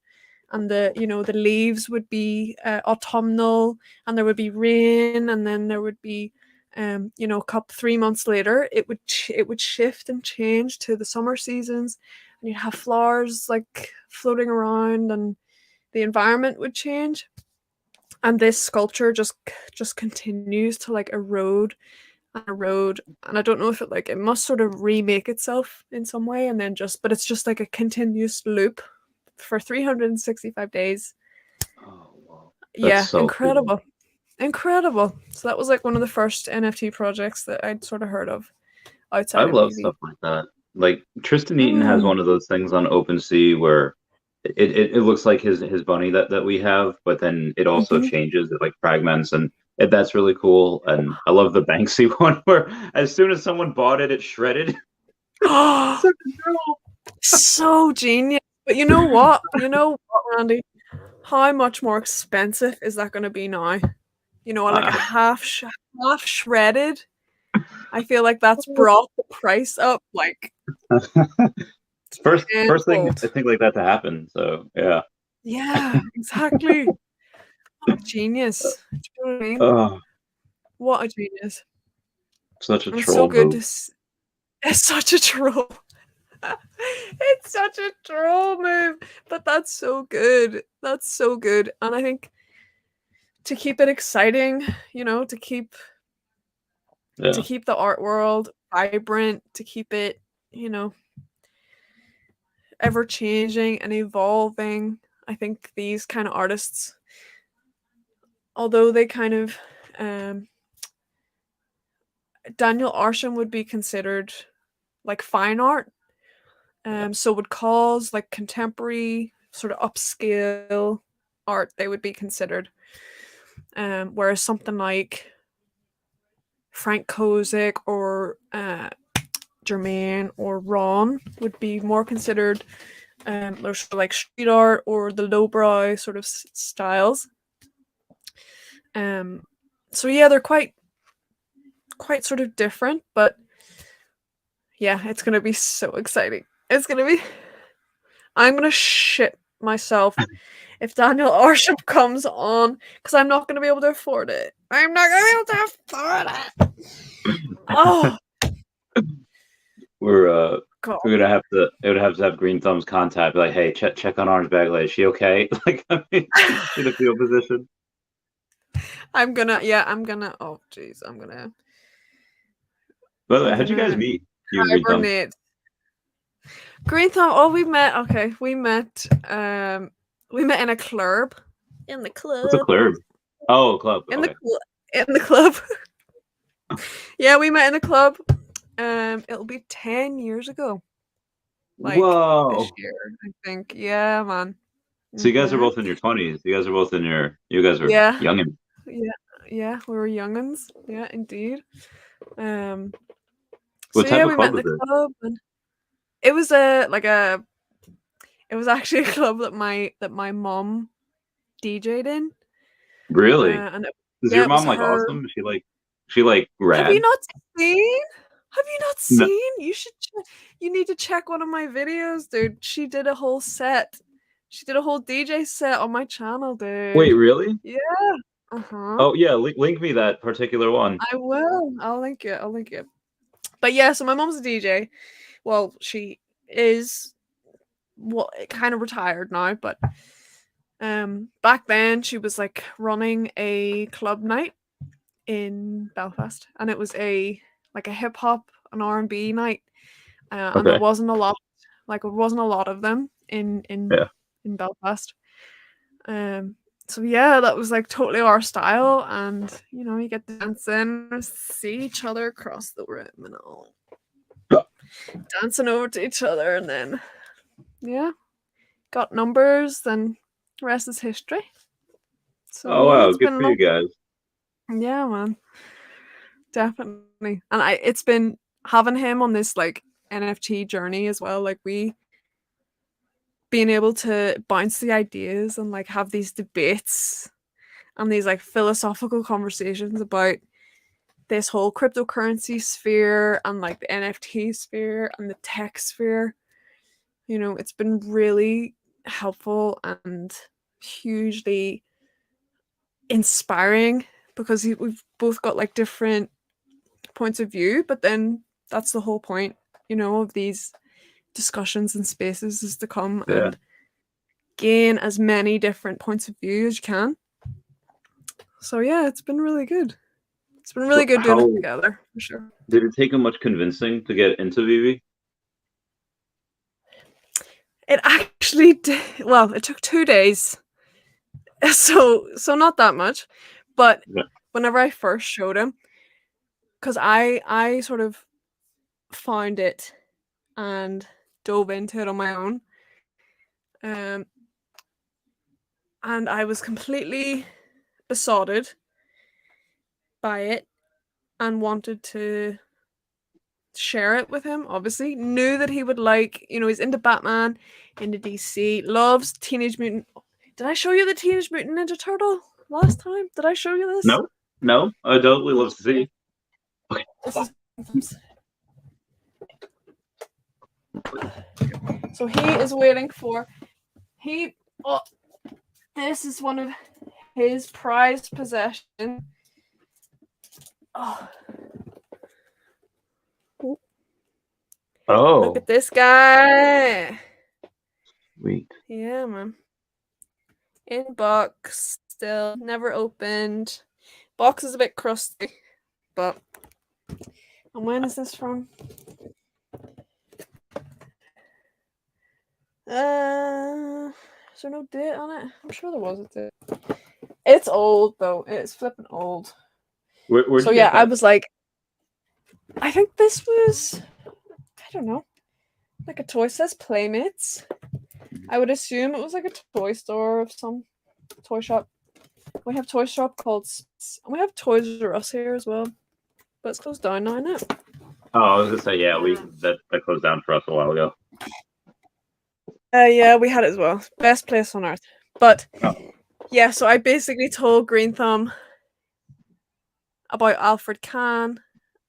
[SPEAKER 2] and the leaves would be autumnal, and there would be rain, and then there would be 3 months later it would shift and change to the summer seasons, and you'd have flowers like floating around, and the environment would change. And this sculpture just continues to like erode and erode, and I don't know if it must sort of remake itself in some way, and then but it's just like a continuous loop for 365 days.
[SPEAKER 1] Oh, wow. That's
[SPEAKER 2] Yeah,
[SPEAKER 1] so
[SPEAKER 2] incredible.
[SPEAKER 1] cool.
[SPEAKER 2] Incredible. So that was like one of the first NFT projects that I'd sort of heard of
[SPEAKER 1] I
[SPEAKER 2] outside of
[SPEAKER 1] love
[SPEAKER 2] VV.
[SPEAKER 1] stuff like that. Like Tristan Eaton has one of those things on OpenSea where it looks like his bunny that we have, but then it also changes. It like fragments, and that's really cool. And I love the Banksy one where as soon as someone bought it, it shredded.
[SPEAKER 2] Oh, so genius. But you know what? Randy? How much more expensive is that going to be now? Like a half shredded. I feel like that's brought the price up like
[SPEAKER 1] First thing
[SPEAKER 2] tenfold.
[SPEAKER 1] I think like that to happen. So yeah.
[SPEAKER 2] Yeah, exactly. What a genius. Do you know what I mean?
[SPEAKER 1] Oh,
[SPEAKER 2] What a genius.
[SPEAKER 1] such a
[SPEAKER 2] And it's so
[SPEAKER 1] troll
[SPEAKER 2] good
[SPEAKER 1] move.
[SPEAKER 2] it's such a troll. It's such a troll move. But that's so good. That's so good. And I think to keep it exciting, to keep the art world vibrant, to keep it, ever changing and evolving. I think these kind of artists, although they kind of Daniel Arsham would be considered like fine art, so would cause like contemporary sort of upscale art they would be considered, whereas something like Frank Kozik or Jermaine or Ron would be more considered sort of like street art or the lowbrow sort of styles. So yeah, they're quite sort of different, but yeah, it's gonna be so exciting. I'm gonna shit myself if Daniel Arsham comes on, because I'm not gonna be able to afford it. I'm not gonna be able to afford it. Oh,
[SPEAKER 1] We're
[SPEAKER 2] God.
[SPEAKER 1] we're gonna have to. It would have to have Green Thumb's contact. Be like, hey, check on Orange Bag Lady. Is she okay? Like, I mean, in a field position.
[SPEAKER 2] I'm gonna. Oh, jeez.
[SPEAKER 1] By the way,
[SPEAKER 2] I'm
[SPEAKER 1] how'd you guys
[SPEAKER 2] gonna
[SPEAKER 1] meet? You and Green Thumb.
[SPEAKER 2] hibernate. Green Thumb. Oh, we met. Okay, we met in a club. In the
[SPEAKER 1] What's a
[SPEAKER 2] club.
[SPEAKER 1] club? Oh, club.
[SPEAKER 2] In the
[SPEAKER 1] Okay.
[SPEAKER 2] in the club. Yeah, we met in a club. It'll be 10 years ago. Like this
[SPEAKER 1] Whoa.
[SPEAKER 2] year, I think. Yeah, man.
[SPEAKER 1] So you guys are
[SPEAKER 2] Hmm.
[SPEAKER 1] both in your 20s. You guys are both in your. You guys are
[SPEAKER 2] Yeah,
[SPEAKER 1] youngin.
[SPEAKER 2] yeah, yeah. We were younguns. Yeah, indeed. Um. So
[SPEAKER 1] What type
[SPEAKER 2] yeah,
[SPEAKER 1] of
[SPEAKER 2] we met
[SPEAKER 1] club
[SPEAKER 2] in
[SPEAKER 1] was
[SPEAKER 2] the
[SPEAKER 1] it?
[SPEAKER 2] club, and it was a like a. It was actually a club that my mom DJ'd in.
[SPEAKER 1] Really?
[SPEAKER 2] And
[SPEAKER 1] Is
[SPEAKER 2] yeah,
[SPEAKER 1] your
[SPEAKER 2] it was
[SPEAKER 1] mom like
[SPEAKER 2] her.
[SPEAKER 1] awesome? Is she like
[SPEAKER 2] Have you
[SPEAKER 1] rad?
[SPEAKER 2] not seen? Have you not
[SPEAKER 1] No.
[SPEAKER 2] seen? You should. You need to check one of my videos, dude. She did a whole set. She did a whole DJ set on my channel,
[SPEAKER 1] Wait,
[SPEAKER 2] dude.
[SPEAKER 1] really?
[SPEAKER 2] Yeah. Uh huh.
[SPEAKER 1] Oh yeah, link me that particular one.
[SPEAKER 2] I will. I'll link it. I'll link it. But yeah, so my mom's a DJ. Well, she is. Well, kind of retired now, but back then she was like running a club night in Belfast, and it was a like a hip hop and R&B night, and there
[SPEAKER 1] Okay.
[SPEAKER 2] wasn't a lot, like there wasn't a lot of them
[SPEAKER 1] Yeah.
[SPEAKER 2] in Belfast. Um, so yeah, that was like totally our style, and you know, you get to dance in, see each other across the room, and all dancing over to each other, and then yeah, got numbers, then the rest is history. So
[SPEAKER 1] Oh
[SPEAKER 2] yeah,
[SPEAKER 1] wow,
[SPEAKER 2] it's
[SPEAKER 1] good
[SPEAKER 2] been a
[SPEAKER 1] for you
[SPEAKER 2] long,
[SPEAKER 1] guys.
[SPEAKER 2] yeah, man. Definitely. And it's been having him on this like NFT journey as well. Like we being able to bounce the ideas and like have these debates and these like philosophical conversations about this whole cryptocurrency sphere and like the NFT sphere and the tech sphere. You know, it's been really helpful and hugely inspiring because we've both got like different points of view, but then that's the whole point, you know, of these discussions and spaces is to come
[SPEAKER 1] Yeah.
[SPEAKER 2] and gain as many different points of view as you can. So yeah, it's been really good. It's been really
[SPEAKER 1] So
[SPEAKER 2] good doing
[SPEAKER 1] how
[SPEAKER 2] it together for sure.
[SPEAKER 1] did it take him much convincing to get into VV?
[SPEAKER 2] It actually did, well, it took 2 days, so not that much, but
[SPEAKER 1] Yeah.
[SPEAKER 2] whenever I first showed him, because I sort of found it and dove into it on my own, um, and I was completely besotted by it and wanted to share it with him. Obviously, knew that he would like, you know, he's into Batman, into DC, loves Teenage Mutant. Did I show you the Teenage Mutant Ninja Turtle last time? Did I show you this?
[SPEAKER 1] No? No? I totally love to see. Okay.
[SPEAKER 2] This is so he is waiting for he. Oh, this is one of his prized possessions. Oh, look
[SPEAKER 1] Oh,
[SPEAKER 2] at this guy.
[SPEAKER 1] sweet.
[SPEAKER 2] Yeah, man. In box, still never opened. Box is a bit crusty, but. And when is this from? Is there no date on it? I'm sure there was a date. It's old though. It's flipping old.
[SPEAKER 1] Where'd
[SPEAKER 2] So
[SPEAKER 1] you
[SPEAKER 2] yeah,
[SPEAKER 1] get
[SPEAKER 2] I
[SPEAKER 1] that?
[SPEAKER 2] was like, I think this was, I don't know, like a toy says Playmates. I would assume it was like a toy store of some toy shop. We have a toy shop called, and we have Toys R Us here as well, but it's closed down now, isn't it?
[SPEAKER 1] Oh, I was gonna say, yeah, we that closed down for us a while ago.
[SPEAKER 2] Yeah, we had it as well. Best place on earth. But
[SPEAKER 1] Oh.
[SPEAKER 2] yeah, so I basically told Green Thumb about Alfred Kahn,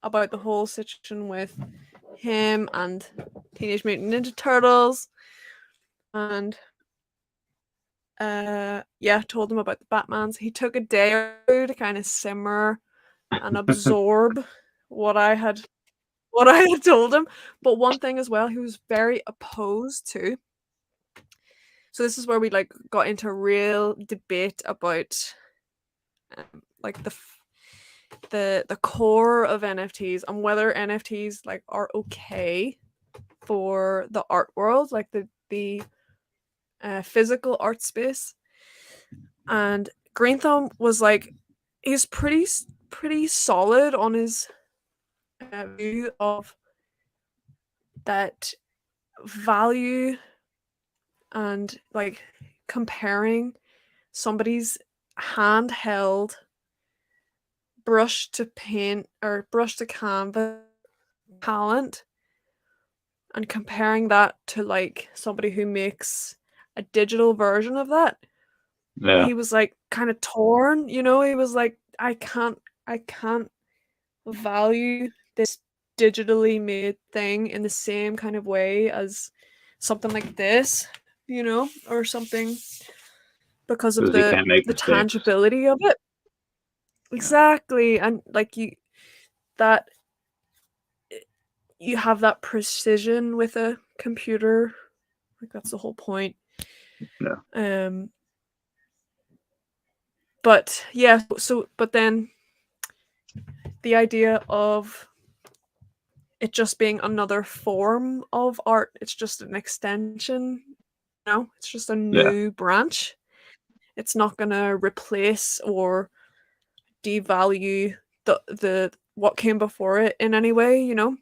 [SPEAKER 2] about the whole situation with him and Teenage Mutant Ninja Turtles, and yeah, told him about the Batmans. He took a day or two to kind of simmer and absorb what I had told him. But one thing as well, he was very opposed to. So this is where we like got into a real debate about like the core of NFTs and whether NFTs like are okay for the art world, like the physical art space. And Green Thumb was like, he's pretty solid on his view of that value and like comparing somebody's handheld brush to paint or brush to canvas talent and comparing that to like somebody who makes a digital version of that.
[SPEAKER 1] Yeah.
[SPEAKER 2] He was like kind of torn, you know, he was like, I can't value this digitally made thing in the same kind of way as something like this, you know, or something because of
[SPEAKER 1] Because you can't make
[SPEAKER 2] the
[SPEAKER 1] mistakes.
[SPEAKER 2] tangibility of it. Exactly. And like that you have that precision with a computer. Like that's the whole point.
[SPEAKER 1] Yeah.
[SPEAKER 2] But yeah, so but then the idea of it just being another form of art, it's just an extension, you know, it's just a
[SPEAKER 1] Yeah.
[SPEAKER 2] new branch. It's not gonna replace or devalue the what came before it in any way, you know.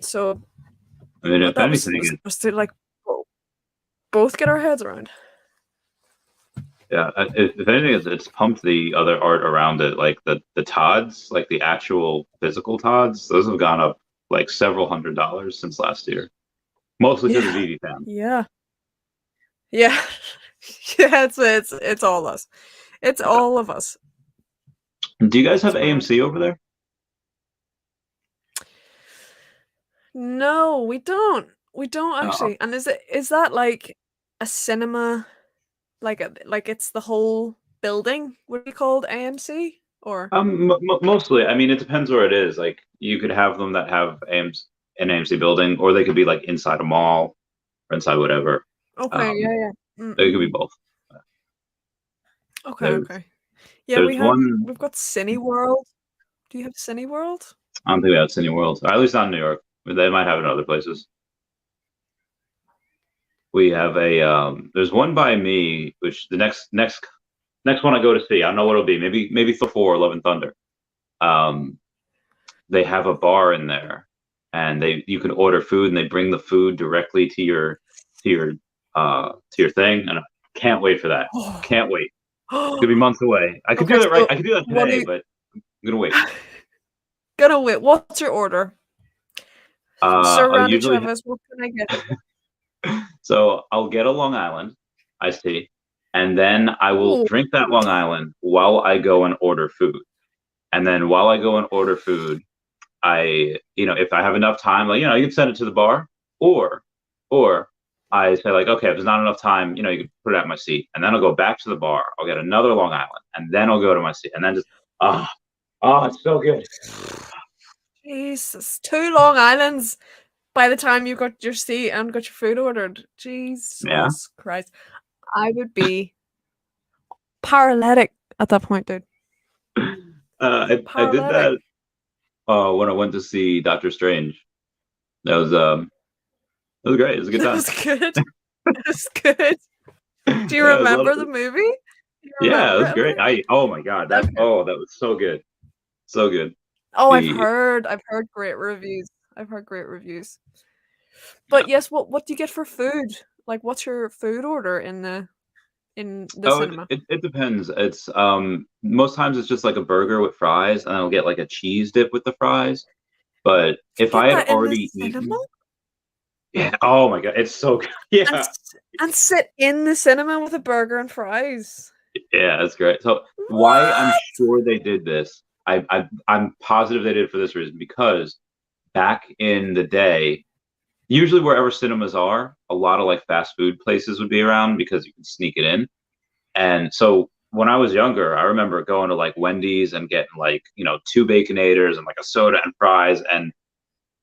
[SPEAKER 2] So,
[SPEAKER 1] I mean,
[SPEAKER 2] but
[SPEAKER 1] if
[SPEAKER 2] that was
[SPEAKER 1] anything,
[SPEAKER 2] supposed to like both get our heads around.
[SPEAKER 1] yeah, if anything, it's pumped the other art around it, like the Todds, like the actual physical Todds. Those have gone up like several $100s since last year, mostly because of
[SPEAKER 2] Yeah,
[SPEAKER 1] veve fans.
[SPEAKER 2] yeah, yeah, yeah. It's all us. It's all of us.
[SPEAKER 1] Do you guys have
[SPEAKER 2] It's mad.
[SPEAKER 1] AMC over there?
[SPEAKER 2] No, we don't. We don't
[SPEAKER 1] Oh.
[SPEAKER 2] actually. And is that like a cinema? Like it's the whole building? Would be called AMC or?
[SPEAKER 1] Mostly. I mean, it depends where it is. Like, you could have them that have AMC, an AMC building, or they could be like inside a mall or inside whatever.
[SPEAKER 2] Okay,
[SPEAKER 1] Um,
[SPEAKER 2] yeah, yeah.
[SPEAKER 1] they could be both.
[SPEAKER 2] Okay,
[SPEAKER 1] There's
[SPEAKER 2] okay. Yeah,
[SPEAKER 1] there's one.
[SPEAKER 2] we've got Cineworld. Do you have Cineworld?
[SPEAKER 1] I don't think we have Cineworld, or at least not in New York. They might have it in other places. We have a there's one by me, which the next one I go to see, I don't know what it'll be. Maybe Thor 4 Love and Thunder. Um, they have a bar in there, and you can order food, and they bring the food directly to your thing, and I can't wait for that. Can't wait. It's gonna be months away. I could
[SPEAKER 2] Okay,
[SPEAKER 1] do that
[SPEAKER 2] so
[SPEAKER 1] I could do that
[SPEAKER 2] what do
[SPEAKER 1] today,
[SPEAKER 2] you
[SPEAKER 1] but I'm gonna wait.
[SPEAKER 2] gonna wait? What's your order? Sir
[SPEAKER 1] I'll
[SPEAKER 2] Randy
[SPEAKER 1] usually
[SPEAKER 2] Chavez, what can I get?
[SPEAKER 1] so I'll get a Long Island iced tea, and then I will
[SPEAKER 2] Oh,
[SPEAKER 1] drink that Long Island while I go and order food. And then while I go and order food, if I have enough time, like, you can send it to the bar, or, or I say like, okay, if there's not enough time, you can put it at my seat, and then I'll go back to the bar. I'll get another Long Island, and then I'll go to my seat, and then just, it's so good.
[SPEAKER 2] Jesus, 2 Long Islands by the time you got your seat and got your food ordered.
[SPEAKER 1] Yeah.
[SPEAKER 2] Jesus Christ. I would be paralytic at that point, dude.
[SPEAKER 1] I did
[SPEAKER 2] Paralytic.
[SPEAKER 1] that when I went to see Doctor Strange. That was great. It was a good
[SPEAKER 2] That
[SPEAKER 1] time.
[SPEAKER 2] was good. That was good. Do you
[SPEAKER 1] Yeah, it was a lot
[SPEAKER 2] remember
[SPEAKER 1] of
[SPEAKER 2] the
[SPEAKER 1] fun.
[SPEAKER 2] movie? Do you
[SPEAKER 1] Yeah, it
[SPEAKER 2] remember
[SPEAKER 1] was
[SPEAKER 2] it?
[SPEAKER 1] great. Oh my God,
[SPEAKER 2] Okay.
[SPEAKER 1] that was so good. So good.
[SPEAKER 2] Oh,
[SPEAKER 1] The
[SPEAKER 2] I've heard great reviews. I've heard great reviews. But yes, what do you get for food? Like, what's your food order in the
[SPEAKER 1] Oh,
[SPEAKER 2] cinema?
[SPEAKER 1] it depends. It's most times it's just like a burger with fries, and I'll get like a cheese dip with the fries. But
[SPEAKER 2] You
[SPEAKER 1] if I
[SPEAKER 2] get
[SPEAKER 1] had
[SPEAKER 2] that in the
[SPEAKER 1] already
[SPEAKER 2] cinema
[SPEAKER 1] eaten, yeah, oh my God, it's so good.
[SPEAKER 2] and
[SPEAKER 1] Yeah,
[SPEAKER 2] s- and sit in the cinema with a burger and fries.
[SPEAKER 1] yeah, that's great. So why I'm
[SPEAKER 2] What?
[SPEAKER 1] sure they did this, I'm positive they did it for this reason, because back in the day, usually wherever cinemas are, a lot of like fast food places would be around because you can sneak it in. And so when I was younger, I remember going to like Wendy's and getting like, 2 Baconators and like a soda and fries. And,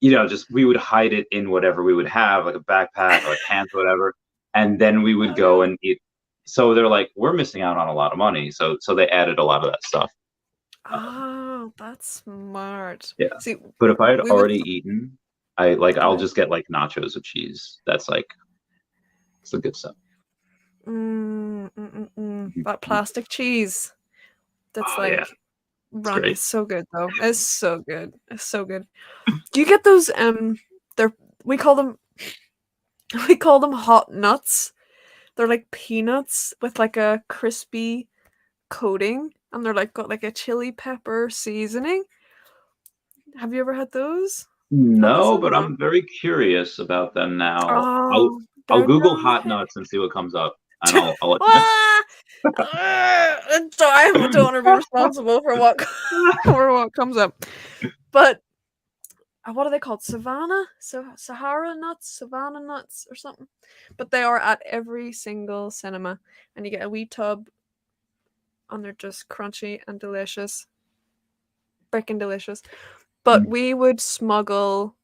[SPEAKER 1] just we would hide it in whatever we would have, like a backpack or like pants or whatever. And then we would
[SPEAKER 2] Oh
[SPEAKER 1] go
[SPEAKER 2] yeah.
[SPEAKER 1] and eat. So they're like, we're missing out on a lot of money. So they added a lot of that stuff.
[SPEAKER 2] Oh, that's smart.
[SPEAKER 1] Yeah.
[SPEAKER 2] See,
[SPEAKER 1] But if I had
[SPEAKER 2] we would
[SPEAKER 1] already eaten,
[SPEAKER 2] go
[SPEAKER 1] I'll
[SPEAKER 2] ahead.
[SPEAKER 1] just get like nachos with cheese. That's like it's the good stuff.
[SPEAKER 2] That plastic cheese. That's
[SPEAKER 1] Oh yeah,
[SPEAKER 2] like
[SPEAKER 1] it's
[SPEAKER 2] run.
[SPEAKER 1] great.
[SPEAKER 2] It's so good though. It's so good. It's so good. Do you get those? They're we call them we call them hot nuts. They're like peanuts with like a crispy coating, and they're like got like a chili pepper seasoning. Have you ever had those? Had
[SPEAKER 1] No,
[SPEAKER 2] some
[SPEAKER 1] but
[SPEAKER 2] or no?
[SPEAKER 1] I'm very curious about them now.
[SPEAKER 2] Oh,
[SPEAKER 1] I'll
[SPEAKER 2] they're
[SPEAKER 1] Google
[SPEAKER 2] not.
[SPEAKER 1] hot nuts and see what comes up, and I'll let you
[SPEAKER 2] Ah! I don't want to be responsible for what for what comes up. But what are they called? Sahara nuts, Savannah nuts, or something. But they are at every single cinema, and you get a wee tub, and they're just crunchy and delicious, freaking delicious.
[SPEAKER 1] know.
[SPEAKER 2] But we would smuggle,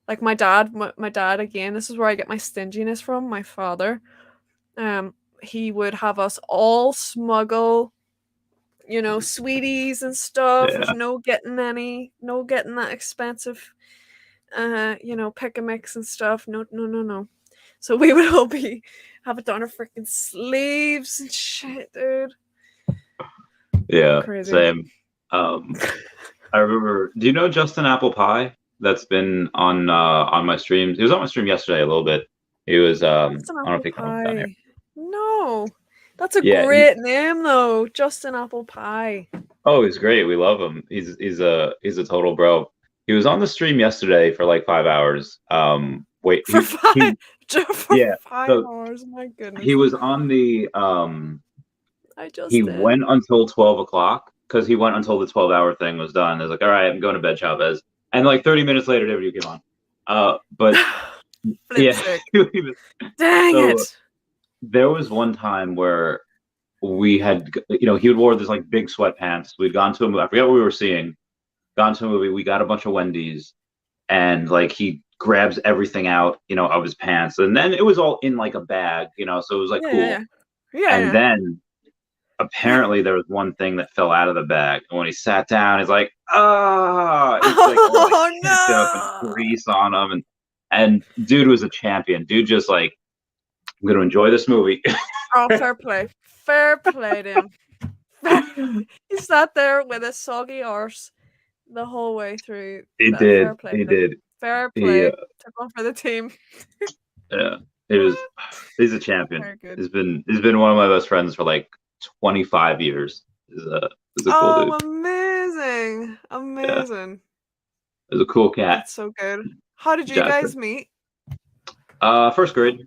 [SPEAKER 2] like my dad again. This is where I get my stinginess from. My father, he would have us all smuggle, sweeties and stuff. There's
[SPEAKER 1] Yeah,
[SPEAKER 2] no getting that expensive, pick a mix and stuff. No, no, no, no. So we would all have it on our freaking sleeves and shit, dude.
[SPEAKER 1] yeah,
[SPEAKER 2] Crazy.
[SPEAKER 1] same. Um, I remember. Do you know Justin Apple Pie? That's been on my streams. He was on my stream yesterday a little bit. He was
[SPEAKER 2] Justin
[SPEAKER 1] I don't know if
[SPEAKER 2] Apple
[SPEAKER 1] he came up down here.
[SPEAKER 2] Pie. No. That's a
[SPEAKER 1] Yeah.
[SPEAKER 2] great name though. Justin Apple Pie.
[SPEAKER 1] Oh, he's great. We love him. He's a total bro. He was on the stream yesterday for like 5 hours. Wait,
[SPEAKER 2] For
[SPEAKER 1] he
[SPEAKER 2] five for
[SPEAKER 1] yeah.
[SPEAKER 2] 5
[SPEAKER 1] So
[SPEAKER 2] hours. My
[SPEAKER 1] he
[SPEAKER 2] goodness.
[SPEAKER 1] was on the
[SPEAKER 2] I just
[SPEAKER 1] he
[SPEAKER 2] did.
[SPEAKER 1] went until 12 o'clock because he went until the 12-hour thing was done. He was like, all right, I'm going to bed, Chavez. And like 30 minutes later, W came on. But
[SPEAKER 2] Flip
[SPEAKER 1] yeah,
[SPEAKER 2] sick.
[SPEAKER 1] he was-
[SPEAKER 2] Dang
[SPEAKER 1] so
[SPEAKER 2] it.
[SPEAKER 1] there was one time where we had, he would wore this like big sweatpants. We'd gone to a movie. I forget what we were seeing. Gone to a movie. We got a bunch of Wendy's, and like he grabs everything out, of his pants, and then it was all in like a bag, so it was like
[SPEAKER 2] Yeah, yeah,
[SPEAKER 1] cool.
[SPEAKER 2] yeah. Yeah,
[SPEAKER 1] And
[SPEAKER 2] yeah.
[SPEAKER 1] then apparently there was one thing that fell out of the bag, and when he sat down, he's like, ah, it's like all like
[SPEAKER 2] Oh
[SPEAKER 1] ketchup and
[SPEAKER 2] no.
[SPEAKER 1] grease on him, and dude was a champion. Dude just like, I'm gonna enjoy this movie.
[SPEAKER 2] Oh, fair play. Fair play to him. He sat there with a soggy arse the whole way through.
[SPEAKER 1] He
[SPEAKER 2] That fair
[SPEAKER 1] did.
[SPEAKER 2] play
[SPEAKER 1] He
[SPEAKER 2] to him.
[SPEAKER 1] did.
[SPEAKER 2] Fair
[SPEAKER 1] He
[SPEAKER 2] play. Took one for the team.
[SPEAKER 1] Yeah, it was. He's a champion.
[SPEAKER 2] Very good.
[SPEAKER 1] He's been one of my best friends for like 25 years. He's a cool
[SPEAKER 2] Oh,
[SPEAKER 1] dude.
[SPEAKER 2] amazing.
[SPEAKER 1] Yeah,
[SPEAKER 2] Amazing.
[SPEAKER 1] he's a cool cat.
[SPEAKER 2] That's so good. How did you
[SPEAKER 1] Jasper.
[SPEAKER 2] guys meet?
[SPEAKER 1] First grade.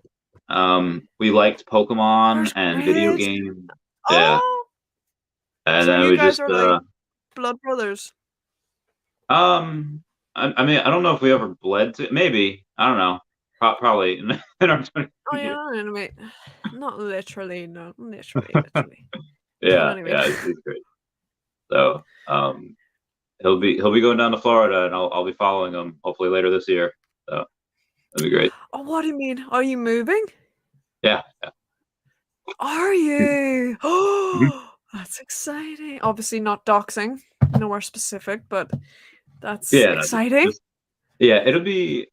[SPEAKER 1] We liked Pokemon
[SPEAKER 2] First
[SPEAKER 1] and video
[SPEAKER 2] grade?
[SPEAKER 1] games. Yeah,
[SPEAKER 2] Oh,
[SPEAKER 1] and
[SPEAKER 2] so
[SPEAKER 1] then
[SPEAKER 2] you
[SPEAKER 1] we
[SPEAKER 2] guys
[SPEAKER 1] just
[SPEAKER 2] are like blood brothers.
[SPEAKER 1] um. I mean, I don't know if we ever bled to. Maybe I don't know. Probably in our 20
[SPEAKER 2] Oh yeah,
[SPEAKER 1] years.
[SPEAKER 2] anyway. Not literally, no. Literally. But
[SPEAKER 1] Yeah,
[SPEAKER 2] anyway.
[SPEAKER 1] yeah, he's great. So he'll be going down to Florida, and I'll be following him hopefully later this year. So that'd be great.
[SPEAKER 2] Oh, what do you mean? Are you moving?
[SPEAKER 1] Yeah,
[SPEAKER 2] Are
[SPEAKER 1] yeah.
[SPEAKER 2] you?
[SPEAKER 1] Mhm.
[SPEAKER 2] Oh, that's exciting. Obviously not doxing, nowhere specific, but that's
[SPEAKER 1] Yeah, no,
[SPEAKER 2] exciting.
[SPEAKER 1] just yeah. It'll be.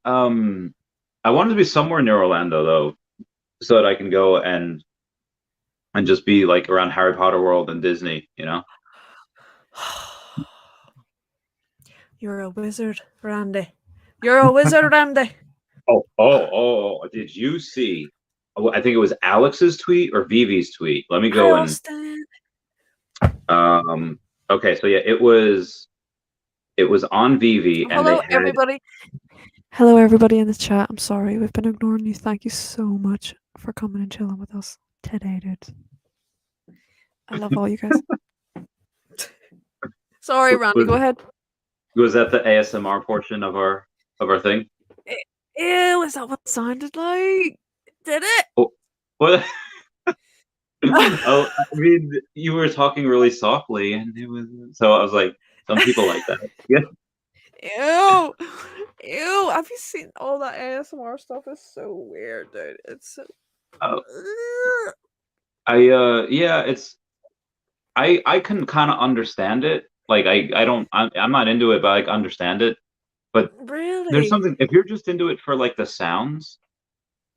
[SPEAKER 1] I wanted to be somewhere near Orlando though, so that I can go and just be like around Harry Potter World and Disney.
[SPEAKER 2] You're a wizard, Randy. You're a wizard, Randy.
[SPEAKER 1] Oh! Did you see? I think it was Alex's tweet or Vivi's tweet. Let me
[SPEAKER 2] Hi,
[SPEAKER 1] go and
[SPEAKER 2] Austin.
[SPEAKER 1] um. Okay, so yeah, it was on Vivi, and they
[SPEAKER 2] Hello,
[SPEAKER 1] had.
[SPEAKER 2] everybody. Hello, everybody in the chat. I'm sorry we've been ignoring you. Thank you so much for coming and chilling with us today, dude. I love all you guys. Sorry, Randy. Go ahead.
[SPEAKER 1] Was that the ASMR portion of our thing?
[SPEAKER 2] Ew, is that what it sounded like? Did it?
[SPEAKER 1] Oh, what? Oh, I mean, you were talking really softly, and it was so I was like, some people like that. Yeah.
[SPEAKER 2] Ew. Ew. Have you seen all that ASMR stuff? It's so weird, dude. It's so.
[SPEAKER 1] Oh,
[SPEAKER 2] Ugh.
[SPEAKER 1] yeah, I can kind of understand it Like I'm not into it, but I understand it. But there's
[SPEAKER 2] Really?
[SPEAKER 1] something, if you're just into it for like the sounds,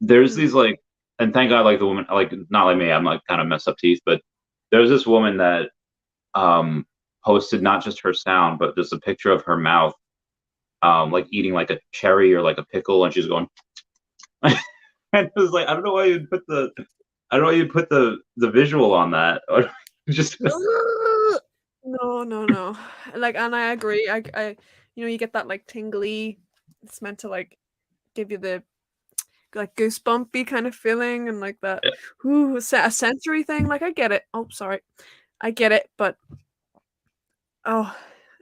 [SPEAKER 1] there's these like, and thank God, like the woman, like not like me, I'm like kind of messed up teeth, but there's this woman that posted not just her sound, but just a picture of her mouth, like eating like a cherry or like a pickle, and she's going, and it was like, I don't know why you'd put the visual on that, or just
[SPEAKER 2] No. Like, and I agree. You get that like tingly. It's meant to like give you the like goosebumpy kind of feeling and like that. Ooh, a sensory thing. Like I get it. Oh, sorry, I get it. But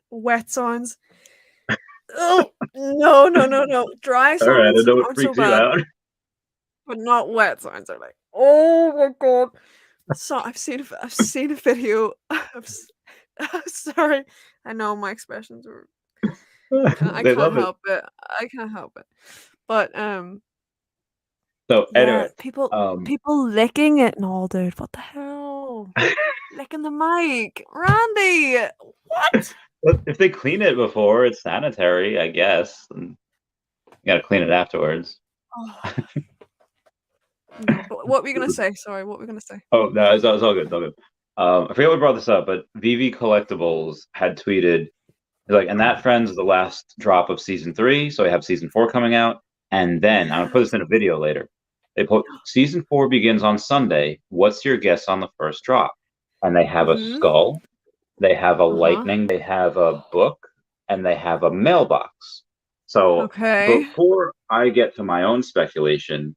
[SPEAKER 2] wet sounds. Oh no. Dry
[SPEAKER 1] all right, I
[SPEAKER 2] sounds
[SPEAKER 1] know it
[SPEAKER 2] aren't so
[SPEAKER 1] freaks you
[SPEAKER 2] bad,
[SPEAKER 1] out.
[SPEAKER 2] but not wet sounds are like. Oh my god. So I've seen a video. Sorry, I know my expressions are. I
[SPEAKER 1] They
[SPEAKER 2] can't
[SPEAKER 1] love it.
[SPEAKER 2] help it. I can't help it. But
[SPEAKER 1] So
[SPEAKER 2] yeah,
[SPEAKER 1] anyway,
[SPEAKER 2] people licking it and all, dude. What the hell? Licking the mic, Randy. What?
[SPEAKER 1] if they clean it before, it's sanitary, I guess. And you gotta clean it afterwards.
[SPEAKER 2] Oh, no, but what were you gonna say? Sorry, what were you gonna say?
[SPEAKER 1] Oh no, it's all good. It's all good. I forget what brought this up, but veve Collectibles had tweeted like, and that friends is the last drop of season 3, so we have season 4 coming out, and then I'm gonna put this in a video later. They put season 4 begins on Sunday. What's your guess on the first drop? And they have a skull, they have a lightning, they have a book, and they have a mailbox. So
[SPEAKER 2] Okay.
[SPEAKER 1] before I get to my own speculation,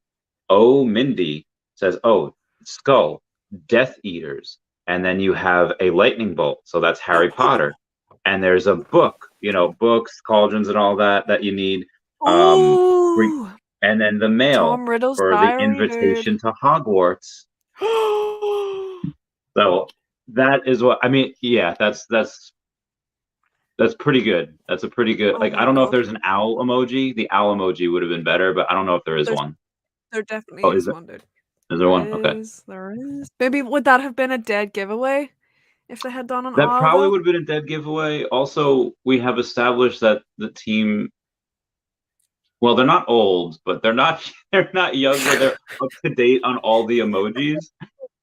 [SPEAKER 1] oh, Mindy says, oh, skull, Death Eaters, and then you have a lightning bolt. So that's Harry Potter. And there's a book, books, cauldrons, and all that you need.
[SPEAKER 2] Oh,
[SPEAKER 1] And then the mail
[SPEAKER 2] Tom Riddle's
[SPEAKER 1] for the
[SPEAKER 2] diary, dude.
[SPEAKER 1] invitation to Hogwarts. So that is what I mean. Yeah, that's pretty good. That's a pretty good.
[SPEAKER 2] Oh
[SPEAKER 1] Like, I
[SPEAKER 2] my
[SPEAKER 1] don't know if
[SPEAKER 2] god.
[SPEAKER 1] there's an owl emoji. The owl emoji would have been better, but I don't know if there is one.
[SPEAKER 2] There definitely
[SPEAKER 1] Oh,
[SPEAKER 2] is one, dude.
[SPEAKER 1] is there one? Okay.
[SPEAKER 2] There is. Maybe would that have been a dead giveaway if they had done an
[SPEAKER 1] That
[SPEAKER 2] owl
[SPEAKER 1] probably
[SPEAKER 2] though?
[SPEAKER 1] would have been a dead giveaway. Also, we have established that the team, well, they're not old, but they're not they're not young, where they're up to date on all the emojis.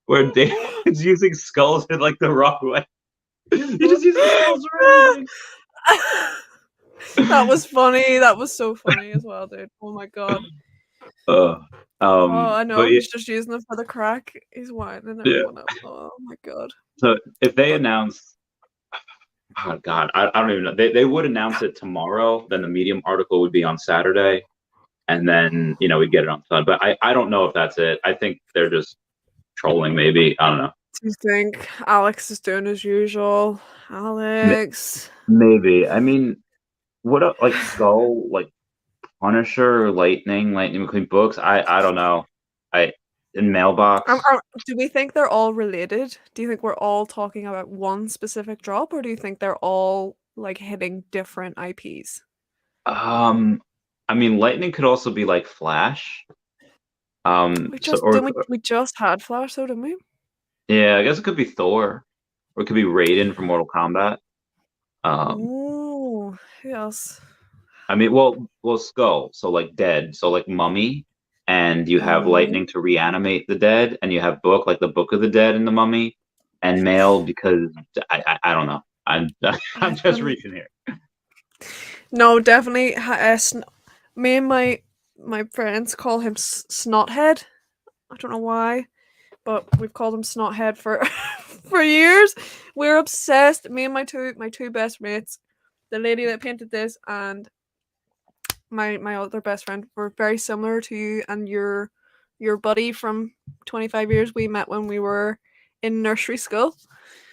[SPEAKER 1] Where David's using skulls in like the wrong way. He just uses skulls for everything.
[SPEAKER 2] That was funny. That was so funny as well, dude. Oh my god. Oh, I
[SPEAKER 1] But
[SPEAKER 2] know.
[SPEAKER 1] yeah,
[SPEAKER 2] He's just using them for the crack. He's winding
[SPEAKER 1] yeah.
[SPEAKER 2] everyone up. Oh my god.
[SPEAKER 1] So if they announce, oh god, I don't even know. They would announce it tomorrow. Then the Medium article would be on Saturday, and then we'd get it on Sunday. But I don't know if that's it. I think they're just trolling. Maybe, I don't know.
[SPEAKER 2] Do you think Alex is doing as usual? Alex.
[SPEAKER 1] Maybe. I mean, what like Skull, like Punisher, Lightning McQueen books? I don't know. In Mailbox.
[SPEAKER 2] Do we think they're all related? Do you think we're all talking about one specific drop, or do you think they're all like hitting different IPs?
[SPEAKER 1] I mean, Lightning could also be like Flash.
[SPEAKER 2] We
[SPEAKER 1] So
[SPEAKER 2] just didn't we just had Flash, though, didn't we?
[SPEAKER 1] yeah, I guess it could be Thor, or it could be Raiden from Mortal Kombat.
[SPEAKER 2] Ooh, who else?
[SPEAKER 1] I mean, well, Skull. So like dead. So like Mummy, and you have Lightning to reanimate the dead, and you have Book, like the Book of the Dead in the Mummy, and Mail because I don't know. I'm just reaching here.
[SPEAKER 2] No, definitely. Me and my friends call him Snothead. I don't know why, but we've called him Snothead for for years. We're obsessed. Me and my two best mates, the lady that painted this and my other best friend, were very similar to you and your buddy from 25 years. We met when we were in nursery school.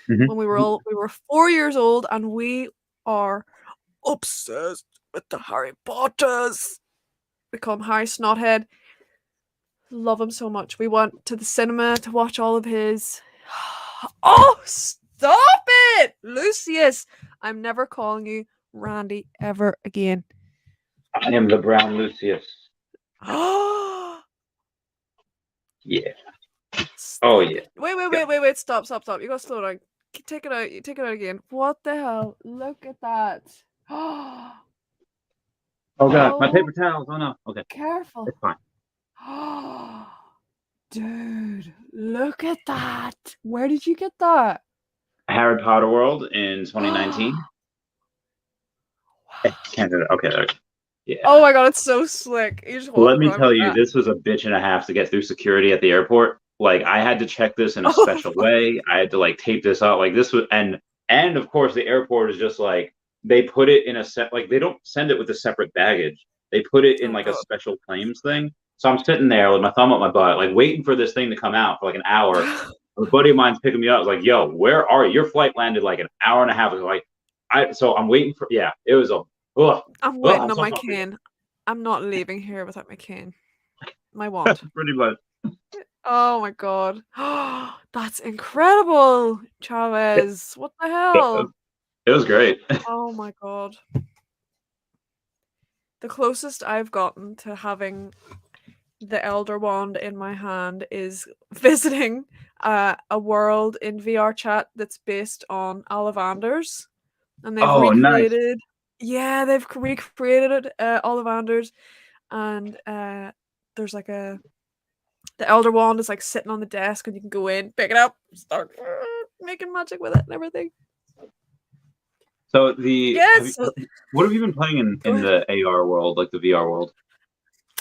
[SPEAKER 2] When we were 4 years old, and we are obsessed with the Harry Potters. We call him Harry Snothead. Love him so much. We went to the cinema to watch all of his. Oh, stop it, Lucius! I'm never calling you Randy ever again.
[SPEAKER 1] I am the Brown Lucius.
[SPEAKER 2] Oh,
[SPEAKER 1] yeah.
[SPEAKER 2] stop.
[SPEAKER 1] Oh yeah.
[SPEAKER 2] Wait! Stop! You gotta slow down. take it out. You take it out again. What the hell? Look at that. Oh,
[SPEAKER 1] Oh god, my paper towels. Oh no. Okay,
[SPEAKER 2] careful.
[SPEAKER 1] it's fine.
[SPEAKER 2] Oh, dude, look at that. Where did you get that?
[SPEAKER 1] Harry Potter World in 2019. Canada. Okay, there. Yeah.
[SPEAKER 2] Oh my god, it's so slick. You just walk
[SPEAKER 1] Let me
[SPEAKER 2] around
[SPEAKER 1] tell
[SPEAKER 2] with
[SPEAKER 1] you,
[SPEAKER 2] that.
[SPEAKER 1] this was a bitch and a half to get through security at the airport. Like I had to check this in a
[SPEAKER 2] Oh,
[SPEAKER 1] special way. I had to like tape this out. Like this was and of course the airport is just like they put it in a set like they don't send it with a separate baggage. They put it in
[SPEAKER 2] oh
[SPEAKER 1] like a
[SPEAKER 2] god.
[SPEAKER 1] special claims thing. So I'm sitting there with my thumb up my butt, like waiting for this thing to come out for like an hour. A buddy of mine's picking me up. I was like, "Yo, where are you? Your flight landed like an hour and a half ago." Like, so I'm waiting for. Yeah, it was a. Ugh,
[SPEAKER 2] I'm waiting on
[SPEAKER 1] so
[SPEAKER 2] my
[SPEAKER 1] comfy.
[SPEAKER 2] cane. I'm not leaving here without my cane. My wand.
[SPEAKER 1] Pretty much.
[SPEAKER 2] Oh my god. That's incredible, Chavez. What the hell?
[SPEAKER 1] It was great.
[SPEAKER 2] Oh my god. The closest I've gotten to having the Elder Wand in my hand is visiting a world in VR chat that's based on Ollivanders. And they've
[SPEAKER 1] Oh, nice.
[SPEAKER 2] recreated, yeah, they've recreated Ollivanders. And there's like the Elder Wand is like sitting on the desk and you can go in, pick it up, start making magic with it and everything.
[SPEAKER 1] So
[SPEAKER 2] Yes.
[SPEAKER 1] what have you been playing
[SPEAKER 2] Go
[SPEAKER 1] in
[SPEAKER 2] ahead.
[SPEAKER 1] the AR world, like the VR world?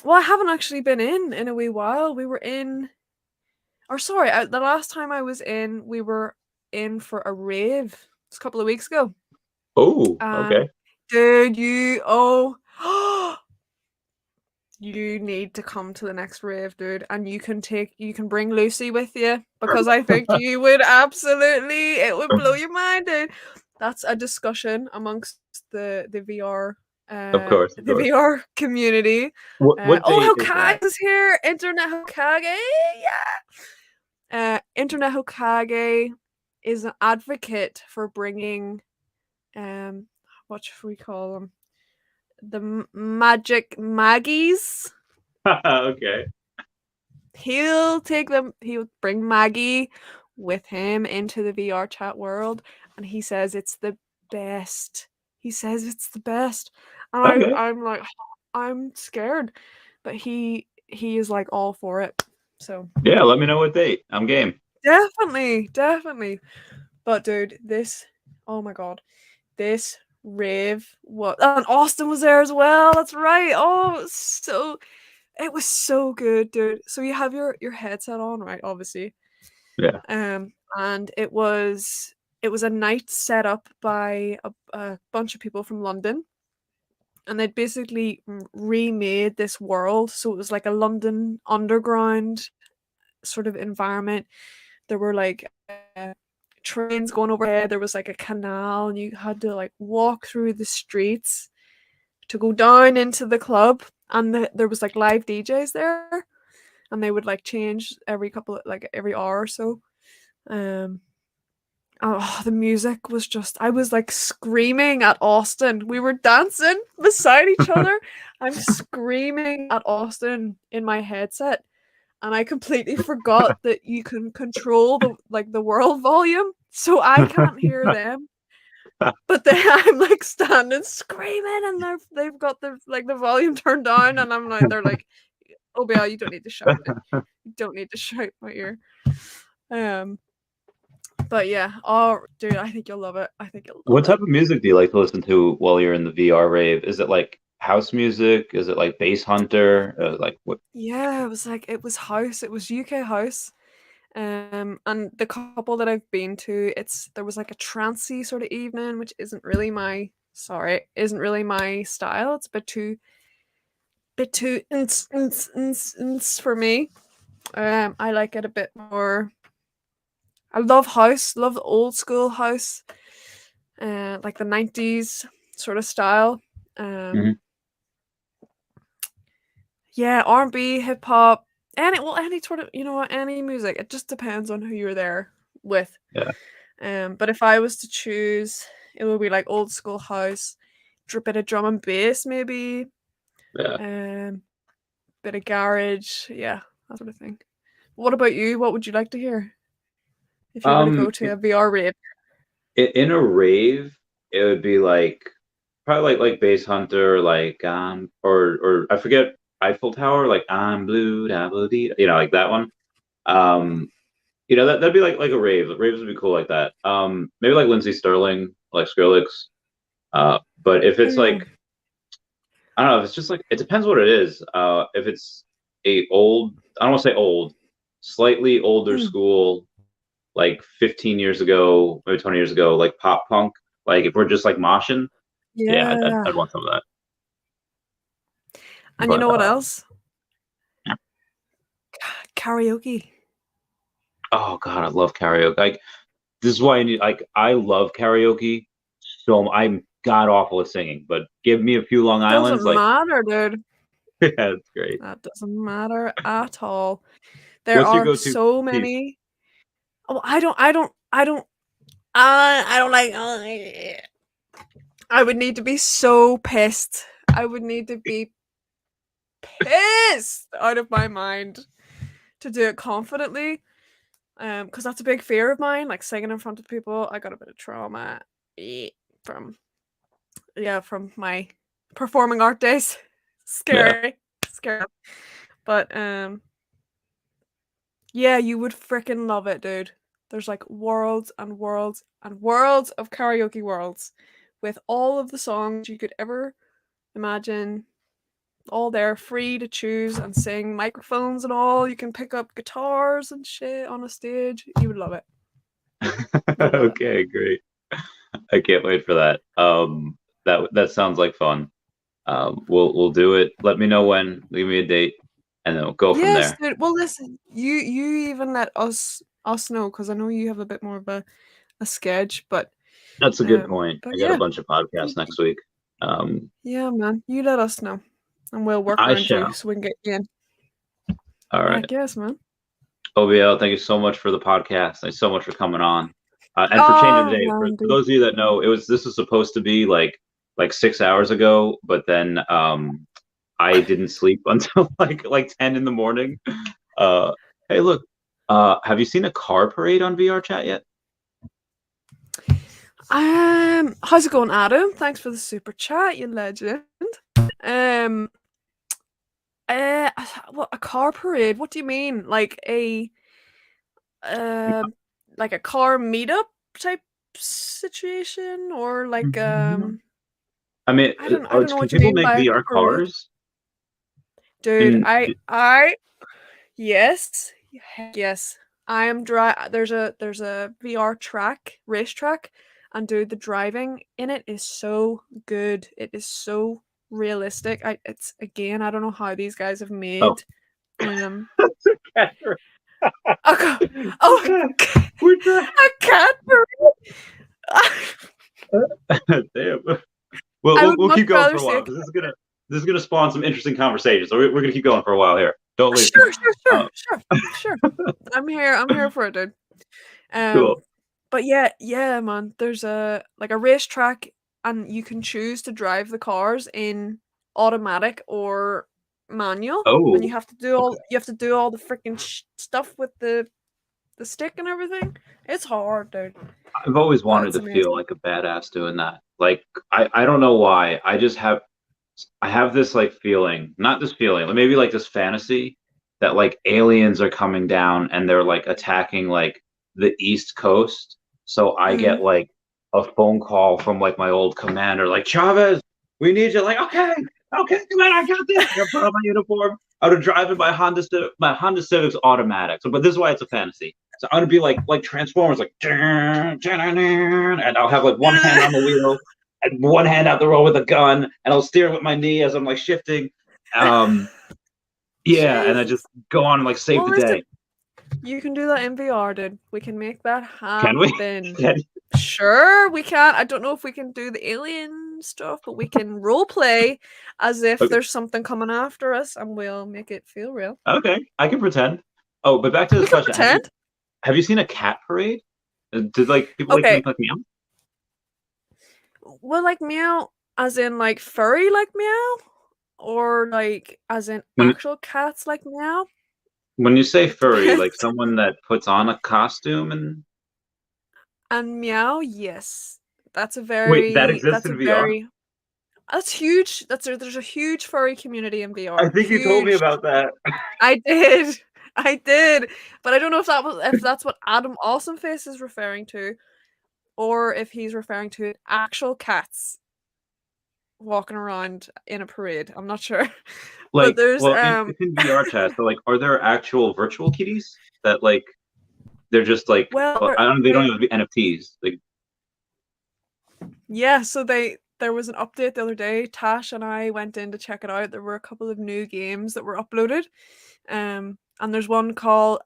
[SPEAKER 2] Well, I haven't actually been in a wee while. We were in, or sorry, the last time I was in, we were in for a rave. It's a couple of weeks ago.
[SPEAKER 1] Oh, okay.
[SPEAKER 2] Dude, you need to come to the next rave, dude, and you can bring Lucy with you because I think you would absolutely, it would blow your mind, dude. That's a discussion amongst the VR
[SPEAKER 1] Of course, of
[SPEAKER 2] the
[SPEAKER 1] course.
[SPEAKER 2] VR community.
[SPEAKER 1] What
[SPEAKER 2] Oh,
[SPEAKER 1] date is
[SPEAKER 2] Hokage
[SPEAKER 1] that?
[SPEAKER 2] is here. Internet Hokage, yeah. Internet Hokage is an advocate for bringing what should we call them? The magic Maggies.
[SPEAKER 1] Okay.
[SPEAKER 2] He'll bring Maggie with him into the VR chat world, and he says it's the best. He says it's the best. And
[SPEAKER 1] Okay.
[SPEAKER 2] I'm like, I'm scared. But he is like all for it. So
[SPEAKER 1] Yeah, let me know what date. I'm game.
[SPEAKER 2] definitely. But dude, oh my god. This rave, what, and Austin was there as well. That's right. Oh, it was so good, dude. So you have your headset on, right? Obviously.
[SPEAKER 1] Yeah.
[SPEAKER 2] And it was a night set up by a bunch of people from London, and they'd basically remade this world. So it was like a London underground sort of environment. There were like trains going overhead. There was like a canal, and you had to like walk through the streets to go down into the club. And there was like live DJs there, and they would like change every hour or so. Oh, the music was just, I was like screaming at Austin. We were dancing beside each other. I'm screaming at Austin in my headset, and I completely forgot that you can control the world volume, so I can't hear them. But then I'm like standing screaming, and they've got the volume turned down, and they're like, "Oh, Belle, you don't need to shout it. You don't need to shout my ear." But yeah, oh, dude, I think you'll love it. I think you'll love
[SPEAKER 1] What
[SPEAKER 2] it.
[SPEAKER 1] type of music do you like to listen to while you're in the VR rave? Is it like house music? Is it like Bass Hunter? Like what?
[SPEAKER 2] Yeah, it was house. It was UK house. And the couple that I've been to, there was like a trancey sort of evening, which isn't really my style. It's a bit too for me. I like it a bit more. I love house, love the old school house, like the 90s sort of style.
[SPEAKER 1] Mhm.
[SPEAKER 2] Yeah, R&B, hip hop, any sort of, any music. It just depends on who you're there with.
[SPEAKER 1] Yeah.
[SPEAKER 2] But if I was to choose, it would be like old school house, bit of drum and bass maybe,
[SPEAKER 1] Yeah.
[SPEAKER 2] bit of garage, yeah, that sort of thing. What about you? What would you like to hear if you were to go
[SPEAKER 1] Um,
[SPEAKER 2] to a VR rave?
[SPEAKER 1] In a rave, it would be like probably like Bass Hunter, like or I forget Eiffel Tower, like I'm blue, da blue dee, like that one. Um, that'd be like a rave. Raves would be cool like that. Maybe like Lindsey Sterling, like Skrillex. But if it's
[SPEAKER 2] Yeah.
[SPEAKER 1] like I don't know, if it's just like it depends what it is. If it's a old, I don't want to say old, slightly older
[SPEAKER 2] Mm.
[SPEAKER 1] school, like 15 years ago, maybe 20 years ago, like pop punk. Like if we're just like moshing, yeah,
[SPEAKER 2] Yeah.
[SPEAKER 1] I'd want some of that.
[SPEAKER 2] And you
[SPEAKER 1] But
[SPEAKER 2] know what else? Karaoke.
[SPEAKER 1] oh god, I love karaoke. Like this is why I need like I love karaoke. So I'm god awful at singing, but give me a few Long
[SPEAKER 2] Doesn't
[SPEAKER 1] Islands, like
[SPEAKER 2] matter, dude.
[SPEAKER 1] yeah, it's great.
[SPEAKER 2] That doesn't matter at all. There
[SPEAKER 1] What's your
[SPEAKER 2] are
[SPEAKER 1] go-to
[SPEAKER 2] so
[SPEAKER 1] piece?
[SPEAKER 2] many. Oh, I don't like. I would need to be so pissed. I would need to be pissed out of my mind to do it confidently. Because that's a big fear of mine, like singing in front of people. I got a bit of trauma from from my performing art days.
[SPEAKER 1] Yeah.
[SPEAKER 2] Scary. But yeah, you would freaking love it, dude. There's like worlds and worlds and worlds of karaoke worlds with all of the songs you could ever imagine. All there, free to choose and sing, microphones and all. You can pick up guitars and shit on a stage. You would love it. You'll love it.
[SPEAKER 1] Okay, great. I can't wait for that. That sounds like fun. We'll do it. Let me know when. Leave me a date, and then we'll go from
[SPEAKER 2] Yes,
[SPEAKER 1] there.
[SPEAKER 2] dude. Well, listen, you even let us know because I know you have a bit more of a sketch,
[SPEAKER 1] That's a good point.
[SPEAKER 2] but
[SPEAKER 1] I got a
[SPEAKER 2] yeah,
[SPEAKER 1] bunch of podcasts next week.
[SPEAKER 2] yeah, man. You let us know, and we'll work
[SPEAKER 1] I
[SPEAKER 2] around you
[SPEAKER 1] shall.
[SPEAKER 2] so we can get you in.
[SPEAKER 1] All
[SPEAKER 2] I
[SPEAKER 1] right.
[SPEAKER 2] guess, man.
[SPEAKER 1] OBL, thank you so much for the podcast. Thanks so much for coming on, and for changing the
[SPEAKER 2] Oh
[SPEAKER 1] day. For,
[SPEAKER 2] man,
[SPEAKER 1] for
[SPEAKER 2] dude.
[SPEAKER 1] those of you that know, this was supposed to be like 6 hours ago, but then I didn't sleep until like 10 in the morning. Uh, hey, look, have you seen a car parade on VR chat yet?
[SPEAKER 2] How's it going, Adam? Thanks for the super chat, you legend. Um, uh, what a car parade? What do you mean? Uh, like a car meetup type situation, or like
[SPEAKER 1] I mean,
[SPEAKER 2] I don't know
[SPEAKER 1] can
[SPEAKER 2] what you
[SPEAKER 1] people
[SPEAKER 2] mean
[SPEAKER 1] make
[SPEAKER 2] by a
[SPEAKER 1] VR
[SPEAKER 2] parade,
[SPEAKER 1] cars?
[SPEAKER 2] dude.
[SPEAKER 1] And
[SPEAKER 2] Yes, heck yes. I am there's a VR racetrack, and dude, the driving in it is so good. It is so realistic. It's again, I don't know how these guys have
[SPEAKER 1] oh,
[SPEAKER 2] made um a ca- oh
[SPEAKER 1] we're trying.
[SPEAKER 2] a cat parade.
[SPEAKER 1] Damn. We'll,
[SPEAKER 2] I
[SPEAKER 1] we'll
[SPEAKER 2] would
[SPEAKER 1] we'll
[SPEAKER 2] much
[SPEAKER 1] keep going for
[SPEAKER 2] rather
[SPEAKER 1] a
[SPEAKER 2] see
[SPEAKER 1] while
[SPEAKER 2] a
[SPEAKER 1] because this is gonna spawn some interesting conversations. So we're gonna keep going for a while here. Don't leave.
[SPEAKER 2] sure, sure, sure,
[SPEAKER 1] Uh,
[SPEAKER 2] sure, sure. I'm here for it, dude.
[SPEAKER 1] cool.
[SPEAKER 2] But yeah, man. There's a racetrack, and you can choose to drive the cars in automatic or manual, and
[SPEAKER 1] Oh, okay.
[SPEAKER 2] you have to do all the freaking stuff with the stick and everything. It's hard, dude,
[SPEAKER 1] I've always
[SPEAKER 2] but
[SPEAKER 1] wanted
[SPEAKER 2] it's
[SPEAKER 1] to feel
[SPEAKER 2] amazing.
[SPEAKER 1] like a badass doing that. Like I don't know why. I have this like feeling, not this feeling, maybe like this fantasy that like aliens are coming down and they're like attacking like the East Coast. So I get
[SPEAKER 2] Mm.
[SPEAKER 1] like a phone call from like my old commander, like Chavez, we need you. Like, okay, commander, I got this. I put on my uniform. I would drive in my Honda Civic's automatic. So, but this is why it's a fantasy. So I'm gonna be like Transformers, like, and I'll have like one hand on the wheel and one hand out the road with a gun, and I'll steer with my knee as I'm like shifting. Um, yeah, and I just
[SPEAKER 2] Jesus.
[SPEAKER 1] go on and like save
[SPEAKER 2] Well,
[SPEAKER 1] the
[SPEAKER 2] listen,
[SPEAKER 1] day.
[SPEAKER 2] you can do that in VR, dude. We can make that
[SPEAKER 1] Can we?
[SPEAKER 2] happen.
[SPEAKER 1] Can,
[SPEAKER 2] Sure, we can. I don't know if we can do the alien stuff, but we can role play as if
[SPEAKER 1] okay,
[SPEAKER 2] there's something coming after us, and we'll make it feel real.
[SPEAKER 1] okay, I can pretend. Oh, but back to
[SPEAKER 2] We
[SPEAKER 1] this
[SPEAKER 2] can
[SPEAKER 1] question:
[SPEAKER 2] pretend.
[SPEAKER 1] have you seen a cat parade? Did like people like to
[SPEAKER 2] Okay.
[SPEAKER 1] make like meow?
[SPEAKER 2] Well, like meow, as in like furry, like meow, or like as in
[SPEAKER 1] When
[SPEAKER 2] actual cats, like meow.
[SPEAKER 1] when you say
[SPEAKER 2] It
[SPEAKER 1] furry, like
[SPEAKER 2] depends.
[SPEAKER 1] someone that puts on a costume and
[SPEAKER 2] And Meow, yes. That's a
[SPEAKER 1] Wait, that
[SPEAKER 2] very
[SPEAKER 1] exists in VR?
[SPEAKER 2] that's huge. There's a huge furry community in
[SPEAKER 1] I
[SPEAKER 2] VR.
[SPEAKER 1] think you told me
[SPEAKER 2] Huge.
[SPEAKER 1] about that.
[SPEAKER 2] I did. I did. But I don't know if that's what Adam Awesomeface is referring to, or if he's referring to actual cats walking around in a parade. I'm not sure. But
[SPEAKER 1] Like,
[SPEAKER 2] there's
[SPEAKER 1] well, it's in VR chat. So, like, are there actual virtual kitties that like they're just like
[SPEAKER 2] well
[SPEAKER 1] I don't. They don't
[SPEAKER 2] they
[SPEAKER 1] even be NFTs. Like,
[SPEAKER 2] yeah, so there was an update the other day. Tash and I went in to check it out. There were a couple of new games that were uploaded. And there's one called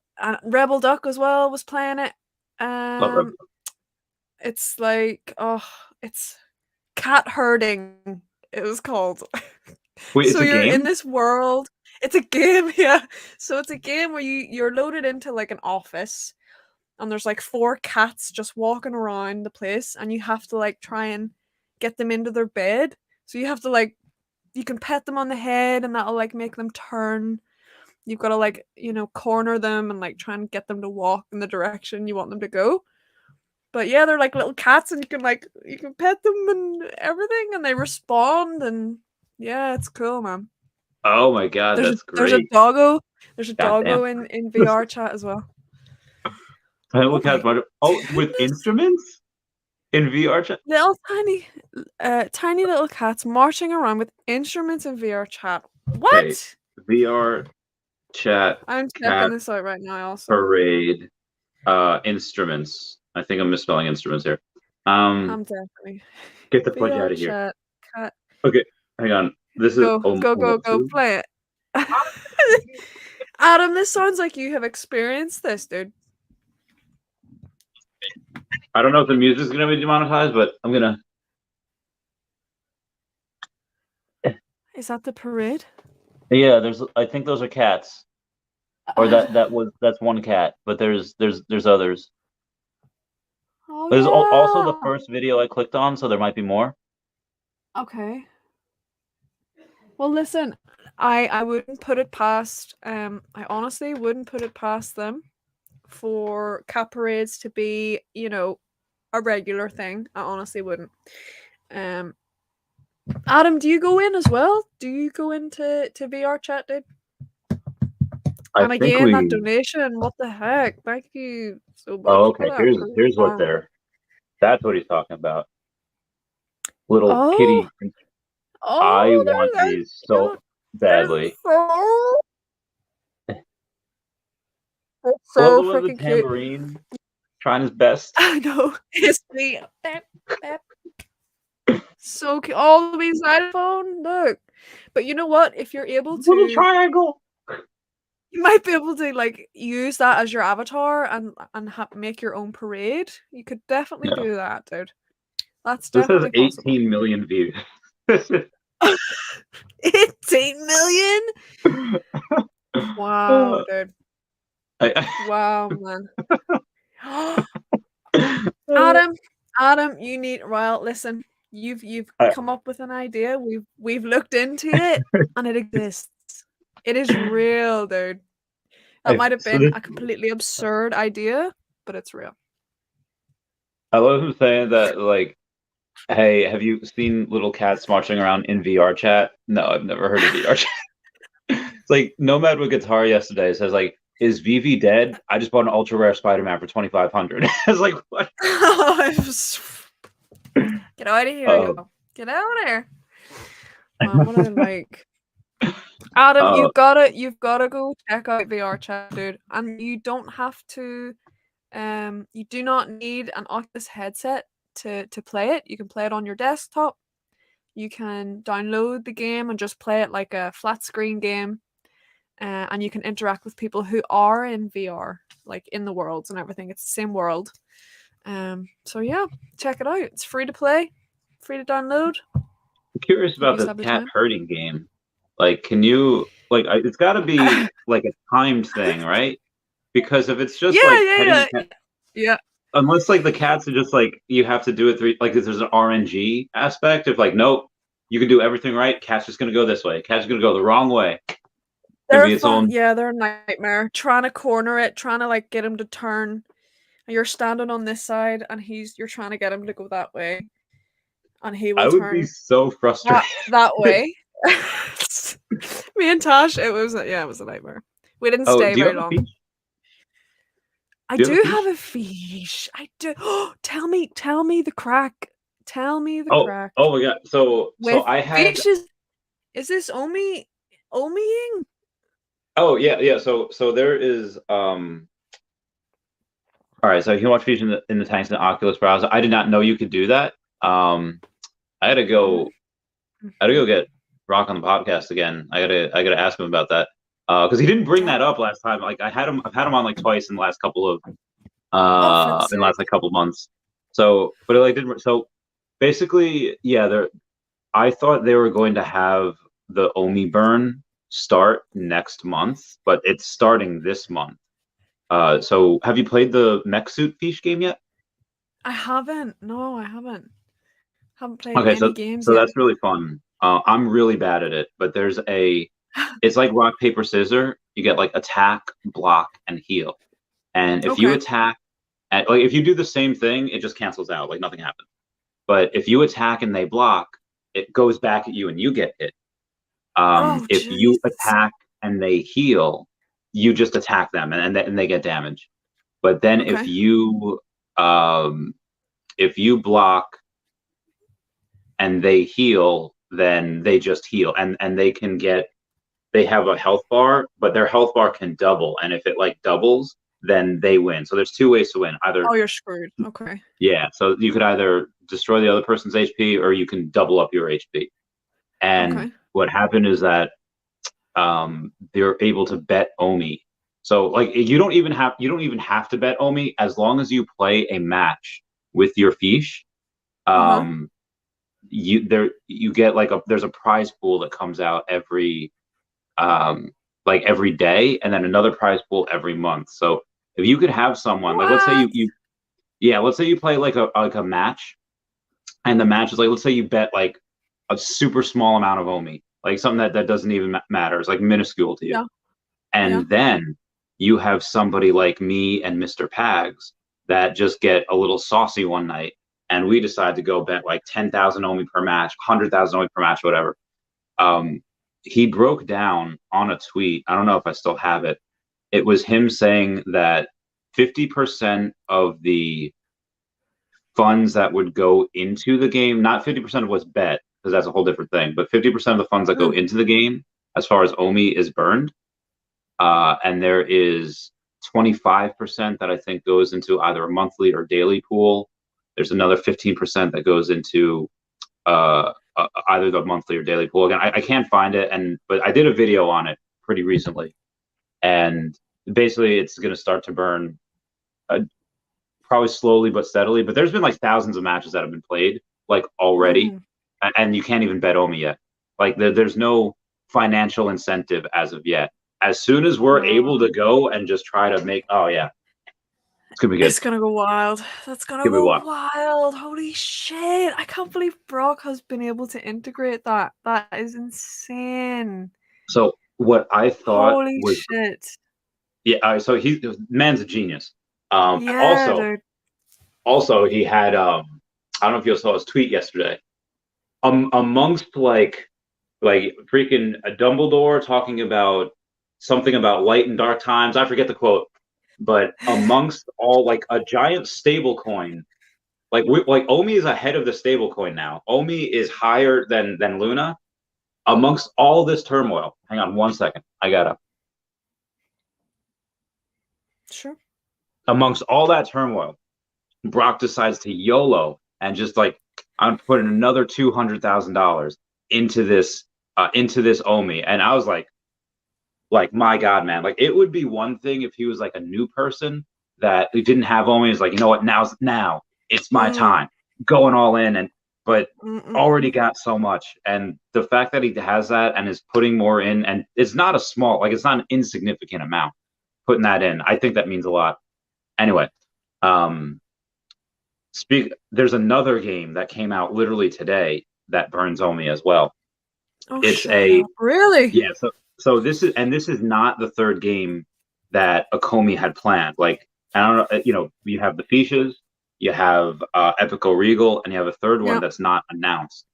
[SPEAKER 2] Rebel Duck as well was playing it.
[SPEAKER 1] love Rebel.
[SPEAKER 2] It's like it's cat herding. It was called.
[SPEAKER 1] Wait, it's
[SPEAKER 2] So
[SPEAKER 1] a
[SPEAKER 2] you're in
[SPEAKER 1] game?
[SPEAKER 2] this world. It's a game, yeah. So it's a game where you're loaded into like an office, and there's like four cats just walking around the place, and you have to like try and get them into their bed. So you have to like you can pet them on the head, and that'll like make them turn. You've got to like corner them and like try and get them to walk in the direction you want them to go. But yeah, they're like little cats, and you can pet them and everything, and they respond, and yeah, it's cool, man.
[SPEAKER 1] Oh my god, that's
[SPEAKER 2] There's a
[SPEAKER 1] great.
[SPEAKER 2] doggo. There's a
[SPEAKER 1] God
[SPEAKER 2] doggo
[SPEAKER 1] damn.
[SPEAKER 2] in VR chat as well.
[SPEAKER 1] Playing
[SPEAKER 2] Oh
[SPEAKER 1] with cats.
[SPEAKER 2] my
[SPEAKER 1] Oh, with
[SPEAKER 2] goodness.
[SPEAKER 1] instruments in VR chat.
[SPEAKER 2] Little tiny little cats marching around with instruments in VR chat.
[SPEAKER 1] Okay,
[SPEAKER 2] What?
[SPEAKER 1] VR chat
[SPEAKER 2] I'm checking
[SPEAKER 1] cat
[SPEAKER 2] this out right now also.
[SPEAKER 1] parade instruments. I think I'm misspelling instruments here.
[SPEAKER 2] I'm definitely.
[SPEAKER 1] Get the fuck out
[SPEAKER 2] VR
[SPEAKER 1] of here.
[SPEAKER 2] chat cat.
[SPEAKER 1] Okay, hang on. This is
[SPEAKER 2] Go, play it. Adam, this sounds like you have experienced this, dude.
[SPEAKER 1] I don't know if the music's gonna be demonetized, but I'm gonna.
[SPEAKER 2] Is that the parade?
[SPEAKER 1] Yeah, there's. I think those are cats, or that's one cat, but there's others.
[SPEAKER 2] Oh
[SPEAKER 1] There's also the
[SPEAKER 2] yeah.
[SPEAKER 1] first video I clicked on, so there might be more.
[SPEAKER 2] Okay. Well, listen, I wouldn't put it past. I honestly wouldn't put it past them for cat parades to be, a regular thing. I honestly wouldn't. Um, Adam, do you go in as well? Do you go into VR chat, dude?
[SPEAKER 1] I
[SPEAKER 2] And
[SPEAKER 1] think
[SPEAKER 2] again, that
[SPEAKER 1] we.
[SPEAKER 2] donation. What the heck? Thank you so
[SPEAKER 1] Oh,
[SPEAKER 2] much for
[SPEAKER 1] okay.
[SPEAKER 2] that.
[SPEAKER 1] Here's what they're. That's what he's talking about. Little
[SPEAKER 2] Oh,
[SPEAKER 1] kitty. I want
[SPEAKER 2] there's
[SPEAKER 1] these so
[SPEAKER 2] they're
[SPEAKER 1] badly.
[SPEAKER 2] so they're
[SPEAKER 1] I love
[SPEAKER 2] so
[SPEAKER 1] the one with
[SPEAKER 2] freaking
[SPEAKER 1] the
[SPEAKER 2] cute.
[SPEAKER 1] tambourine, trying his best.
[SPEAKER 2] I know. It's me. So cute. All the way xylophone. Look. But you know what? If you're able
[SPEAKER 1] Little
[SPEAKER 2] to,
[SPEAKER 1] triangle.
[SPEAKER 2] you might be able to like use that as your avatar and make your own parade. You could definitely
[SPEAKER 1] Yeah.
[SPEAKER 2] do that, dude. That's
[SPEAKER 1] This has
[SPEAKER 2] definitely possible.
[SPEAKER 1] 18 million views.
[SPEAKER 2] 18 million? Wow, dude. Wow, man. Adam, you need listen. You've come up with an idea. We've looked into it and it exists. It is real, dude. That might have been a completely absurd idea, but it's real.
[SPEAKER 1] I love him saying that, like, hey, have you seen little cats marching around in VR chat? No, I've never heard of VR chat. It's like Nomad with Guitar yesterday says, like, is veve dead? I just bought an ultra rare Spider-Man for 2,500. I was like, what?
[SPEAKER 2] Get out of here, get out of here. Man, what I like. Adam, you've gotta go check out VR chat, dude. And you don't have to you do not need an Oculus headset to play it. You can play it on your desktop. You can download the game and just play it like a flat screen game. And you can interact with people who are in VR, like in the worlds and everything. It's the same world. So yeah, check it out. It's free to play, free to download.
[SPEAKER 1] I'm curious about this cat herding game. Like, can you it's got to be like a timed thing, right? Because if it's just
[SPEAKER 2] yeah.
[SPEAKER 1] Unless like the cats are just like you have to do it like if there's an RNG aspect of like nope, you can do everything right. Cat's just gonna go this way. Cat's gonna go the wrong way.
[SPEAKER 2] They're fun. Yeah, they're a nightmare. Trying to corner it, trying to like get him to turn. You're standing on this side, and you're trying to get him to go that way, and he
[SPEAKER 1] I
[SPEAKER 2] will
[SPEAKER 1] would be
[SPEAKER 2] turn
[SPEAKER 1] so frustrated.
[SPEAKER 2] that way. Me and Tash, it was a nightmare. We didn't
[SPEAKER 1] Oh,
[SPEAKER 2] stay
[SPEAKER 1] do you
[SPEAKER 2] very
[SPEAKER 1] have a
[SPEAKER 2] long.
[SPEAKER 1] fiche?
[SPEAKER 2] I
[SPEAKER 1] Do you have a
[SPEAKER 2] do have
[SPEAKER 1] fiche?
[SPEAKER 2] a fiche. I do. Tell me the crack. Tell me the
[SPEAKER 1] Oh,
[SPEAKER 2] crack.
[SPEAKER 1] oh my god. So
[SPEAKER 2] With
[SPEAKER 1] I had.
[SPEAKER 2] fiches, is this Omiing?
[SPEAKER 1] Oh yeah. So there is. All right. So you can watch fiche in the tanks in the Oculus browser. I did not know you could do that. I had to
[SPEAKER 2] Mm-hmm.
[SPEAKER 1] go. I had to go get Rock on the podcast again. I gotta ask him about that. Because he didn't bring that up last time. Like I've had him on like twice in the last couple of
[SPEAKER 2] Oh, for the
[SPEAKER 1] in the last
[SPEAKER 2] sake.
[SPEAKER 1] like couple months. So, but it like didn't. So basically, yeah, I thought they were going to have the Omi burn start next month, but it's starting this month. So have you played the Mech Suit Fish game yet?
[SPEAKER 2] I haven't. No, I haven't. Haven't played
[SPEAKER 1] Okay,
[SPEAKER 2] any games
[SPEAKER 1] so
[SPEAKER 2] yet.
[SPEAKER 1] that's really fun. I'm really bad at it, but it's like rock paper scissors. You get like attack, block, and heal. And if you
[SPEAKER 2] Okay.
[SPEAKER 1] attack, and like if you do the same thing, it just cancels out, like nothing happens. But if you attack and they block, it goes back at you and you get hit.
[SPEAKER 2] Oh,
[SPEAKER 1] If you
[SPEAKER 2] Jesus.
[SPEAKER 1] attack and they heal, you just attack them and they get damage. But then
[SPEAKER 2] Okay.
[SPEAKER 1] if you block and they heal, then they just heal and they have a health bar, but their health bar can double. And if it like doubles, then they win. So there's two ways to win.
[SPEAKER 2] Oh, you're screwed. Okay.
[SPEAKER 1] Yeah, so you could either destroy the other person's HP or you can double up your HP. And
[SPEAKER 2] Okay.
[SPEAKER 1] what happened is that they're able to bet Omi. So like you don't even have to bet Omi as long as you play a match with your fiche.
[SPEAKER 2] Uh-huh.
[SPEAKER 1] You get like there's a prize pool that comes out every day, and then another prize pool every month. So if you could have someone like let's say
[SPEAKER 2] What?
[SPEAKER 1] let's say you play like a match, and the match is like let's say you bet like a super small amount of Omi, like something that doesn't even matter. It's like minuscule to you.
[SPEAKER 2] Yeah. Yeah.
[SPEAKER 1] And then you have somebody like me and Mr. Pags that just get a little saucy one night, and we decide to go bet like 10,000 Omi per match, 100,000 Omi per match, whatever. He broke down on a tweet. I don't know if I still have it. It was him saying that 50% of the funds that would go into the game, not 50% of what's bet, because that's a whole different thing, but 50% of the funds that go into the game, as far as Omi, is burned. And there is 25% that I think goes into either a monthly or daily pool. There's another 15% that goes into either the monthly or daily pool. Again, I can't find it, but I did a video on it pretty recently, and basically it's going to start to burn probably slowly but steadily. But there's been like thousands of matches that have been played like already, and you can't even bet Omi yet. Like there's no financial incentive as of yet. As soon as we're able to go and just try to make, oh yeah, it's gonna be good.
[SPEAKER 2] It's gonna go wild. That's gonna go wild. Holy shit. I can't believe Brock has been able to integrate that. That is insane.
[SPEAKER 1] So what I thought
[SPEAKER 2] Holy
[SPEAKER 1] was,
[SPEAKER 2] shit.
[SPEAKER 1] yeah, so man's a genius.
[SPEAKER 2] Yeah, dude.
[SPEAKER 1] Also he had, I don't know if you saw his tweet yesterday. Amongst like freaking a Dumbledore talking about something about light and dark times. I forget the quote, but amongst all like a giant stable coin, like Omi is ahead of the stable coin now. Omi is higher than Luna. Amongst all this turmoil, hang on one second. I gotta.
[SPEAKER 2] Sure.
[SPEAKER 1] Amongst all that turmoil, Brock decides to YOLO and just like I'm putting another $200,000 into this Omi, and I was like my God, man, like it would be one thing if he was like a new person that didn't have Omi. Is like, you know what, now it's my time, going all in, but already got so much, and the fact that he has that and is putting more in, and it's not it's not an insignificant amount putting that in. I think that means a lot. Anyway, there's another game that came out literally today that burns Omi as well.
[SPEAKER 2] Oh,
[SPEAKER 1] it's
[SPEAKER 2] really?
[SPEAKER 1] Yeah, so this is not the third game that Akomi had planned. Like And I don't know, you have the Fiches, you have Epico Regal, and you have a third one
[SPEAKER 2] Yeah.
[SPEAKER 1] that's not announced.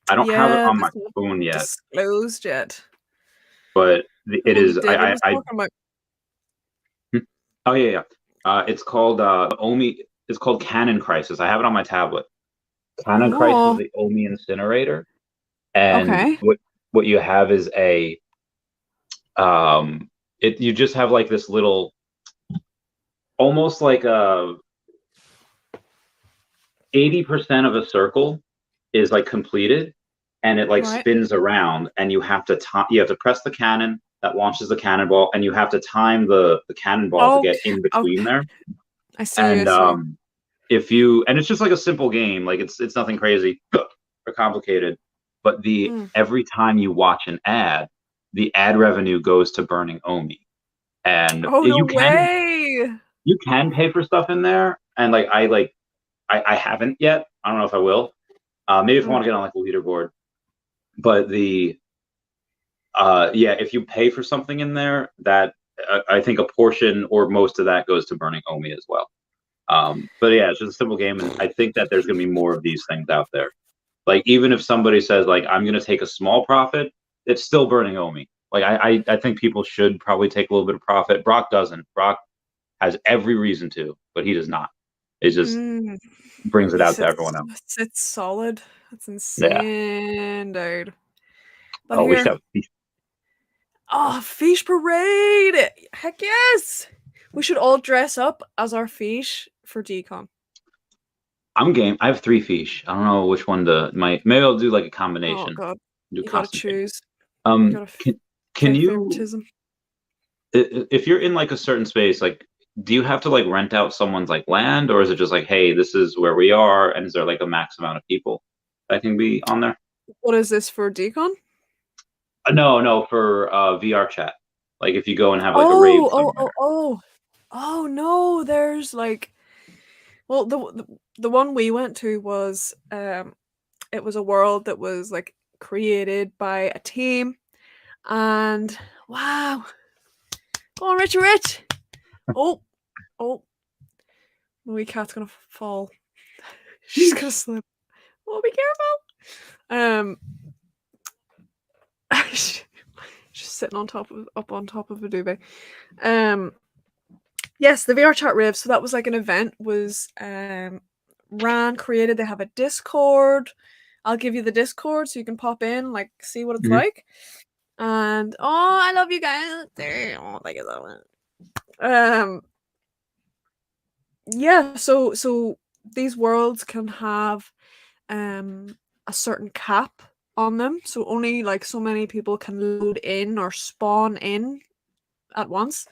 [SPEAKER 1] I don't have it
[SPEAKER 2] Yeah,
[SPEAKER 1] on my
[SPEAKER 2] that's not
[SPEAKER 1] phone yet,
[SPEAKER 2] disclosed yet.
[SPEAKER 1] but
[SPEAKER 2] The
[SPEAKER 1] it
[SPEAKER 2] one
[SPEAKER 1] is.
[SPEAKER 2] that David was talking about.
[SPEAKER 1] Oh yeah. It's called Omi. It's called Cannon Crisis. I have it on my tablet. Cannon Crisis is
[SPEAKER 2] Oh,
[SPEAKER 1] the Omi incinerator, and
[SPEAKER 2] okay.
[SPEAKER 1] what you have is a you just have like this little, almost like a 80% of a circle is like completed, and it like
[SPEAKER 2] Right.
[SPEAKER 1] spins around, and you have to press the cannon that launches the cannonball, and you have to time the cannonball to get
[SPEAKER 2] Okay.
[SPEAKER 1] in between
[SPEAKER 2] Okay.
[SPEAKER 1] there.
[SPEAKER 2] I see. I
[SPEAKER 1] And
[SPEAKER 2] see.
[SPEAKER 1] it's just like a simple game, like it's nothing crazy or complicated, but
[SPEAKER 2] Mm.
[SPEAKER 1] every time you watch an ad, the ad revenue goes to burning Omi. And
[SPEAKER 2] Oh, no way.
[SPEAKER 1] you can pay for stuff in there, and I haven't yet. I don't know if I will. Maybe if I want
[SPEAKER 2] Mm.
[SPEAKER 1] to get on like a leaderboard. But yeah, if you pay for something in there, that I think a portion or most of that goes to burning Omi as well. But yeah, it's just a simple game, and I think that there's going to be more of these things out there. Like, even if somebody says like I'm going to take a small profit, it's still burning Omi. Like, I think people should probably take a little bit of profit. Brock doesn't. Brock has every reason to, but he does not. It just
[SPEAKER 2] Mm.
[SPEAKER 1] brings it
[SPEAKER 2] He
[SPEAKER 1] out to everyone else.
[SPEAKER 2] sits solid. That's
[SPEAKER 1] Yeah.
[SPEAKER 2] insane, dude. But
[SPEAKER 1] Oh, we should
[SPEAKER 2] here,
[SPEAKER 1] have.
[SPEAKER 2] oh, fish parade! Heck yes! We should all dress up as our fish for decon.
[SPEAKER 1] I'm game. I have 3 fish. I don't know which one to. Maybe I'll do like a
[SPEAKER 2] Oh
[SPEAKER 1] combination.
[SPEAKER 2] god,
[SPEAKER 1] Do
[SPEAKER 2] you gotta
[SPEAKER 1] concentrate.
[SPEAKER 2] choose. You gotta
[SPEAKER 1] Can
[SPEAKER 2] play
[SPEAKER 1] you,
[SPEAKER 2] favoritism.
[SPEAKER 1] if you're in like a certain space, like, do you have to like rent out someone's like land, or is it just like, hey, this is where we are, and is there like a max amount of people that can be on there?
[SPEAKER 2] What is this for decon?
[SPEAKER 1] No, for VR chat. Like, if you go and have like a rave
[SPEAKER 2] Oh, oh,
[SPEAKER 1] somewhere.
[SPEAKER 2] oh, oh. Oh no, there's like, well, the one we went to was it was a world that was like created by a team, and wow. Go on, Richie Rich. Oh, oh, the wee cat's gonna fall. She's gonna slip. Oh, be careful. She's sitting up on top of a duvet. Yes, the VR chat rave. So that was like an event. Was created. They have a Discord. I'll give you the Discord so you can pop in, like, see what it's
[SPEAKER 1] Mhm.
[SPEAKER 2] like. And oh, I love you guys. There. Oh, thank you so much. Yeah. So these worlds can have a certain cap on them, so only like so many people can load in or spawn in at once.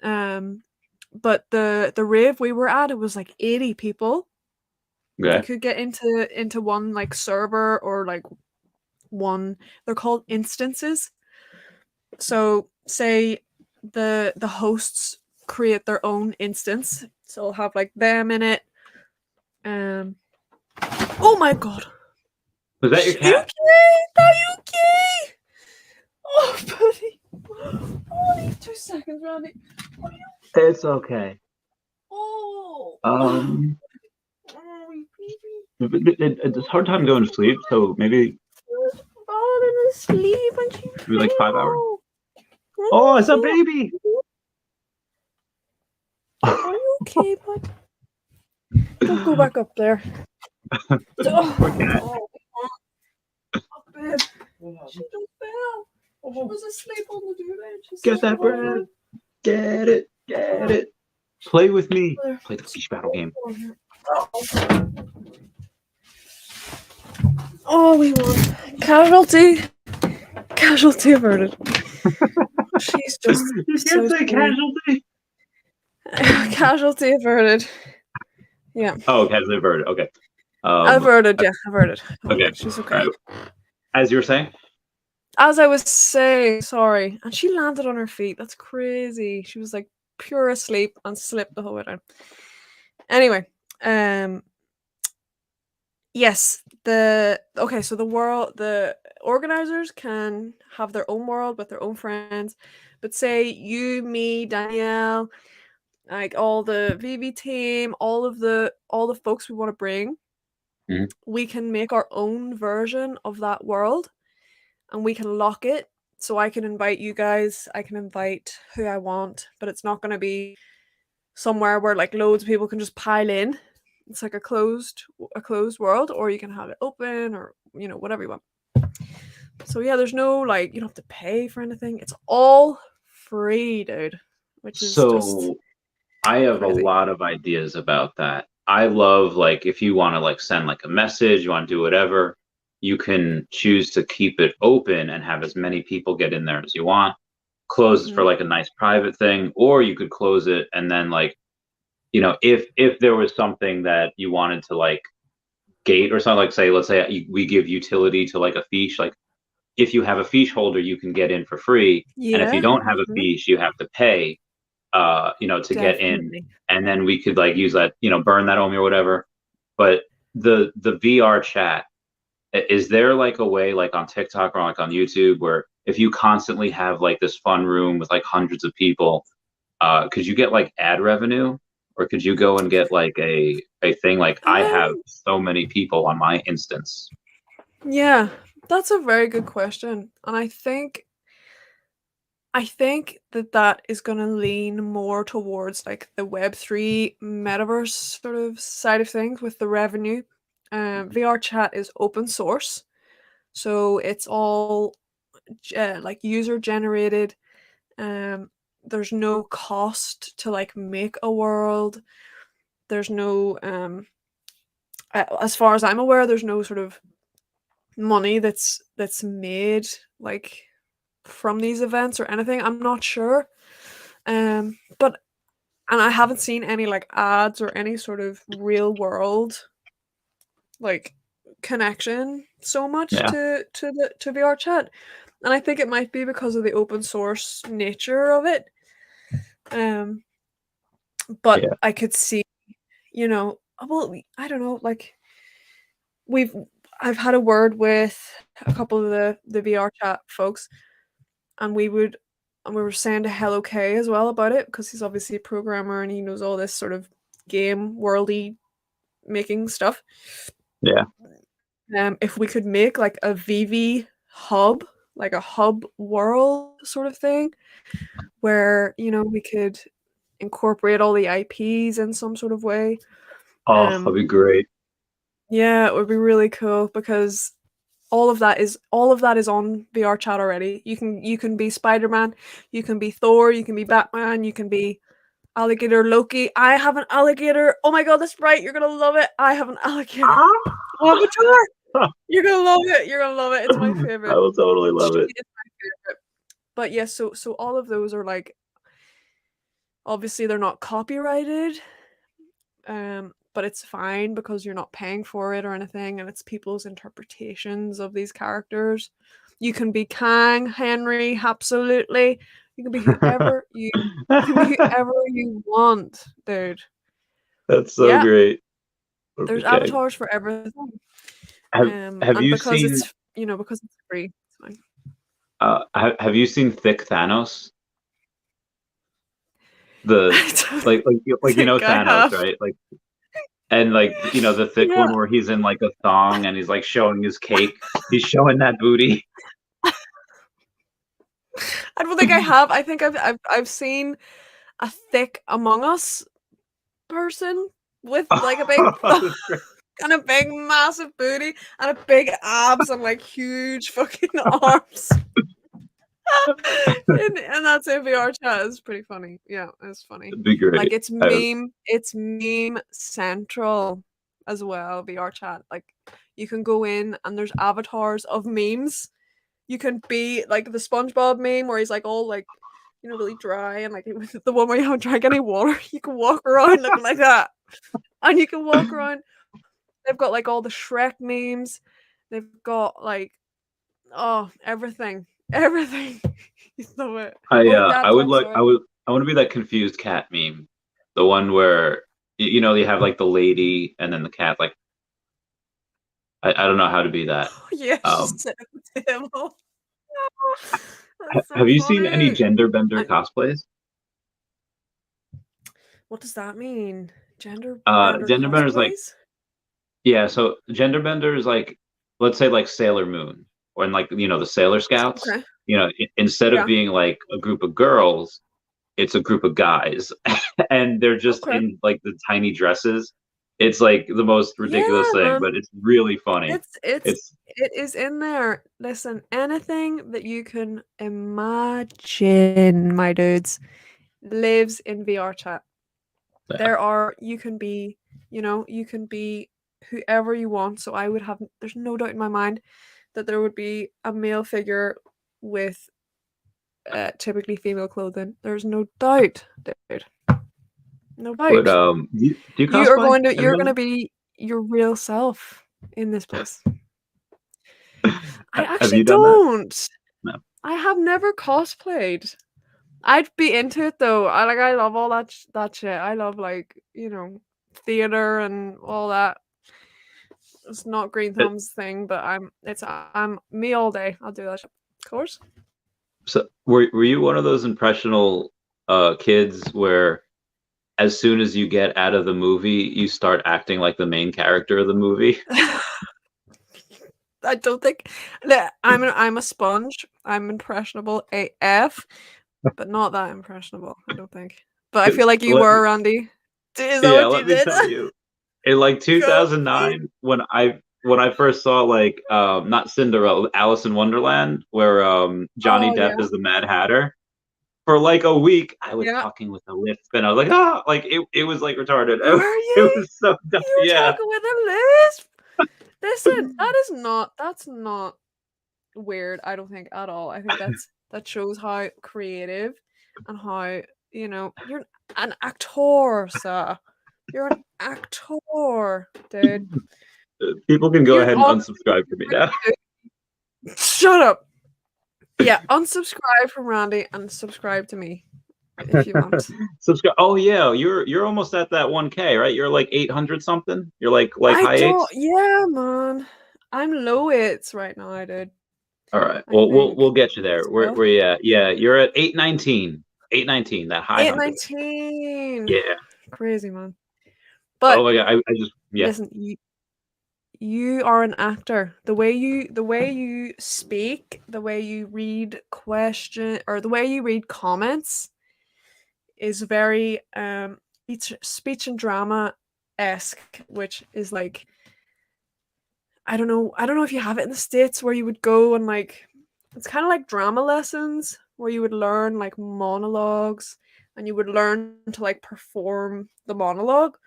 [SPEAKER 2] But the rave we were at, it was like 80 people. You
[SPEAKER 1] Okay.
[SPEAKER 2] could get into one like server, or like one, they're called instances. So say the hosts create their own instance, so it'll have like them in it. um oh my god.
[SPEAKER 1] Was that your
[SPEAKER 2] Are you
[SPEAKER 1] cat?
[SPEAKER 2] okay? Are you okay? Oh, buddy. Only 2 seconds, Randy. Are you?
[SPEAKER 1] It's okay.
[SPEAKER 2] Oh.
[SPEAKER 1] Um,
[SPEAKER 2] Oh, you
[SPEAKER 1] it's a hard time going to sleep, so maybe
[SPEAKER 2] falling asleep and you
[SPEAKER 1] like 5 hours.
[SPEAKER 2] fell.
[SPEAKER 1] Oh, it's a baby.
[SPEAKER 2] Are you okay, bud? Don't go back up there.
[SPEAKER 1] Poor cat.
[SPEAKER 2] Oh, babe. She just fell. She was asleep on the duvet.
[SPEAKER 1] Get that bread. Get it. Get it. Play with me. Play the fish battle game.
[SPEAKER 2] Oh, we won. Casualty. Casualty averted. She's just
[SPEAKER 1] You
[SPEAKER 2] so
[SPEAKER 1] can't say
[SPEAKER 2] sweet.
[SPEAKER 1] casualty.
[SPEAKER 2] Casualty averted. Yeah.
[SPEAKER 1] Oh, casualty averted. Okay.
[SPEAKER 2] Averted, yeah, averted.
[SPEAKER 1] Okay.
[SPEAKER 2] She's okay.
[SPEAKER 1] All right. As you were saying?
[SPEAKER 2] As I was saying, sorry. And she landed on her feet. That's crazy. She was like pure asleep and slipped the whole way down. Anyway, yes, so the organizers can have their own world with their own friends. But say you, me, Danielle, like all the veve team, all the folks we want to bring,
[SPEAKER 1] Mhm.
[SPEAKER 2] we can make our own version of that world, and we can lock it. So I can invite you guys, I can invite who I want, but it's not going to be somewhere where like loads of people can just pile in. It's like a closed world, or you can have it open, or whatever you want. So yeah, there's no like, you don't have to pay for anything. It's all free, dude, which is just
[SPEAKER 1] So I have a
[SPEAKER 2] crazy.
[SPEAKER 1] lot of ideas about that. I love, like, if you want to like send like a message, you want to do whatever, you can choose to keep it open and have as many people get in there as you want. Close it for
[SPEAKER 2] Mhm.
[SPEAKER 1] like a nice private thing, or you could close it and then, like, if there was something that you wanted to like gate or something, like, say, let's say we give utility to like a fiche, like if you have a fiche holder, you can get in for free, and if you
[SPEAKER 2] Yeah.
[SPEAKER 1] don't have a
[SPEAKER 2] Mhm.
[SPEAKER 1] fiche, you have to pay, to get in,
[SPEAKER 2] Definitely.
[SPEAKER 1] and then we could like use that, burn that on me or whatever. But the VR chat, is there like a way, like on TikTok or like on YouTube, where if you constantly have like this fun room with like hundreds of people, could you get like ad revenue, or could you go and get like a thing like I have
[SPEAKER 2] Um,
[SPEAKER 1] so many people on my instance?
[SPEAKER 2] yeah, that's a very good question, and I think that is going to lean more towards like the Web3 metaverse sort of side of things with the revenue. VR chat is open source, so it's all like user generated. Um, there's no cost to like make a world. There's no as far as I'm aware, there's no sort of money that's made like from these events or anything. I'm not sure. But and I haven't seen any like ads or any sort of real world like connection so much
[SPEAKER 1] Yeah,
[SPEAKER 2] to VR chat. And I think it might be because of the open source nature of it. Um but
[SPEAKER 1] yeah.
[SPEAKER 2] I could see, well, I don't know, like we've I've had a word with a couple of the VR chat folks, and we were saying to Hello K as well about it, because he's obviously a programmer and he knows all this sort of game worldy making stuff.
[SPEAKER 1] Yeah.
[SPEAKER 2] If we could make like a VV hub, like a hub world sort of thing, where we could incorporate all the IPs in some sort of way.
[SPEAKER 1] Oh, that'd
[SPEAKER 2] Um,
[SPEAKER 1] be great.
[SPEAKER 2] yeah, it would be really cool because all of that is on VR chat already. You can be Spider-Man, you can be Thor, you can be Batman, you can be alligator Loki. I have an alligator. Oh my god, that's right. You're gonna love it. I have an alligator
[SPEAKER 1] Ah!
[SPEAKER 2] avatar. You're gonna love it. You're gonna love it. It's my
[SPEAKER 1] I
[SPEAKER 2] favorite.
[SPEAKER 1] will totally love it.
[SPEAKER 2] It's my favorite. But yes, so all of those are like, obviously they're not copyrighted. But it's fine because you're not paying for it or anything, and it's people's interpretations of these characters. You can be Kang, Henry, absolutely. You can be whoever you can be whoever you want, dude.
[SPEAKER 1] That's so
[SPEAKER 2] Yeah,
[SPEAKER 1] great.
[SPEAKER 2] there's
[SPEAKER 1] Perfect gag.
[SPEAKER 2] avatars for everything.
[SPEAKER 1] Have
[SPEAKER 2] And
[SPEAKER 1] you
[SPEAKER 2] because
[SPEAKER 1] seen
[SPEAKER 2] it's free, it's fine.
[SPEAKER 1] have you seen Thick Thanos? The
[SPEAKER 2] I don't
[SPEAKER 1] like
[SPEAKER 2] think I
[SPEAKER 1] Thanos,
[SPEAKER 2] have.
[SPEAKER 1] right? Like, and like, the thick
[SPEAKER 2] Yeah,
[SPEAKER 1] one where he's in like a thong and he's like showing his cake. He's showing that booty.
[SPEAKER 2] I don't think I have. I think I've seen a thick Among Us person with like a big
[SPEAKER 1] Oh, that's great.
[SPEAKER 2] and a big massive booty and a big abs and like huge fucking arms. And that's in VR chat. It's pretty funny. Yeah, it's funny.
[SPEAKER 1] It'd be
[SPEAKER 2] Like
[SPEAKER 1] great.
[SPEAKER 2] it's meme central as well, VR chat. Like you can go in and there's avatars of memes. You can be like the SpongeBob meme where he's like all like, really dry, and like the one where you haven't drank any water. You can walk around looking like that. And you can walk around. They've got like all the Shrek memes. They've got like, oh, everything. Everything. You know it. Oh,
[SPEAKER 1] I
[SPEAKER 2] that
[SPEAKER 1] would
[SPEAKER 2] time,
[SPEAKER 1] like
[SPEAKER 2] sorry.
[SPEAKER 1] I want to be that confused cat meme, the one where you have like the lady and then the cat. Like, I don't know how to be that.
[SPEAKER 2] Yeah,
[SPEAKER 1] Um,
[SPEAKER 2] just sit at the table. That's so
[SPEAKER 1] have you seen any
[SPEAKER 2] funny.
[SPEAKER 1] gender bender
[SPEAKER 2] I,
[SPEAKER 1] cosplays?
[SPEAKER 2] What does that mean? Gender bender
[SPEAKER 1] Gender bender is like,
[SPEAKER 2] cosplays?
[SPEAKER 1] yeah, so gender bender is like, let's say like Sailor Moon, or in like, the Sailor Scouts.
[SPEAKER 2] Okay.
[SPEAKER 1] Instead of
[SPEAKER 2] Yeah.
[SPEAKER 1] being like a group of girls, it's a group of guys, and they're just
[SPEAKER 2] Okay.
[SPEAKER 1] in like the tiny dresses. It's like the most ridiculous
[SPEAKER 2] Yeah,
[SPEAKER 1] thing,
[SPEAKER 2] man.
[SPEAKER 1] but it's really funny.
[SPEAKER 2] It's
[SPEAKER 1] It's
[SPEAKER 2] it is in there. Listen, anything that you can imagine, my dudes, lives in VR chat.
[SPEAKER 1] yeah.
[SPEAKER 2] You can be, you can be whoever you want. So there's no doubt in my mind that there would be a male figure with typically female clothing. There's no doubt, dude. No
[SPEAKER 1] But
[SPEAKER 2] doubt.
[SPEAKER 1] do you cosplay? Have you
[SPEAKER 2] You're
[SPEAKER 1] done
[SPEAKER 2] gonna be your real self in this place. I
[SPEAKER 1] Have
[SPEAKER 2] actually
[SPEAKER 1] you done that?
[SPEAKER 2] don't.
[SPEAKER 1] No.
[SPEAKER 2] I have never cosplayed. I'd be into it though. I love all that shit. I love theater and all that. It's not Green
[SPEAKER 1] Uh,
[SPEAKER 2] Thumb's thing, but I'm me all day. I'll do that shit. Of course.
[SPEAKER 1] So were you one of those impressionable kids where as soon as you get out of the movie, you start acting like the main character of the movie?
[SPEAKER 2] I don't think I'm a sponge. I'm impressionable AF, but not that impressionable, I don't think. But I feel
[SPEAKER 1] 'Cause
[SPEAKER 2] like you were, Randy. Is that
[SPEAKER 1] yeah,
[SPEAKER 2] what you
[SPEAKER 1] let me
[SPEAKER 2] did?
[SPEAKER 1] tell you. In like
[SPEAKER 2] Go me.
[SPEAKER 1] 2009, when I first saw like not Cinderella, Alice in Wonderland, where Johnny
[SPEAKER 2] Oh
[SPEAKER 1] Depp
[SPEAKER 2] yeah.
[SPEAKER 1] is the Mad Hatter. For like a week, I was
[SPEAKER 2] Yeah.
[SPEAKER 1] talking with a lisp, and I was like, ah, like it was like retarded.
[SPEAKER 2] Were
[SPEAKER 1] It
[SPEAKER 2] you?
[SPEAKER 1] was so dumb.
[SPEAKER 2] You were
[SPEAKER 1] Yeah.
[SPEAKER 2] talking with a lisp. Listen, that's not weird, I don't think at all. I think that shows how creative and how, you're an actor, sir. You're an actor, dude.
[SPEAKER 1] People can go
[SPEAKER 2] You
[SPEAKER 1] ahead and
[SPEAKER 2] honestly
[SPEAKER 1] unsubscribe from me now.
[SPEAKER 2] shut up. Yeah, unsubscribe from Randy and subscribe to me if you want.
[SPEAKER 1] Subscribe. Oh yeah, you're almost at that 1K, right? You're like 800 something. You're like
[SPEAKER 2] I
[SPEAKER 1] high
[SPEAKER 2] don't
[SPEAKER 1] eights.
[SPEAKER 2] yeah, man. I'm low eights right now, dude.
[SPEAKER 1] All right.
[SPEAKER 2] I
[SPEAKER 1] Well, we'll
[SPEAKER 2] think.
[SPEAKER 1] get you there.
[SPEAKER 2] So
[SPEAKER 1] Where you at? Yeah, you're at 819. 819, that high hundred.
[SPEAKER 2] 819.
[SPEAKER 1] Yeah.
[SPEAKER 2] Crazy, man.
[SPEAKER 1] Oh
[SPEAKER 2] But
[SPEAKER 1] my God. I just yeah.
[SPEAKER 2] listen, you are an actor. The way you speak, the way you read question or the way you read comments is very speech and drama esque, which is like I don't know if you have it in the States where you would go and it's kind of like drama lessons where you would learn like monologues and you would learn to like perform the monologue.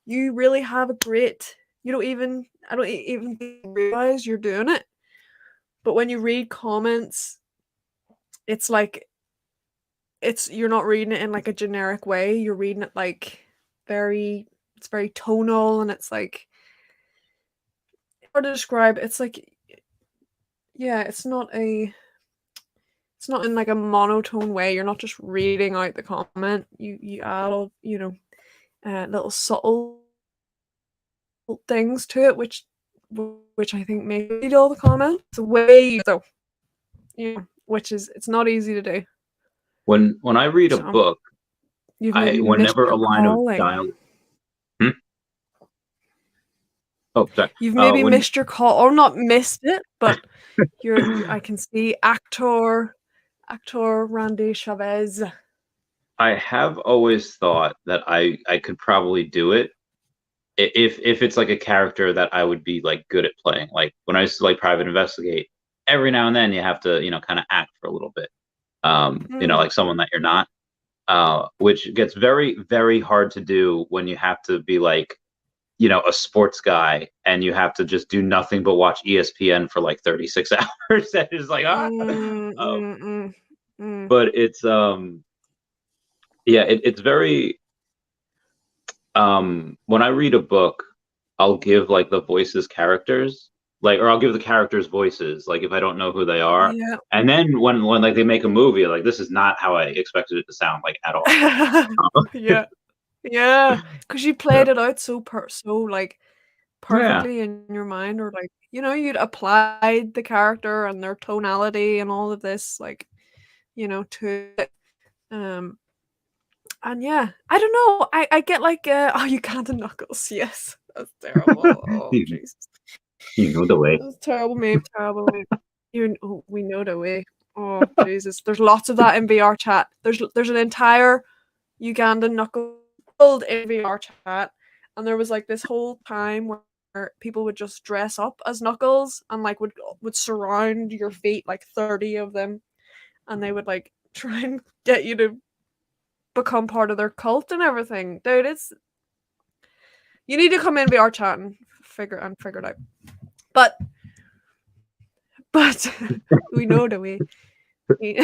[SPEAKER 2] You really have a great you don't even I don't even realize you're doing it. But when you read comments, it's like you're not reading it in like a generic way. You're reading it like very it's very tonal and it's like hard to describe. It's like yeah, it's not in like a monotone way. You're not just reading out the comment. You add all, little subtle things to it, which I think make read all the comments. It's a way though, which is it's not easy to do.
[SPEAKER 1] When I read a
[SPEAKER 2] So
[SPEAKER 1] book,
[SPEAKER 2] you've
[SPEAKER 1] I
[SPEAKER 2] maybe missed
[SPEAKER 1] whenever a
[SPEAKER 2] your
[SPEAKER 1] line of
[SPEAKER 2] calling.
[SPEAKER 1] dialogue. Hmm? Oh, sorry.
[SPEAKER 2] You've maybe
[SPEAKER 1] When
[SPEAKER 2] missed your call, or not missed it, but I can see actor Randy Chavez.
[SPEAKER 1] I have always thought that I could probably do it if it's like a character that I would be like good at playing. Like when I used to like private investigate, every now and then you have to kind of act for a little bit.
[SPEAKER 2] Hmm.
[SPEAKER 1] Like someone that you're not. Which gets very, very hard to do when you have to be like, a sports guy and you have to just do nothing but watch ESPN for like 36 hours. That is like, ah.
[SPEAKER 2] Mm,
[SPEAKER 1] Um,
[SPEAKER 2] mm, mm, mm.
[SPEAKER 1] but it's, yeah, it's very, when I read a book, I'll give like the voices characters, like, or I'll give the characters voices, like if I don't know who they are.
[SPEAKER 2] Yeah.
[SPEAKER 1] And then when like they make a movie, like this is not how I expected it to sound, like at all.
[SPEAKER 2] Yeah. Yeah. Because you
[SPEAKER 1] Yeah.
[SPEAKER 2] played it out so
[SPEAKER 1] Yeah.
[SPEAKER 2] perfectly in your mind, or you'd applied the character and their tonality and all of this, to it. Um, And yeah, I don't know. I get like Ugandan knuckles. Yes, that's terrible. Oh
[SPEAKER 1] you,
[SPEAKER 2] Jesus,
[SPEAKER 1] you know the way.
[SPEAKER 2] that's terrible meme. Terrible meme. We know the way. Oh Jesus, there's lots of that in VR chat. There's an entire Ugandan knuckle in VR chat, and there was like this whole time where people would just dress up as knuckles and like would surround your feet, like 30 of them, and they would like try and get you to become part of their cult and everything. Dude, you need to come in VR chat and figure it out. But we know the way. We,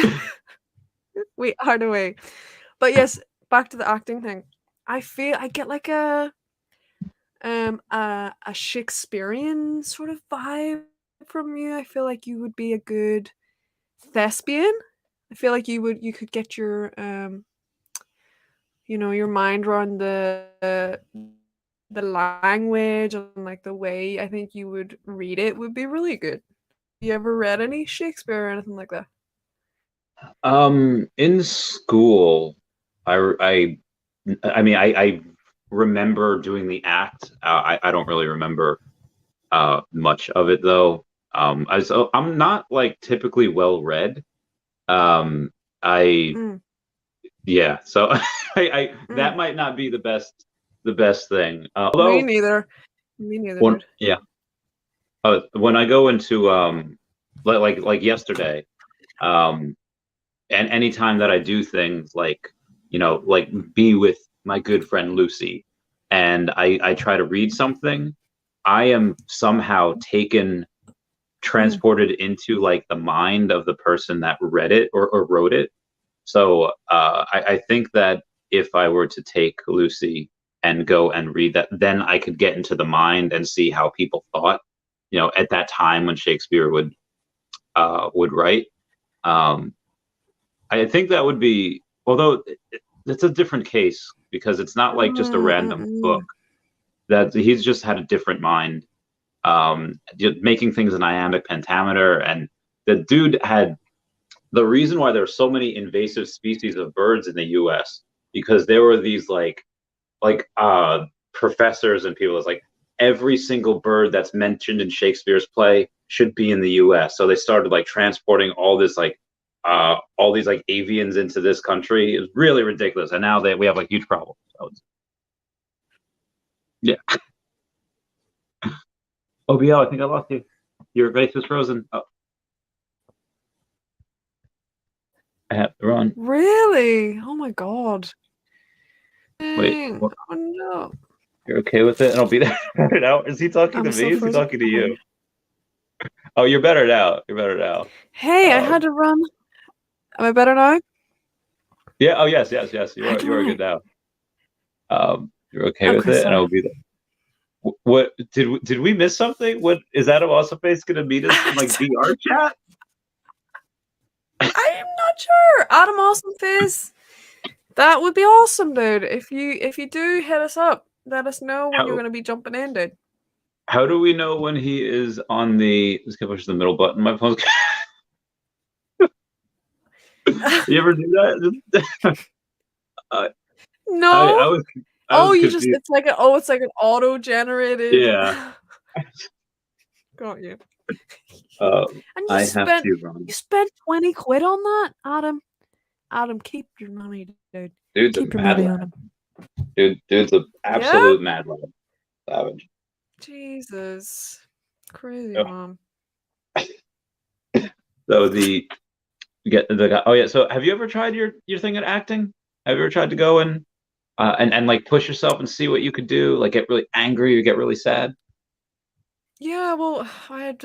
[SPEAKER 2] we are the way. But yes, back to the acting thing. I feel I get like a Shakespearean sort of vibe from you. I feel like you would be a good thespian. I feel like you could get your your mind around the language and like the way I think you would read it would be really good. You ever read any Shakespeare or anything like that?
[SPEAKER 1] In school, I, I mean, I remember doing the act. I don't really remember much of it though. I'm not like typically well read. I
[SPEAKER 2] Mm,
[SPEAKER 1] Yeah, so I
[SPEAKER 2] mm.
[SPEAKER 1] that might not be the best thing.
[SPEAKER 2] Me
[SPEAKER 1] Although
[SPEAKER 2] neither. Me neither,
[SPEAKER 1] when
[SPEAKER 2] dude.
[SPEAKER 1] yeah, when I go into like yesterday, um, and anytime that I do things like like be with my good friend Lucy, and I try to read something, I am somehow
[SPEAKER 2] Mm.
[SPEAKER 1] transported into like the mind of the person that read it or wrote it. So I think that if I were to take Lucy and go and read that, then I could get into the mind and see how people thought, at that time when Shakespeare would write. Um, I think that would be, although it's a different case because it's not like just a
[SPEAKER 2] Mm, mm,
[SPEAKER 1] random book.
[SPEAKER 2] mm.
[SPEAKER 1] That he's just had a different mind, just making things in iambic pentameter, and the dude had the reason why there's so many invasive species of birds in the U.S. because there were these like professors and people. It's like every single bird that's mentioned in Shakespeare's play should be in the U.S. So they started like transporting all these like avians into this country. It's really ridiculous, and now we have like huge problems. So yeah. OBL, I think I lost you. Your face was frozen. Oh, I have to run.
[SPEAKER 2] Really? Oh my god.
[SPEAKER 1] Wait,
[SPEAKER 2] Dang.
[SPEAKER 1] what?
[SPEAKER 2] Oh no.
[SPEAKER 1] You're okay with it? And I'll be there. Better now. Is he talking
[SPEAKER 2] I'm
[SPEAKER 1] to me?
[SPEAKER 2] still
[SPEAKER 1] Is he
[SPEAKER 2] frozen.
[SPEAKER 1] talking to you? Oh, you're better now. You're better now.
[SPEAKER 2] Hey, I had
[SPEAKER 1] Um,
[SPEAKER 2] to run. Am I better now?
[SPEAKER 1] yeah. Oh, yes, yes, yes.
[SPEAKER 2] I
[SPEAKER 1] You are
[SPEAKER 2] don't
[SPEAKER 1] good now. You're okay
[SPEAKER 2] know.
[SPEAKER 1] with
[SPEAKER 2] Okay,
[SPEAKER 1] it, and
[SPEAKER 2] sorry.
[SPEAKER 1] I'll be there. What did we miss something? What is Adam Face going to meet us in like VR chat?
[SPEAKER 2] I'm not sure. Adam Awesome Face. That would be awesome, dude. If you do hit us up, let us know when you're
[SPEAKER 1] How
[SPEAKER 2] gonna be jumping in, dude.
[SPEAKER 1] how do we know when he is on the? Let's push the middle button. My phone's. You ever do that? uh, I
[SPEAKER 2] No?
[SPEAKER 1] was I
[SPEAKER 2] Oh,
[SPEAKER 1] was
[SPEAKER 2] you just
[SPEAKER 1] confused.
[SPEAKER 2] it's like an auto-generated.
[SPEAKER 1] Yeah.
[SPEAKER 2] Got you. And
[SPEAKER 1] I have to run.
[SPEAKER 2] you spent 20 quid on that, Adam. Adam, keep your money, dude.
[SPEAKER 1] Dude's a
[SPEAKER 2] Keep your
[SPEAKER 1] mad
[SPEAKER 2] money,
[SPEAKER 1] lad.
[SPEAKER 2] Adam.
[SPEAKER 1] Dude's an
[SPEAKER 2] Yeah?
[SPEAKER 1] absolute mad lad. Savage.
[SPEAKER 2] Jesus. Crazy,
[SPEAKER 1] Oh,
[SPEAKER 2] mom.
[SPEAKER 1] so the guy. Oh yeah. So have you ever tried your thing at acting? Have you ever tried to go and like push yourself and see what you could do? Like get really angry or get really sad?
[SPEAKER 2] Yeah, well, I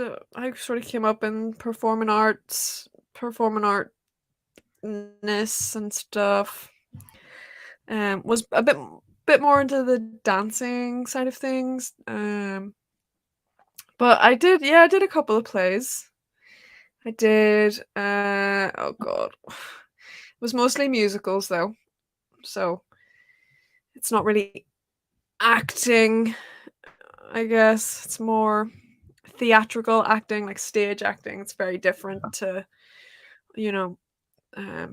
[SPEAKER 2] sort of came up in performing artness and stuff. Was a bit more into the dancing side of things. But I did a couple of plays. I did oh god. It was mostly musicals though. So it's not really acting, I guess. It's more theatrical acting, like stage acting. It's very different to, you know,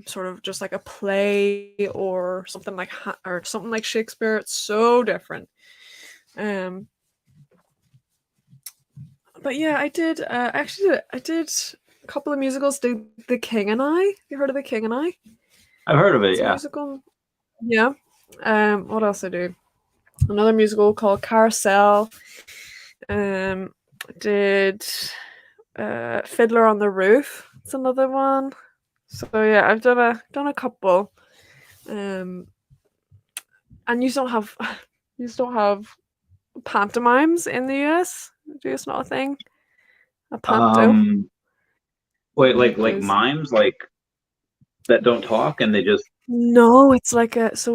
[SPEAKER 2] sort of just like a play or something like Shakespeare. It's so different. But yeah, I did I did a couple of musicals. Did The King and I? You heard of The King and I?
[SPEAKER 1] I've heard of it.
[SPEAKER 2] It's a
[SPEAKER 1] Yeah.
[SPEAKER 2] musical. Yeah. What else I do? Another musical called Carousel. Did Fiddler on the Roof. It's another one. So yeah, I've done a couple. And you don't have pantomimes in the US. Do it's not a thing? A panto?
[SPEAKER 1] Wait, like
[SPEAKER 2] Please.
[SPEAKER 1] mimes, like that don't talk and they just.
[SPEAKER 2] No, it's like it's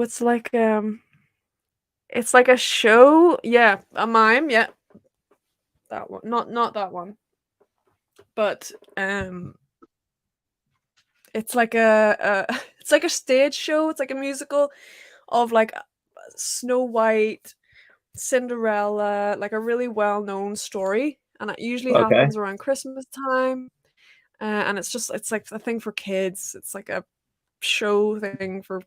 [SPEAKER 2] like a show. Yeah, a mime. Yeah, that one. Not that one. But it's like it's like a stage show. It's like a musical of like Snow White, Cinderella, like a really well-known story, and it usually
[SPEAKER 1] Okay.
[SPEAKER 2] happens around Christmas time. And it's like a thing for kids. It's like a show thing for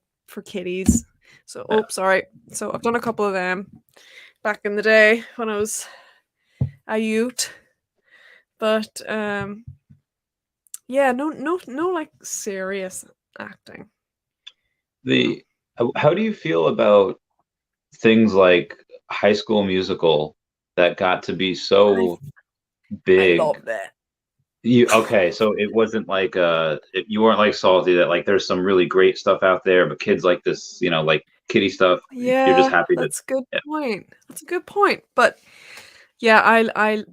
[SPEAKER 2] kiddies. So
[SPEAKER 1] Yeah.
[SPEAKER 2] sorry. So I've done a couple of them back in the day when I was a youth. But yeah, no like serious acting.
[SPEAKER 1] How do you feel about things like High School Musical that got to be
[SPEAKER 2] I
[SPEAKER 1] so
[SPEAKER 2] I
[SPEAKER 1] big?
[SPEAKER 2] loved it.
[SPEAKER 1] Okay, so it wasn't like you weren't like salty that like there's some really great stuff out there, but kids like this, like kiddie stuff. You're just
[SPEAKER 2] Yeah,
[SPEAKER 1] happy that.
[SPEAKER 2] that's a good
[SPEAKER 1] Yeah.
[SPEAKER 2] point. That's a good point. But yeah, I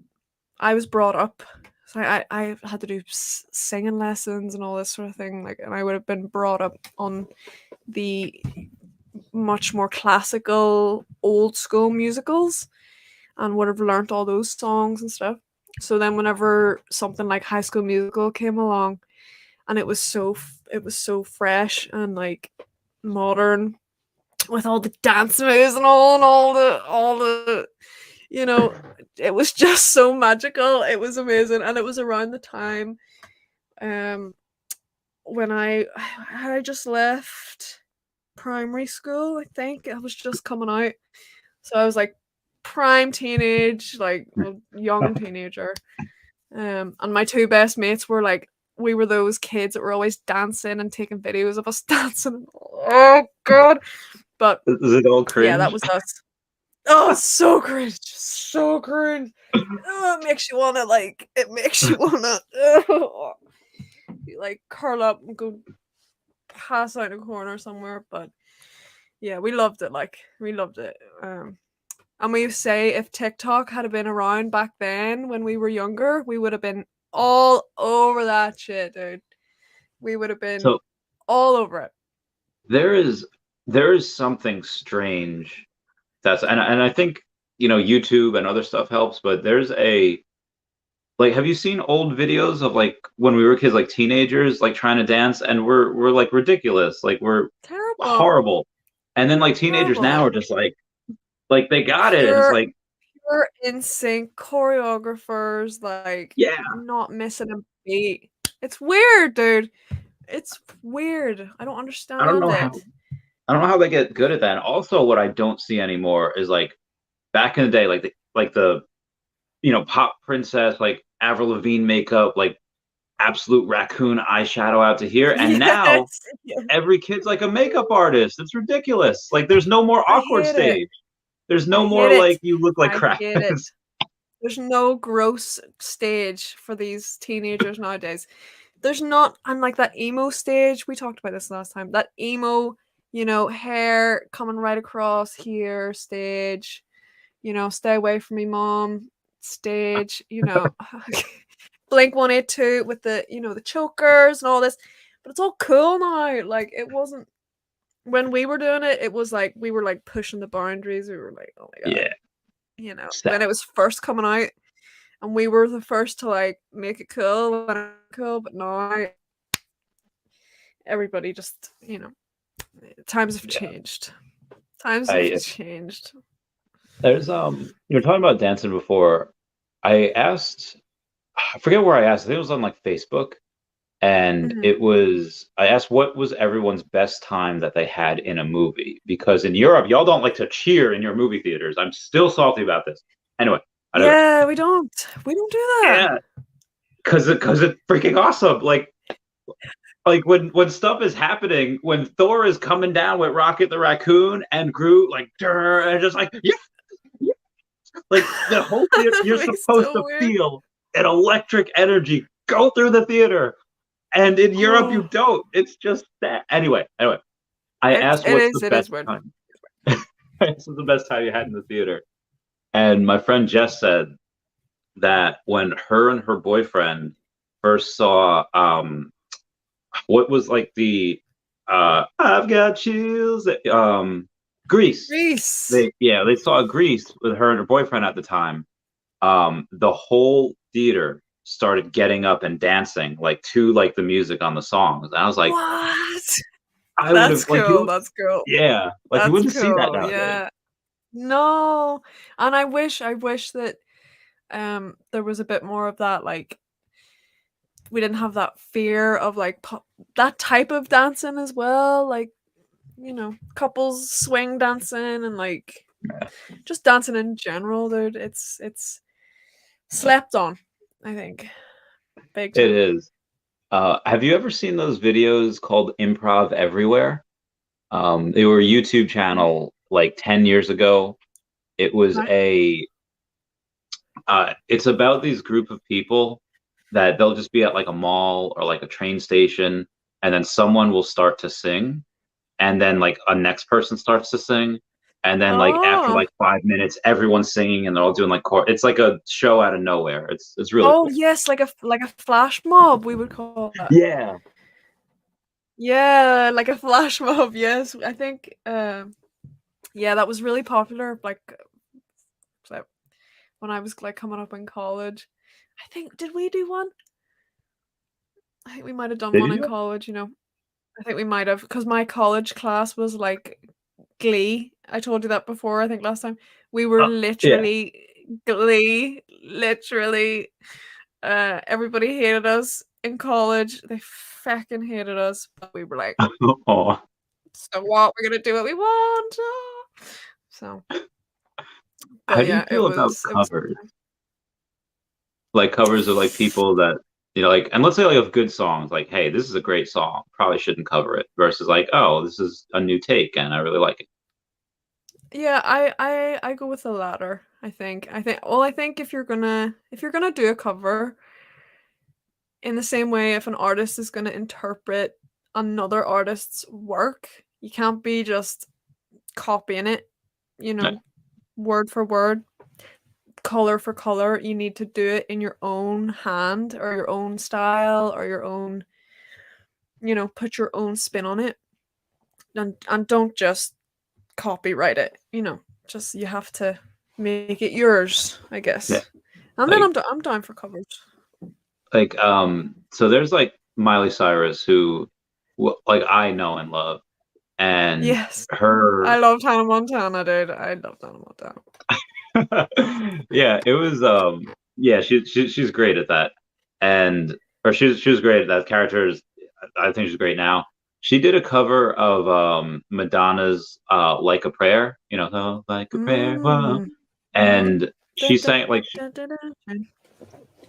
[SPEAKER 2] was brought up. So I had to do singing lessons and all this sort of thing. Like, and I would have been brought up on the much more classical, old school musicals, and would have learnt all those songs and stuff. So then, whenever something like High School Musical came along, and it was so fresh and like modern with all the dance moves and all the it was just so magical. It was amazing, and it was around the time when I just left primary school. I think I was just coming out, so I was like prime teenage, like young teenager. And my two best mates were like, we were those kids that were always dancing and taking videos of us dancing. Oh god! But
[SPEAKER 1] Is it all
[SPEAKER 2] yeah, that
[SPEAKER 1] cringe?
[SPEAKER 2] was us. Oh, it's so cringe, so cringe. Oh, it makes you wanna like curl up and go pass out in a corner somewhere. But yeah, we loved it. Like we loved it. And we say if TikTok had been around back then when we were younger, we would have been all over that shit, dude. We would have been
[SPEAKER 1] So
[SPEAKER 2] all over it.
[SPEAKER 1] there is something strange and I think YouTube and other stuff helps, but there's have you seen old videos of like when we were kids, like teenagers, like trying to dance, and we're like ridiculous, like we're
[SPEAKER 2] Terrible.
[SPEAKER 1] horrible, and then like teenagers now
[SPEAKER 2] Terrible.
[SPEAKER 1] are just like they got it, and it's
[SPEAKER 2] Pure
[SPEAKER 1] like
[SPEAKER 2] pure NSYNC choreographers, like
[SPEAKER 1] yeah,
[SPEAKER 2] not missing a beat. It's weird, dude. It's weird. I don't
[SPEAKER 1] I don't
[SPEAKER 2] understand
[SPEAKER 1] know
[SPEAKER 2] it.
[SPEAKER 1] how they get good at that. And also, what I don't see anymore is like back in the day, like the pop princess, like Avril Lavigne makeup, like absolute raccoon eyeshadow out to here, and now
[SPEAKER 2] Yes. Yeah.
[SPEAKER 1] every kid's like a makeup artist. It's ridiculous. Like there's no more
[SPEAKER 2] I
[SPEAKER 1] awkward
[SPEAKER 2] hate it.
[SPEAKER 1] stage. There's
[SPEAKER 2] I
[SPEAKER 1] no
[SPEAKER 2] hate
[SPEAKER 1] more
[SPEAKER 2] it.
[SPEAKER 1] like you look like
[SPEAKER 2] I
[SPEAKER 1] crap.
[SPEAKER 2] hate it. There's no gross stage for these teenagers nowadays. There's not, and like that emo stage, we talked about this last time. That emo, hair coming right across here stage, stay away from me, mom stage, Blink 182 with the chokers and all this. But it's all cool now. Like it wasn't when we were doing it, it was like we were like pushing the boundaries. We were like, oh my god.
[SPEAKER 1] Yeah,
[SPEAKER 2] When it was first coming out, and we were the first to like make it cool but now everybody just times have
[SPEAKER 1] yeah.
[SPEAKER 2] changed. Times have
[SPEAKER 1] I
[SPEAKER 2] changed.
[SPEAKER 1] There's you were talking about dancing before. I forget where I asked. I think it was on like Facebook, And
[SPEAKER 2] Mhm.
[SPEAKER 1] I asked what was everyone's best time that they had in a movie, because in Europe y'all don't like to cheer in your movie theaters. I'm still salty about this. Anyway, I digress.
[SPEAKER 2] Yeah, we don't. We don't do that.
[SPEAKER 1] Yeah, because it's freaking awesome. Like when stuff is happening, when Thor is coming down with Rocket the Raccoon and Groot, like, and just like, yeah, yeah. Like the whole theater,
[SPEAKER 2] That
[SPEAKER 1] you're
[SPEAKER 2] makes
[SPEAKER 1] supposed
[SPEAKER 2] so
[SPEAKER 1] to
[SPEAKER 2] weird.
[SPEAKER 1] feel an electric energy go through the theater, and in Europe you
[SPEAKER 2] Oh,
[SPEAKER 1] don't. It's just that. Anyway, I asked
[SPEAKER 2] it
[SPEAKER 1] what's
[SPEAKER 2] is.
[SPEAKER 1] the
[SPEAKER 2] It
[SPEAKER 1] best
[SPEAKER 2] is weird.
[SPEAKER 1] time. This is the best time you had in the theater, and my friend Jess said that when her and her boyfriend first saw what was like the I've got chills, Grease.
[SPEAKER 2] Greece.
[SPEAKER 1] They saw Grease with her and her boyfriend at the time. The whole theater started getting up and dancing like to like the music on the songs. And I was like,
[SPEAKER 2] What?
[SPEAKER 1] I would
[SPEAKER 2] That's
[SPEAKER 1] have like
[SPEAKER 2] cool.
[SPEAKER 1] you,
[SPEAKER 2] That's cool.
[SPEAKER 1] yeah, like you
[SPEAKER 2] That's
[SPEAKER 1] wouldn't see that
[SPEAKER 2] cool.
[SPEAKER 1] nowadays.
[SPEAKER 2] Yeah. No. And I wish that there was a bit more of that, like we didn't have that fear of like that type of dancing as well, like couples swing dancing and like just dancing in general, dude. It's slept on, I think, big
[SPEAKER 1] It
[SPEAKER 2] time.
[SPEAKER 1] is. Have you ever seen those videos called Improv Everywhere? They were a YouTube
[SPEAKER 2] Mm,
[SPEAKER 1] channel like 10 years ago. It was
[SPEAKER 2] okay.
[SPEAKER 1] it's about these group of people that they'll just be at like a mall or like a train station, and then someone will start to sing, and then like a next person starts to sing, and then like after
[SPEAKER 2] Oh,
[SPEAKER 1] like 5 minutes, everyone's singing and they're all doing like it's like a show out of nowhere. It's really
[SPEAKER 2] oh
[SPEAKER 1] cool.
[SPEAKER 2] yes, like a flash mob, we would call that.
[SPEAKER 1] Yeah.
[SPEAKER 2] Yeah, like a flash mob. Yes, I think. Yeah, that was really popular. Like when I was like coming up in college. I think did we do one? I think we might have done
[SPEAKER 1] Did
[SPEAKER 2] one in
[SPEAKER 1] you?
[SPEAKER 2] college. I think we might have because my college class was like Glee. I told you that before. I think last time we were
[SPEAKER 1] Yeah.
[SPEAKER 2] literally Glee. Literally, everybody hated us in college. They fucking hated us, but we were like,
[SPEAKER 1] Oh,
[SPEAKER 2] so what? We're gonna do what we want. Ah. So,
[SPEAKER 1] how
[SPEAKER 2] but
[SPEAKER 1] do you
[SPEAKER 2] yeah, it
[SPEAKER 1] feel about
[SPEAKER 2] was. It was.
[SPEAKER 1] covers? Like covers of like people that like, and let's say like of good songs, like, hey, this is a great song, probably shouldn't cover it, versus like, oh, this is a new take and I really like it.
[SPEAKER 2] Yeah, I go with the latter. I think if you're gonna do a cover in the same way, if an artist is gonna interpret another artist's work, you can't be just copying it, you
[SPEAKER 1] Yeah.
[SPEAKER 2] know, word for word, color for color. You need to do it in your own hand or your own style or your own, put your own spin on it, and don't just copyright it. Just you have to make it yours, I
[SPEAKER 1] Yeah.
[SPEAKER 2] guess. And then
[SPEAKER 1] Like
[SPEAKER 2] I'm down for covers.
[SPEAKER 1] so there's like Miley Cyrus who like I know and love, and
[SPEAKER 2] Yes, I
[SPEAKER 1] her
[SPEAKER 2] love Hannah Montana, dude. I love Hannah Montana.
[SPEAKER 1] yeah, it was yeah, she's great at that. And or she was great at that. Characters, I think she's great now. She did a cover of Madonna's Like a Prayer, oh, like a prayer. Whoa.
[SPEAKER 2] Mm. Mhm.
[SPEAKER 1] And she
[SPEAKER 2] Dun, dun,
[SPEAKER 1] sang like
[SPEAKER 2] dun, dun, dun, dun.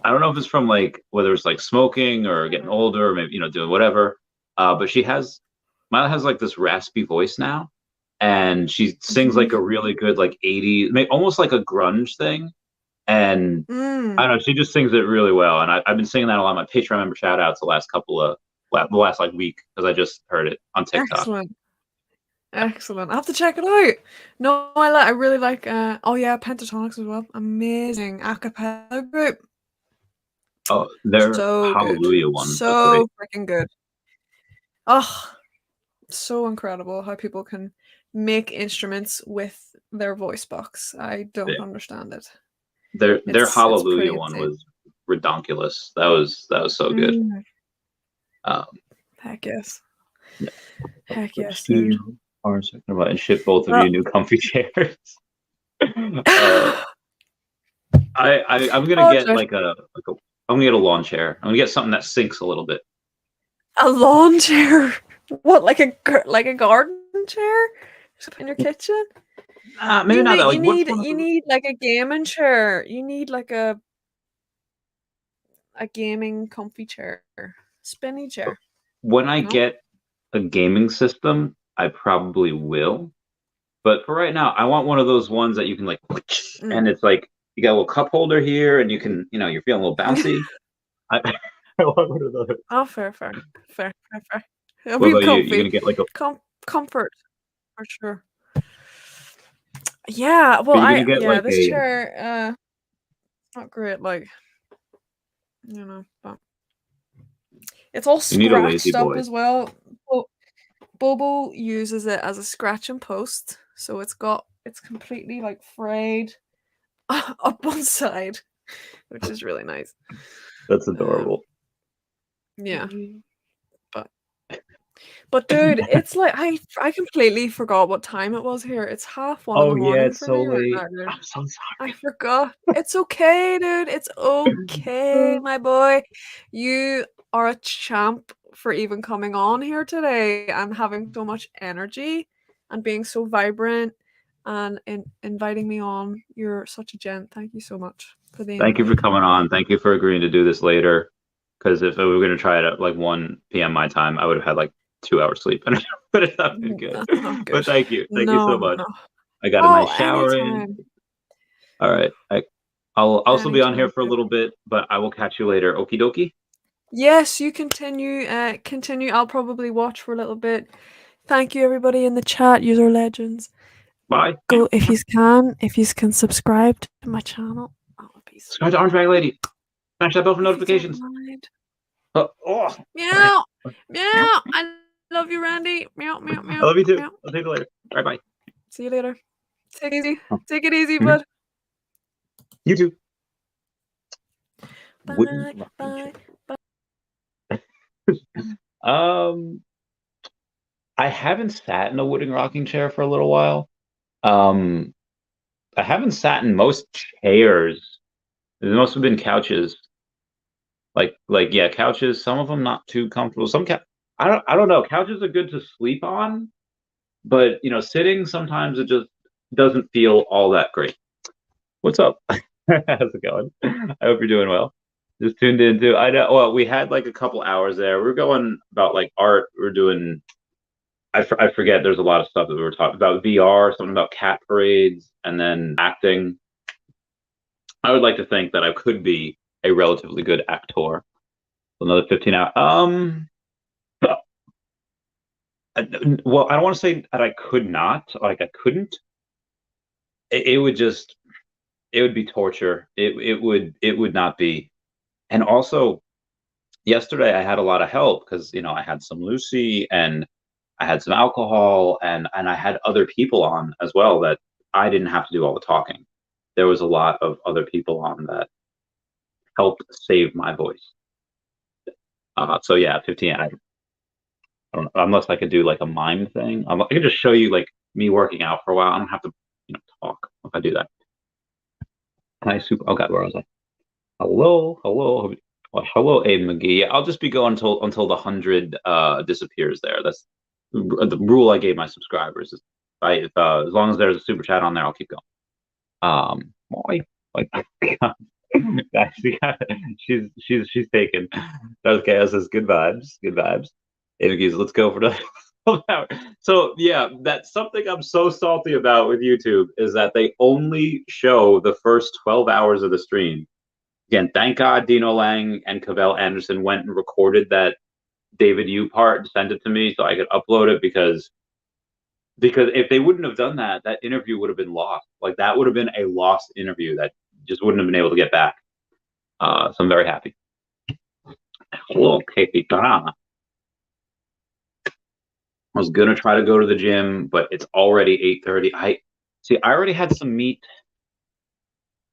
[SPEAKER 1] I don't know if it's from like whether it's like smoking or getting older or maybe doing whatever. But Miley has like this raspy voice now, and she sings like
[SPEAKER 2] Mhm.
[SPEAKER 1] a really good like 80s, almost like a grunge thing. And I
[SPEAKER 2] Mm.
[SPEAKER 1] don't know, she just sings it really well. And I've been singing that a lot on my Patreon member shout outs the last like week, because I just heard it on TikTok.
[SPEAKER 2] Excellent. Excellent. I have to check it out. No, I really like oh yeah, Pentatonics as well. Amazing a cappella group.
[SPEAKER 1] Oh, their
[SPEAKER 2] So good.
[SPEAKER 1] Hallelujah one was great.
[SPEAKER 2] So freaking good. Oh, so incredible how people can make instruments with their voice box. I don't
[SPEAKER 1] Yeah.
[SPEAKER 2] understand it.
[SPEAKER 1] Their
[SPEAKER 2] It's
[SPEAKER 1] Hallelujah
[SPEAKER 2] pretty
[SPEAKER 1] one
[SPEAKER 2] insane.
[SPEAKER 1] was redonkulous. That was so good.
[SPEAKER 2] Mm,
[SPEAKER 1] Um,
[SPEAKER 2] heck yes.
[SPEAKER 1] yeah.
[SPEAKER 2] Heck
[SPEAKER 1] Let's
[SPEAKER 2] yes,
[SPEAKER 1] see
[SPEAKER 2] dude.
[SPEAKER 1] what I was talking about, and ship both of
[SPEAKER 2] Well,
[SPEAKER 1] you new comfy chairs. uh, I'm gonna
[SPEAKER 2] oh,
[SPEAKER 1] get
[SPEAKER 2] dude.
[SPEAKER 1] I'm gonna get a lawn chair. I'm gonna get something that sinks a little bit.
[SPEAKER 2] A lawn chair? What, like a garden chair in your kitchen?
[SPEAKER 1] Maybe not that. Like, what's one of
[SPEAKER 2] You
[SPEAKER 1] those?
[SPEAKER 2] need like a gaming chair. You need like a gaming comfy chair, spinny chair.
[SPEAKER 1] When I
[SPEAKER 2] No.
[SPEAKER 1] get a gaming system, I probably will. But for right now, I want one of those ones that you can like, and
[SPEAKER 2] Mm.
[SPEAKER 1] it's like you got a little cup holder here, and you can, you're feeling a little bouncy. I, I want one of those.
[SPEAKER 2] Oh, fair, fair, fair, fair, fair. It'll
[SPEAKER 1] What
[SPEAKER 2] be
[SPEAKER 1] about you? You're
[SPEAKER 2] comfy,
[SPEAKER 1] gonna get like a?
[SPEAKER 2] comfort for sure. Yeah,
[SPEAKER 1] Are
[SPEAKER 2] well,
[SPEAKER 1] you gonna get
[SPEAKER 2] yeah,
[SPEAKER 1] like
[SPEAKER 2] this
[SPEAKER 1] a?
[SPEAKER 2] chair, not great, like, but it's all
[SPEAKER 1] You need a lazy
[SPEAKER 2] scratched up
[SPEAKER 1] boy.
[SPEAKER 2] as well. Bo- Bobo uses it as a scratch and post, so it's completely like frayed up one side, which is really nice.
[SPEAKER 1] That's
[SPEAKER 2] Um,
[SPEAKER 1] adorable.
[SPEAKER 2] yeah, but dude, it's like I completely forgot what time it was here. It's 1:30 in
[SPEAKER 1] Oh
[SPEAKER 2] the
[SPEAKER 1] yeah,
[SPEAKER 2] morning
[SPEAKER 1] it's
[SPEAKER 2] for
[SPEAKER 1] so
[SPEAKER 2] me right
[SPEAKER 1] late.
[SPEAKER 2] now, dude.
[SPEAKER 1] I'm so
[SPEAKER 2] I forgot. It's okay, dude. It's okay,
[SPEAKER 1] sorry.
[SPEAKER 2] my boy. You are a champ for even coming on here today and having so much energy and being so vibrant and inviting me on. You're such a gent. Thank you so much for the
[SPEAKER 1] Thank you for
[SPEAKER 2] invite.
[SPEAKER 1] coming on. Thank you for agreeing to do this later. Because if we were gonna try it at like 1 p.m. my time, I would have had like 2 hours sleep, and but it's not been good.
[SPEAKER 2] That's not good.
[SPEAKER 1] But thank you
[SPEAKER 2] No,
[SPEAKER 1] so
[SPEAKER 2] no,
[SPEAKER 1] much.
[SPEAKER 2] no.
[SPEAKER 1] I got a
[SPEAKER 2] Oh,
[SPEAKER 1] nice shower in.
[SPEAKER 2] anytime.
[SPEAKER 1] All right, I'll also be on here
[SPEAKER 2] Anytime.
[SPEAKER 1] for a little bit, but I will catch you later. Okie dokie.
[SPEAKER 2] Yes, you continue. Continue. I'll probably watch for a little bit. Thank you, everybody in the chat. User legends.
[SPEAKER 1] Bye.
[SPEAKER 2] Go if you can subscribe to my channel. That would be
[SPEAKER 1] Subscribe to
[SPEAKER 2] sweet.
[SPEAKER 1] Orange Bag Lady. Smash that bell for
[SPEAKER 2] If you don't
[SPEAKER 1] notifications.
[SPEAKER 2] mind.
[SPEAKER 1] Oh,
[SPEAKER 2] Meow, meow. I love you, Randy. Meow, meow,
[SPEAKER 1] I
[SPEAKER 2] meow,
[SPEAKER 1] love you too.
[SPEAKER 2] meow.
[SPEAKER 1] I'll see you later. Bye bye.
[SPEAKER 2] See you later. Take it easy. Take it easy,
[SPEAKER 1] Mhm.
[SPEAKER 2] bud.
[SPEAKER 1] You too. Wooden
[SPEAKER 2] Bye,
[SPEAKER 1] rocking
[SPEAKER 2] bye.
[SPEAKER 1] chair. Um, I haven't sat in a wooden rocking chair for a little while. Um, I haven't sat in most chairs. Most have been couches. Like yeah, couches. Some of them not too comfortable. I don't know. Couches are good to sleep on, but sitting sometimes it just doesn't feel all that great. What's up? How's it going? I hope you're doing well. Just tuned in too. I know. Well, we had like a couple hours there. We are going about like art. We're doing. I forget. There's a lot of stuff that we were talking about. VR, something about cat parades, and then acting. I would like to think that I could be a relatively good actor. Another 15 hours. Well, I don't want to say that I could not, like I couldn't. It would just, it would be torture. It would not be. And also, yesterday I had a lot of help because I had some Lucy and I had some alcohol and I had other people on as well that I didn't have to do all the talking. There was a lot of other people on that helped save my voice. So yeah, 15. I don't know, unless I could do like a mime thing. I could just show you like me working out for a while. I don't have to, talk if I do that. Hi, super. Oh God, where was I? Hello, hello, well, hello, Abe McGee. Yeah, I'll just be going until the 100 disappears. There. That's the rule I gave my subscribers. Is as long as there's a super chat on there, I'll keep going. Why? Like, she's taken. Okay, this is good vibes. Good vibes. Hey, let's go for the. So yeah, that's something I'm so salty about with YouTube is that they only show the first 12 hours of the stream. Again, thank God Dino Lang and Cavell Anderson went and recorded that David Yu part and sent it to me so I could upload it because if they wouldn't have done that, that interview would have been lost. Like that would have been a lost interview that just wouldn't have been able to get back. So I'm very happy. Hello, Capitana. I was gonna try to go to the gym, but it's already 8:30. I already had some meat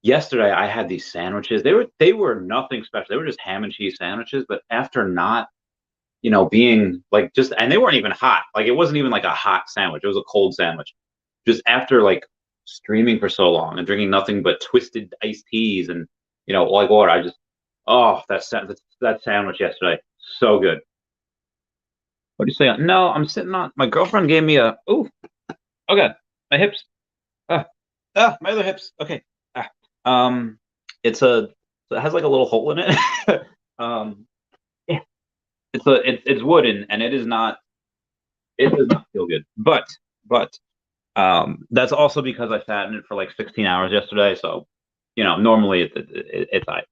[SPEAKER 1] yesterday. I had these sandwiches. They were nothing special. They were just ham and cheese sandwiches. But after not, being like just and they weren't even hot. Like it wasn't even like a hot sandwich. It was a cold sandwich. Just after like streaming for so long and drinking nothing but twisted iced teas and like water. That sandwich yesterday, so good. What do you say? No, I'm sitting on. My girlfriend gave me a. Ooh, okay, my hips. Ah, my other hips. Okay. Ah, um, it's a. It has like a little hole in it. Yeah, it's wooden, and it is not. It does not feel good. But that's also because I sat in it for like 16 hours yesterday. So, normally it's I.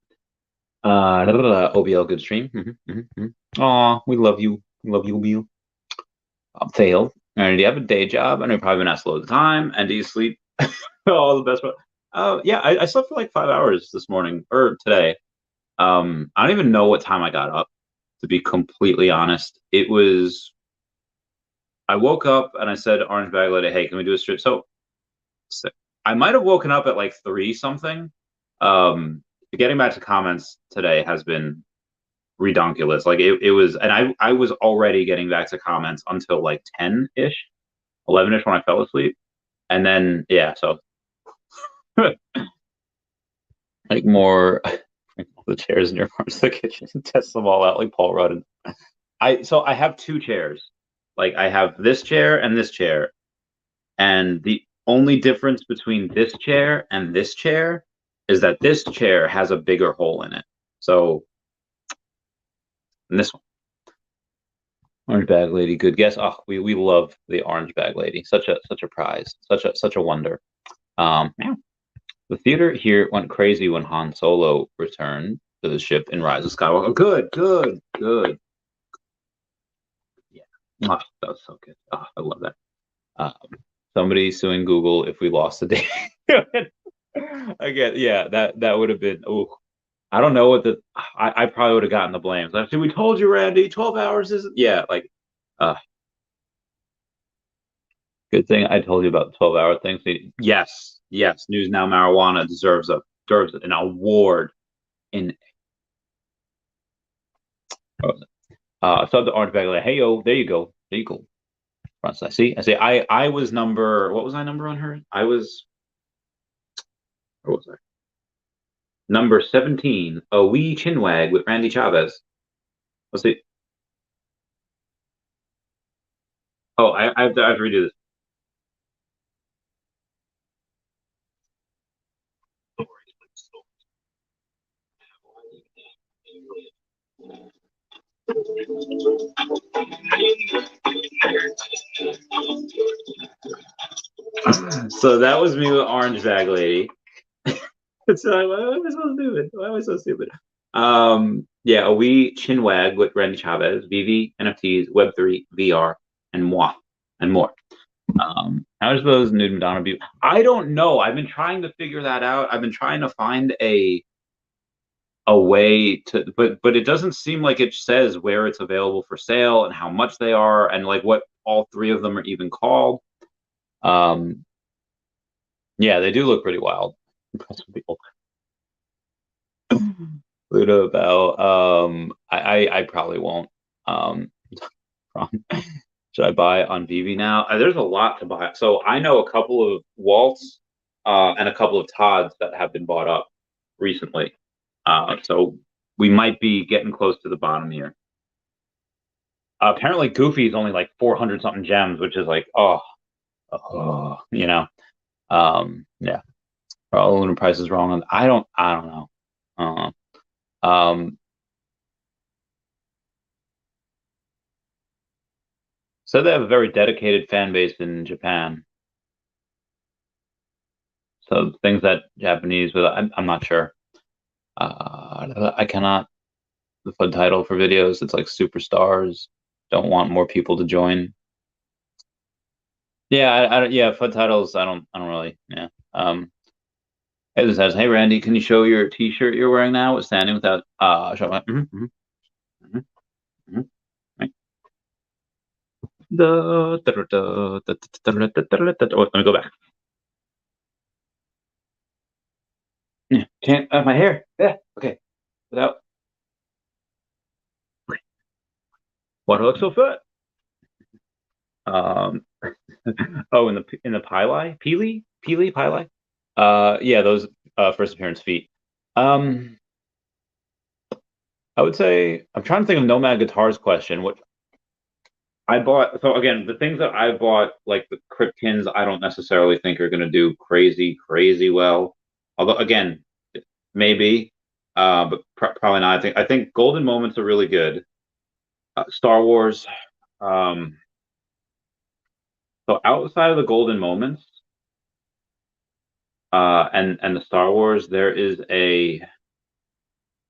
[SPEAKER 1] OBL, good stream. Aw, we love you. We love you, OBL. Failed. And do you have a day job? I know you've probably been asked loads of time. And do you sleep? All the best. Yeah, I slept for like 5 hours this morning or today. I don't even know what time I got up, to be completely honest. I woke up and I said, Orange Bag Lady, hey, can we do a strip? So I might have woken up at like 3 something. Getting back to comments today has been redonkulous. Like it was, and I was already getting back to comments until like 10-ish, 11-ish when I fell asleep. And then, yeah, so like more the chairs in your parts of the kitchen, test them all out like Paul Rudd. So I have 2 chairs. Like I have this chair and this chair. And the only difference between this chair and this chair is that this chair has a bigger hole in it. So, and this one. Orange Bag Lady, good guess. Oh, we love the Orange Bag Lady. Such a prize. Such a wonder. Yeah. The theater here went crazy when Han Solo returned to the ship in Rise of Skywalker. Good. Yeah. Oh, that was so good. Oh, I love that. Somebody suing Google if we lost a day. Again, yeah, that would have been. Oh, I don't know what I probably would have gotten the blame. Like, see, we told you, Randy, 12 hours isn't. Yeah, like, uh, good thing I told you about the 12-hour thing. So, yes, News Now Marijuana deserves an award in. Sub the Orange Bag, like, hey yo, there you go. I see. I was number. What was I number on her? Where was I? Number 17, a wee chinwag with Randy Chavez. Let's see. Oh, I have to redo this. So that was me with Orange Bag Lady. So why am I so stupid? Why am I so stupid? Yeah, a wee chinwag with Randy Chavez, veve, NFTs, Web3, VR, and more. How does those nude Madonna be? I don't know. I've been trying to figure that out. I've been trying to find a way to, but it doesn't seem like it says where it's available for sale and how much they are and like what all 3 of them are even called. Um, yeah, they do look pretty wild. People. Ludo Bell. I probably won't. Um, should I buy on veve now? There's a lot to buy. So I know a couple of Waltz and a couple of Todds that have been bought up recently. So we might be getting close to the bottom here. Apparently, Goofy is only like 400 something gems, which is like, yeah. All lunar price is wrong. I don't know. So they have a very dedicated fan base in Japan. So things that Japanese, but I'm not sure. I cannot. The fun title for videos, it's like superstars. Don't want more people to join. Yeah, I don't. Yeah, fun titles. I don't really. Yeah. It says, "Hey Randy, can you show your T-shirt you're wearing now? With standing without show." Right. Let me go back. Yeah, can't my hair. Yeah, okay. Without why do I look so fat? Oh, in the Pili? Yeah, those first appearance feet. I would say I'm trying to think of Nomad Guitar's question. I bought, so again, the things that I bought, like the Cryptins, I don't necessarily think are going to do crazy well. Although, again, maybe, but probably not. I think Golden Moments are really good. Star Wars. Um, so outside of the Golden Moments, and the Star Wars, there is a. I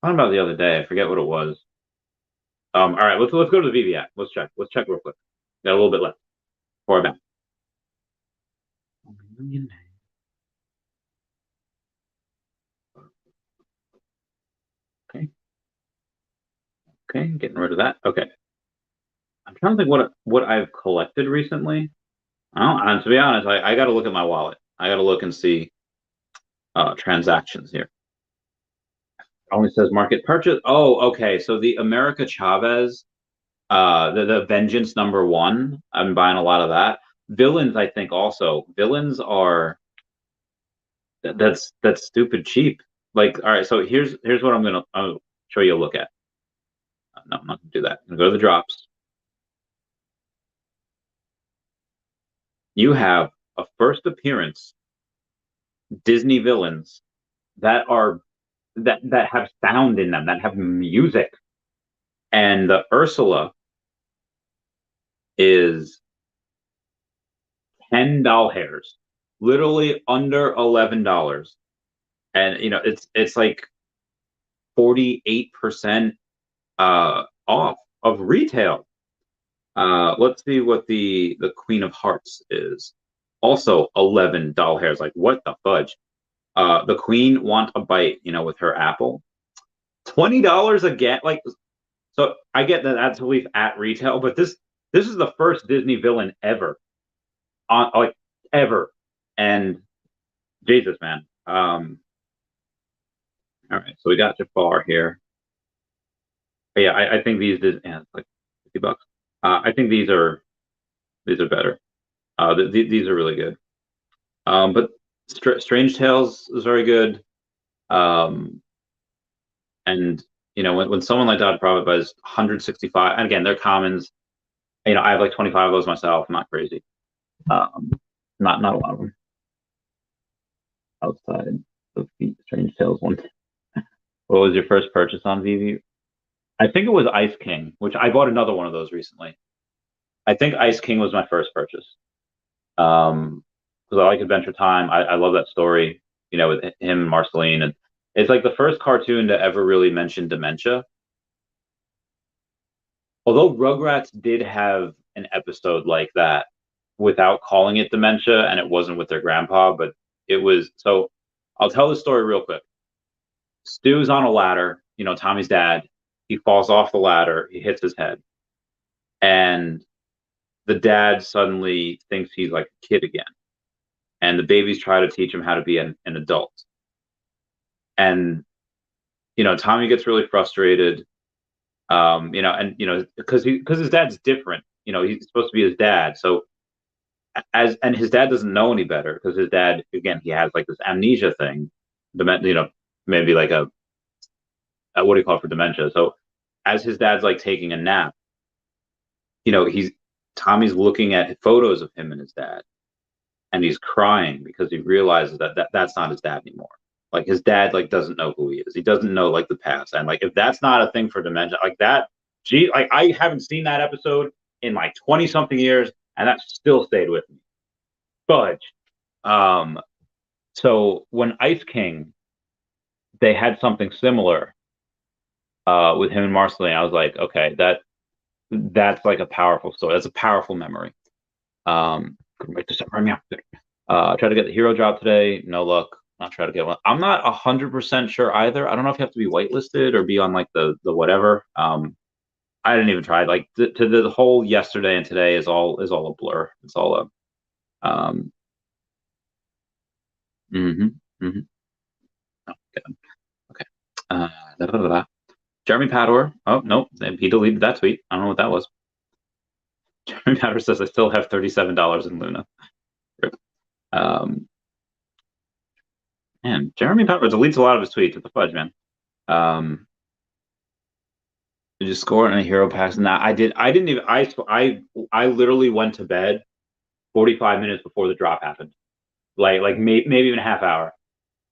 [SPEAKER 1] thought about it the other day. I forget what it was. All right, let's go to the VV app. Let's check. Let's check real quick. Got a little bit left before I bounce. Okay. Okay, getting rid of that. Okay. I'm trying to think what I've collected recently. And to be honest, I got to look at my wallet. I got to look and see transactions here. It only says market purchase. Oh, okay. So the America Chavez, the Vengeance #1. I'm buying a lot of that. Villains, I think also. Villains are that's stupid cheap. Like, all right. So here's what I'll show you a look at. No, I'm not gonna do that. I'm gonna go to the drops. You have a first appearance Disney villains that are that have sound in them, that have music. And the Ursula is 10 doll hairs, literally under $11. And it's like 48% off of retail. Let's see what the Queen of Hearts is. Also 11 doll hairs. Like, what the fudge? The Queen want a bite, with her apple. $20 again. Like, so I get that that's at retail, but this is the first Disney villain ever, like ever. And Jesus, man. All right, so we got Jafar here. But yeah, I think these it's like $50. I think these are better. These are really good. But Strange Tales is very good. And when someone like Dodge Profit buys 165, and again, they're commons. I have like 25 of those myself. I'm not crazy. Not a lot of them outside of the Strange Tales one. What was your first purchase on VV? I think it was Ice King, which I bought another one of those recently. I think Ice King was my first purchase. Because I like Adventure Time. I love that story, with him and Marceline. And it's like the first cartoon to ever really mention dementia. Although Rugrats did have an episode like that without calling it dementia, and it wasn't with their grandpa, but it was. So I'll tell the story real quick. Stu's on a ladder, Tommy's dad. He falls off the ladder, he hits his head. And the dad suddenly thinks he's like a kid again. And the babies try to teach him how to be an adult. And Tommy gets really frustrated. Because his dad's different. He's supposed to be his dad. So and his dad doesn't know any better because his dad, again, he has like this amnesia thing, maybe like a what do you call it for dementia? So as his dad's like taking a nap, Tommy's looking at photos of him and his dad, and he's crying because he realizes that's not his dad anymore. Like, his dad like doesn't know who he is. He doesn't know like the past. And like, if that's not a thing for dementia, like that, like I haven't seen that episode in like 20 something years, and that still stayed with me. Fudge. So when Ice King, they had something similar with him and Marceline, I was like, okay, that's like a powerful story. That's a powerful memory. Write this up. Try to get the hero drop today. No luck. Not try to get one. I'm not 100% sure either. I don't know if you have to be whitelisted or be on like the whatever. I didn't even try. Like the whole yesterday and today is all a blur. It's all a mm-hmm. Oh, okay. Jeremy Pador. Oh no, he deleted that tweet. I don't know what that was. Jeremy Pador says I still have $37 in Luna. Man, Jeremy Pador deletes a lot of his tweets. What the fudge, man? just score it in a hero pass. And I didn't even I literally went to bed 45 minutes before the drop happened. Maybe even a half hour.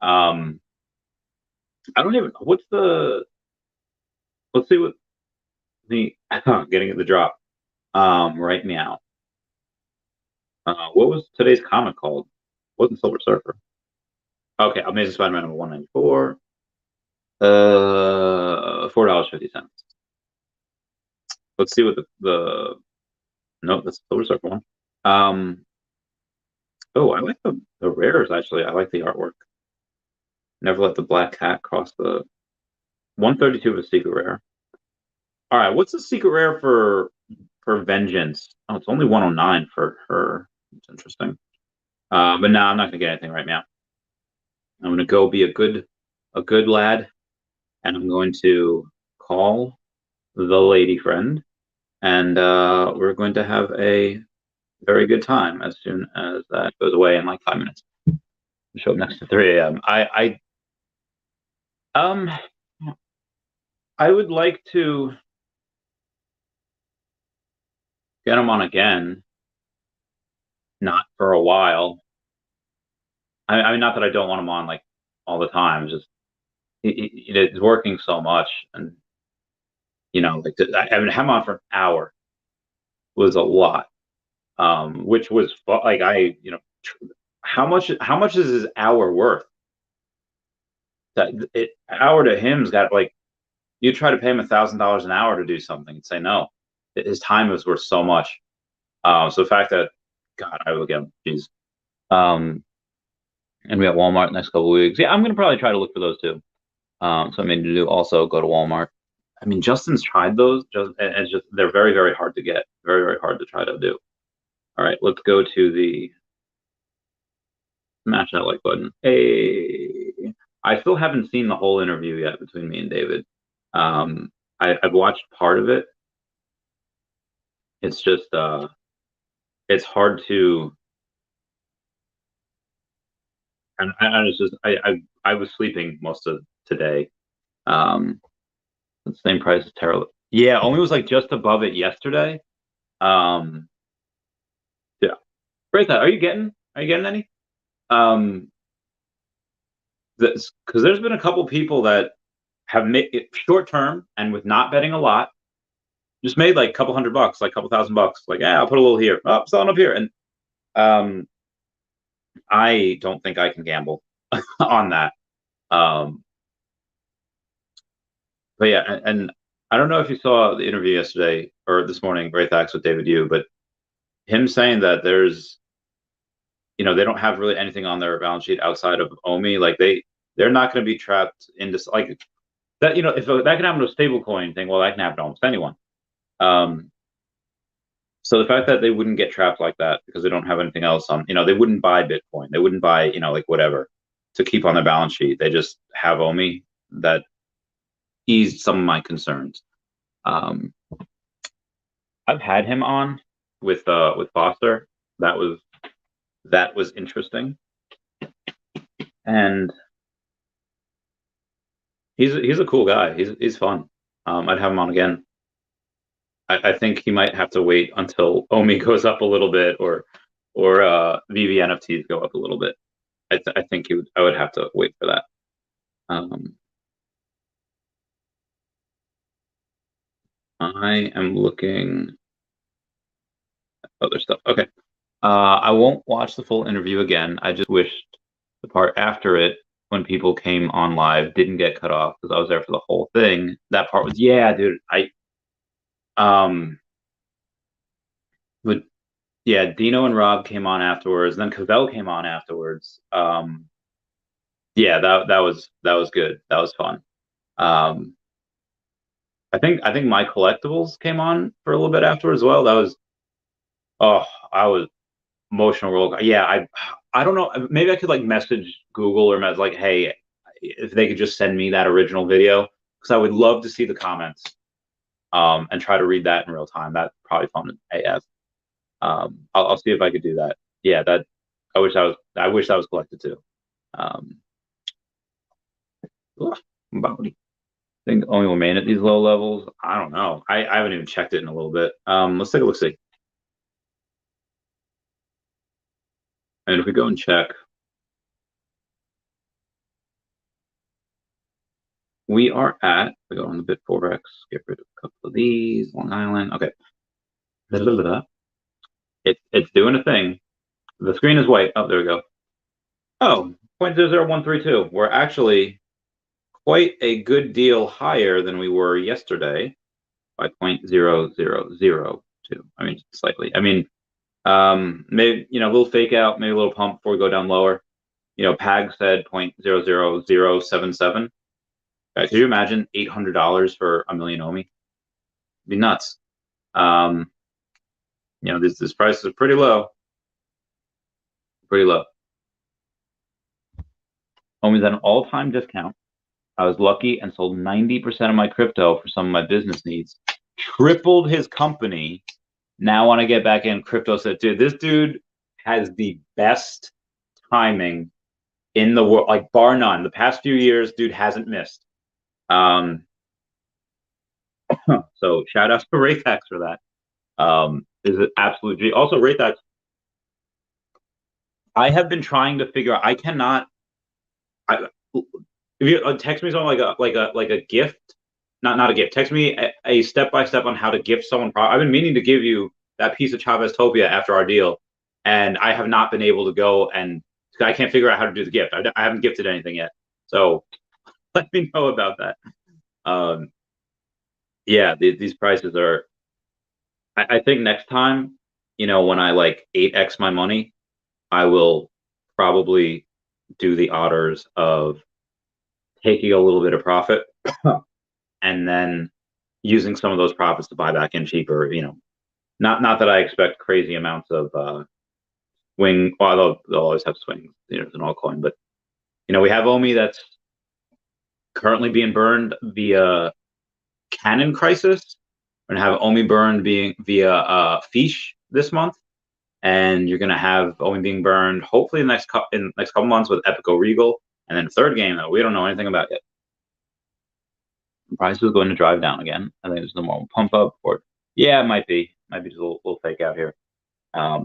[SPEAKER 1] I don't even what's the let's see what the getting at the drop. Right now. What was today's comic called? Wasn't Silver Surfer. Okay, Amazing Spider-Man number 194. $4.50. Let's see what the no, that's the Silver Surfer one. Oh, I like the rares actually. I like the artwork. Never let the black cat cross the 132 of a secret rare. All right, what's the secret rare for Vengeance? Oh, it's only 109 for her. It's interesting. But no, I'm not gonna get anything right now. I'm gonna go be a good lad, and I'm going to call the lady friend, and we're going to have a very good time as soon as that goes away in like 5 minutes. Show up next to 3 a.m. I would like to get him on again, not for a while. I mean, not that I don't want him on like all the time. It's just it's working so much, and like I mean, him on for an hour was a lot, which was like how much is his hour worth? That hour to him's got like you try to pay him $1,000 an hour to do something and say no. His time is worth so much. So the fact that God, I will get him. Jeez. And we have Walmart next couple of weeks. Yeah, I'm gonna probably try to look for those too. So I mean to do also go to Walmart. I mean, Justin's tried those. It's just they're very, very hard to get. Very, very hard to try to do. All right, let's go to the smash that like button. Hey, I still haven't seen the whole interview yet between me and David. I've watched part of it. It's just it's hard to. And I was just I was sleeping most of today. The same price as Terra. Yeah, only was like just above it yesterday. Um, yeah. Great. Are you getting any? Because there's been a couple people that have made it short term and with not betting a lot, just made like a couple $100, like a couple $1,000. Like, yeah, I'll put a little here. Oh, selling up here. And I don't think I can gamble on that. But yeah, and I don't know if you saw the interview yesterday or this morning, Great Thanks with David Yu, but him saying that there's, they don't have really anything on their balance sheet outside of OMI. Like they're not going to be trapped into like that. If that can happen to a stable coin thing, well, that can happen to almost anyone. So the fact that they wouldn't get trapped like that because they don't have anything else on, they wouldn't buy Bitcoin. They wouldn't buy, like whatever to keep on their balance sheet. They just have OMI. That eased some of my concerns. I've had him on with Foster. That was interesting, and he's a cool guy. He's fun. I'd have him on again. I think he might have to wait until OMI goes up a little bit, or veve NFTs go up a little bit. I think I would have to wait for that. I am looking at other stuff. Okay. I won't watch the full interview again. I just wished the part after it, when people came on live, didn't get cut off because I was there for the whole thing. That part was, yeah, dude. But yeah, Dino and Rob came on afterwards. Then Cavell came on afterwards. Yeah, that was good. That was fun. I think my collectibles came on for a little bit afterwards as well. That was, I was emotional roll. Yeah, I don't know. Maybe I could like message Google or message like, hey, if they could just send me that original video, because I would love to see the comments, and try to read that in real time. That's probably fun AF. I'll see if I could do that. Yeah, that I wish that was collected too. think only will remain at these low levels. I don't know. I haven't even checked it in a little bit. Let's take a look. See. And if we go and check, we are at, we go on the bit forex, get rid of a couple of these, Long Island. Okay. It's doing a thing. The screen is white. Oh, there we go. Oh, 0.00132. We're actually quite a good deal higher than we were yesterday by 0.0002. I mean, slightly. I mean, maybe, a little fake out, maybe a little pump before we go down lower. PAG said 0.00077. Could you imagine $800 for a million Omi? It'd be nuts. This price is pretty low. Pretty low. Omi's at an all-time discount. I was lucky and sold 90% of my crypto for some of my business needs. Tripled his company. Now want to get back in. Crypto said, dude, this dude has the best timing in the world, like bar none. The past few years, dude hasn't missed. So shout out to Raytax for that. Is it absolutely also Raytax? I have been trying to figure out. I cannot. If you text me something like a gift, not a gift. Text me a step by step on how to gift someone. I've been meaning to give you that piece of Chavez Topia after our deal, and I have not been able to go, and I can't figure out how to do the gift. I haven't gifted anything yet, so let me know about that. Yeah, these prices are. I think next time, when I like 8x my money, I will probably do the honors of taking a little bit of profit and then using some of those profits to buy back in cheaper. Not that I expect crazy amounts of swing. Although they'll always have swings. It's an altcoin, but we have Omi that's currently being burned via Canon Crisis. We're gonna have Omi burned being via Fish this month, and you're gonna have Omi being burned hopefully in the next couple months with Epico Regal, and then the third game that we don't know anything about yet. The price is going to drive down again. I think it's the normal pump up, or yeah, it might be just a little fake out here. I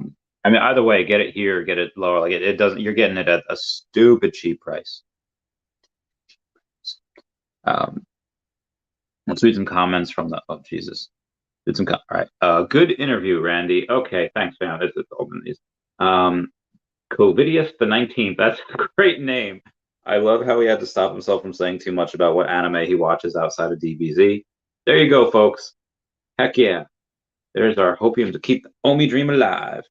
[SPEAKER 1] mean, either way, get it here, get it lower. Like it doesn't. You're getting it at a stupid cheap price. Let's read some comments from the. Oh Jesus. Did some all right. Good interview, Randy. Okay, thanks, fam. It's open these. Covidius the 19th. That's a great name. I love how he had to stop himself from saying too much about what anime he watches outside of DBZ. There you go, folks. Heck yeah. There's our hopium to keep the Omi dream alive.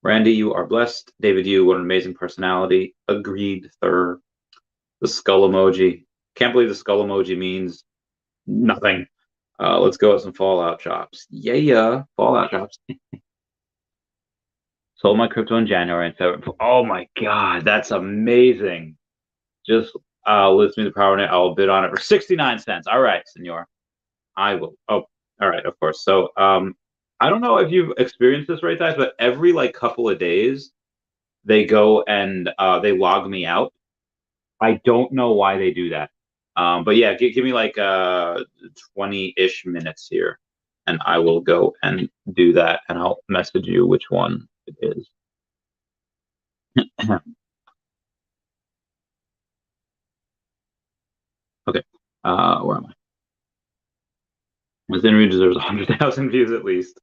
[SPEAKER 1] Randy, you are blessed. David, what an amazing personality. Agreed, sir. The skull emoji. Can't believe the skull emoji means nothing. Let's go with some Fallout chops. Yeah, Fallout chops. Sold my crypto in January and February. Oh my God, that's amazing. Just list me the power net. I'll bid on it for 69 cents. All right, senor. I will. Oh, all right, of course. So I don't know if you've experienced this, right, guys, but every like couple of days they go and they log me out. I don't know why they do that. But yeah, give me like 20-ish minutes here, and I will go and do that, and I'll message you which one it is. Okay, where am I? This interview deserves 100,000 views at least.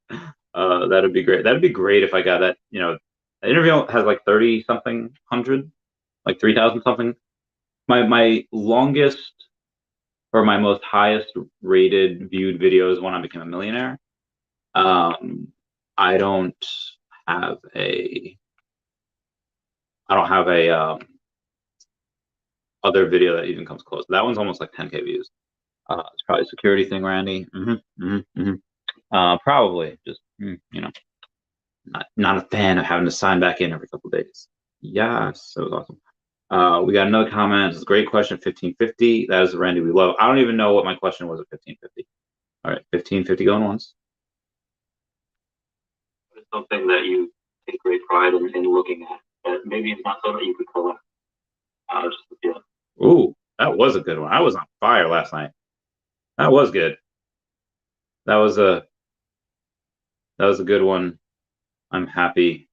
[SPEAKER 1] That'd be great. That'd be great if I got that. The interview has like 30 something hundred, like 3,000 something. My longest or my most highest rated viewed video is when I became a millionaire. I don't have a other video that even comes close. That one's almost like 10K views. It's probably a security thing, Randy. Probably just not a fan of having to sign back in every couple of days. Yes, that was awesome. We got another comment. It's a great question. 1550. That is the Randy we love. I don't even know what my question was at 1550. All right, 1550 going once. It's something that you take great pride in looking at. That maybe it's not something that you could collect. Just the feeling. Ooh, that was a good one. I was on fire last night. That was good. That was a good one. I'm happy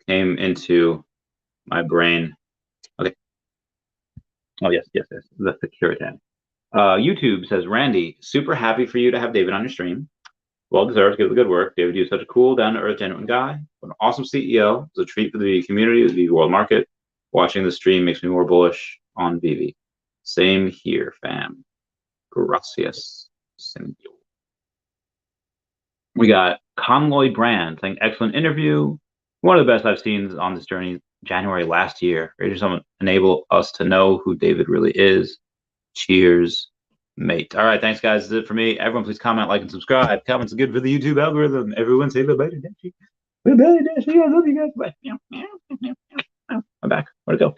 [SPEAKER 1] came into my brain. Okay. Oh yes. The Securitan. YouTube says, Randy, super happy for you to have David on your stream. Well deserved. Give the good work. David, you're such a cool, down to earth, genuine guy. An awesome CEO. It's a treat for the community, the world market. Watching the stream makes me more bullish on veve. Same here, fam. Gracias. We got Conloy Brand saying, excellent interview. One of the best I've seen on this journey. January last year. Ready to enable us to know who David really is. Cheers, mate. All right, thanks, guys. That's it for me. Everyone, please comment, like, and subscribe. Comments are good for the YouTube algorithm. Everyone say bye-bye to Danchy. Bye-bye, Danchy. I love you guys. Bye. I'm back. Where'd it go?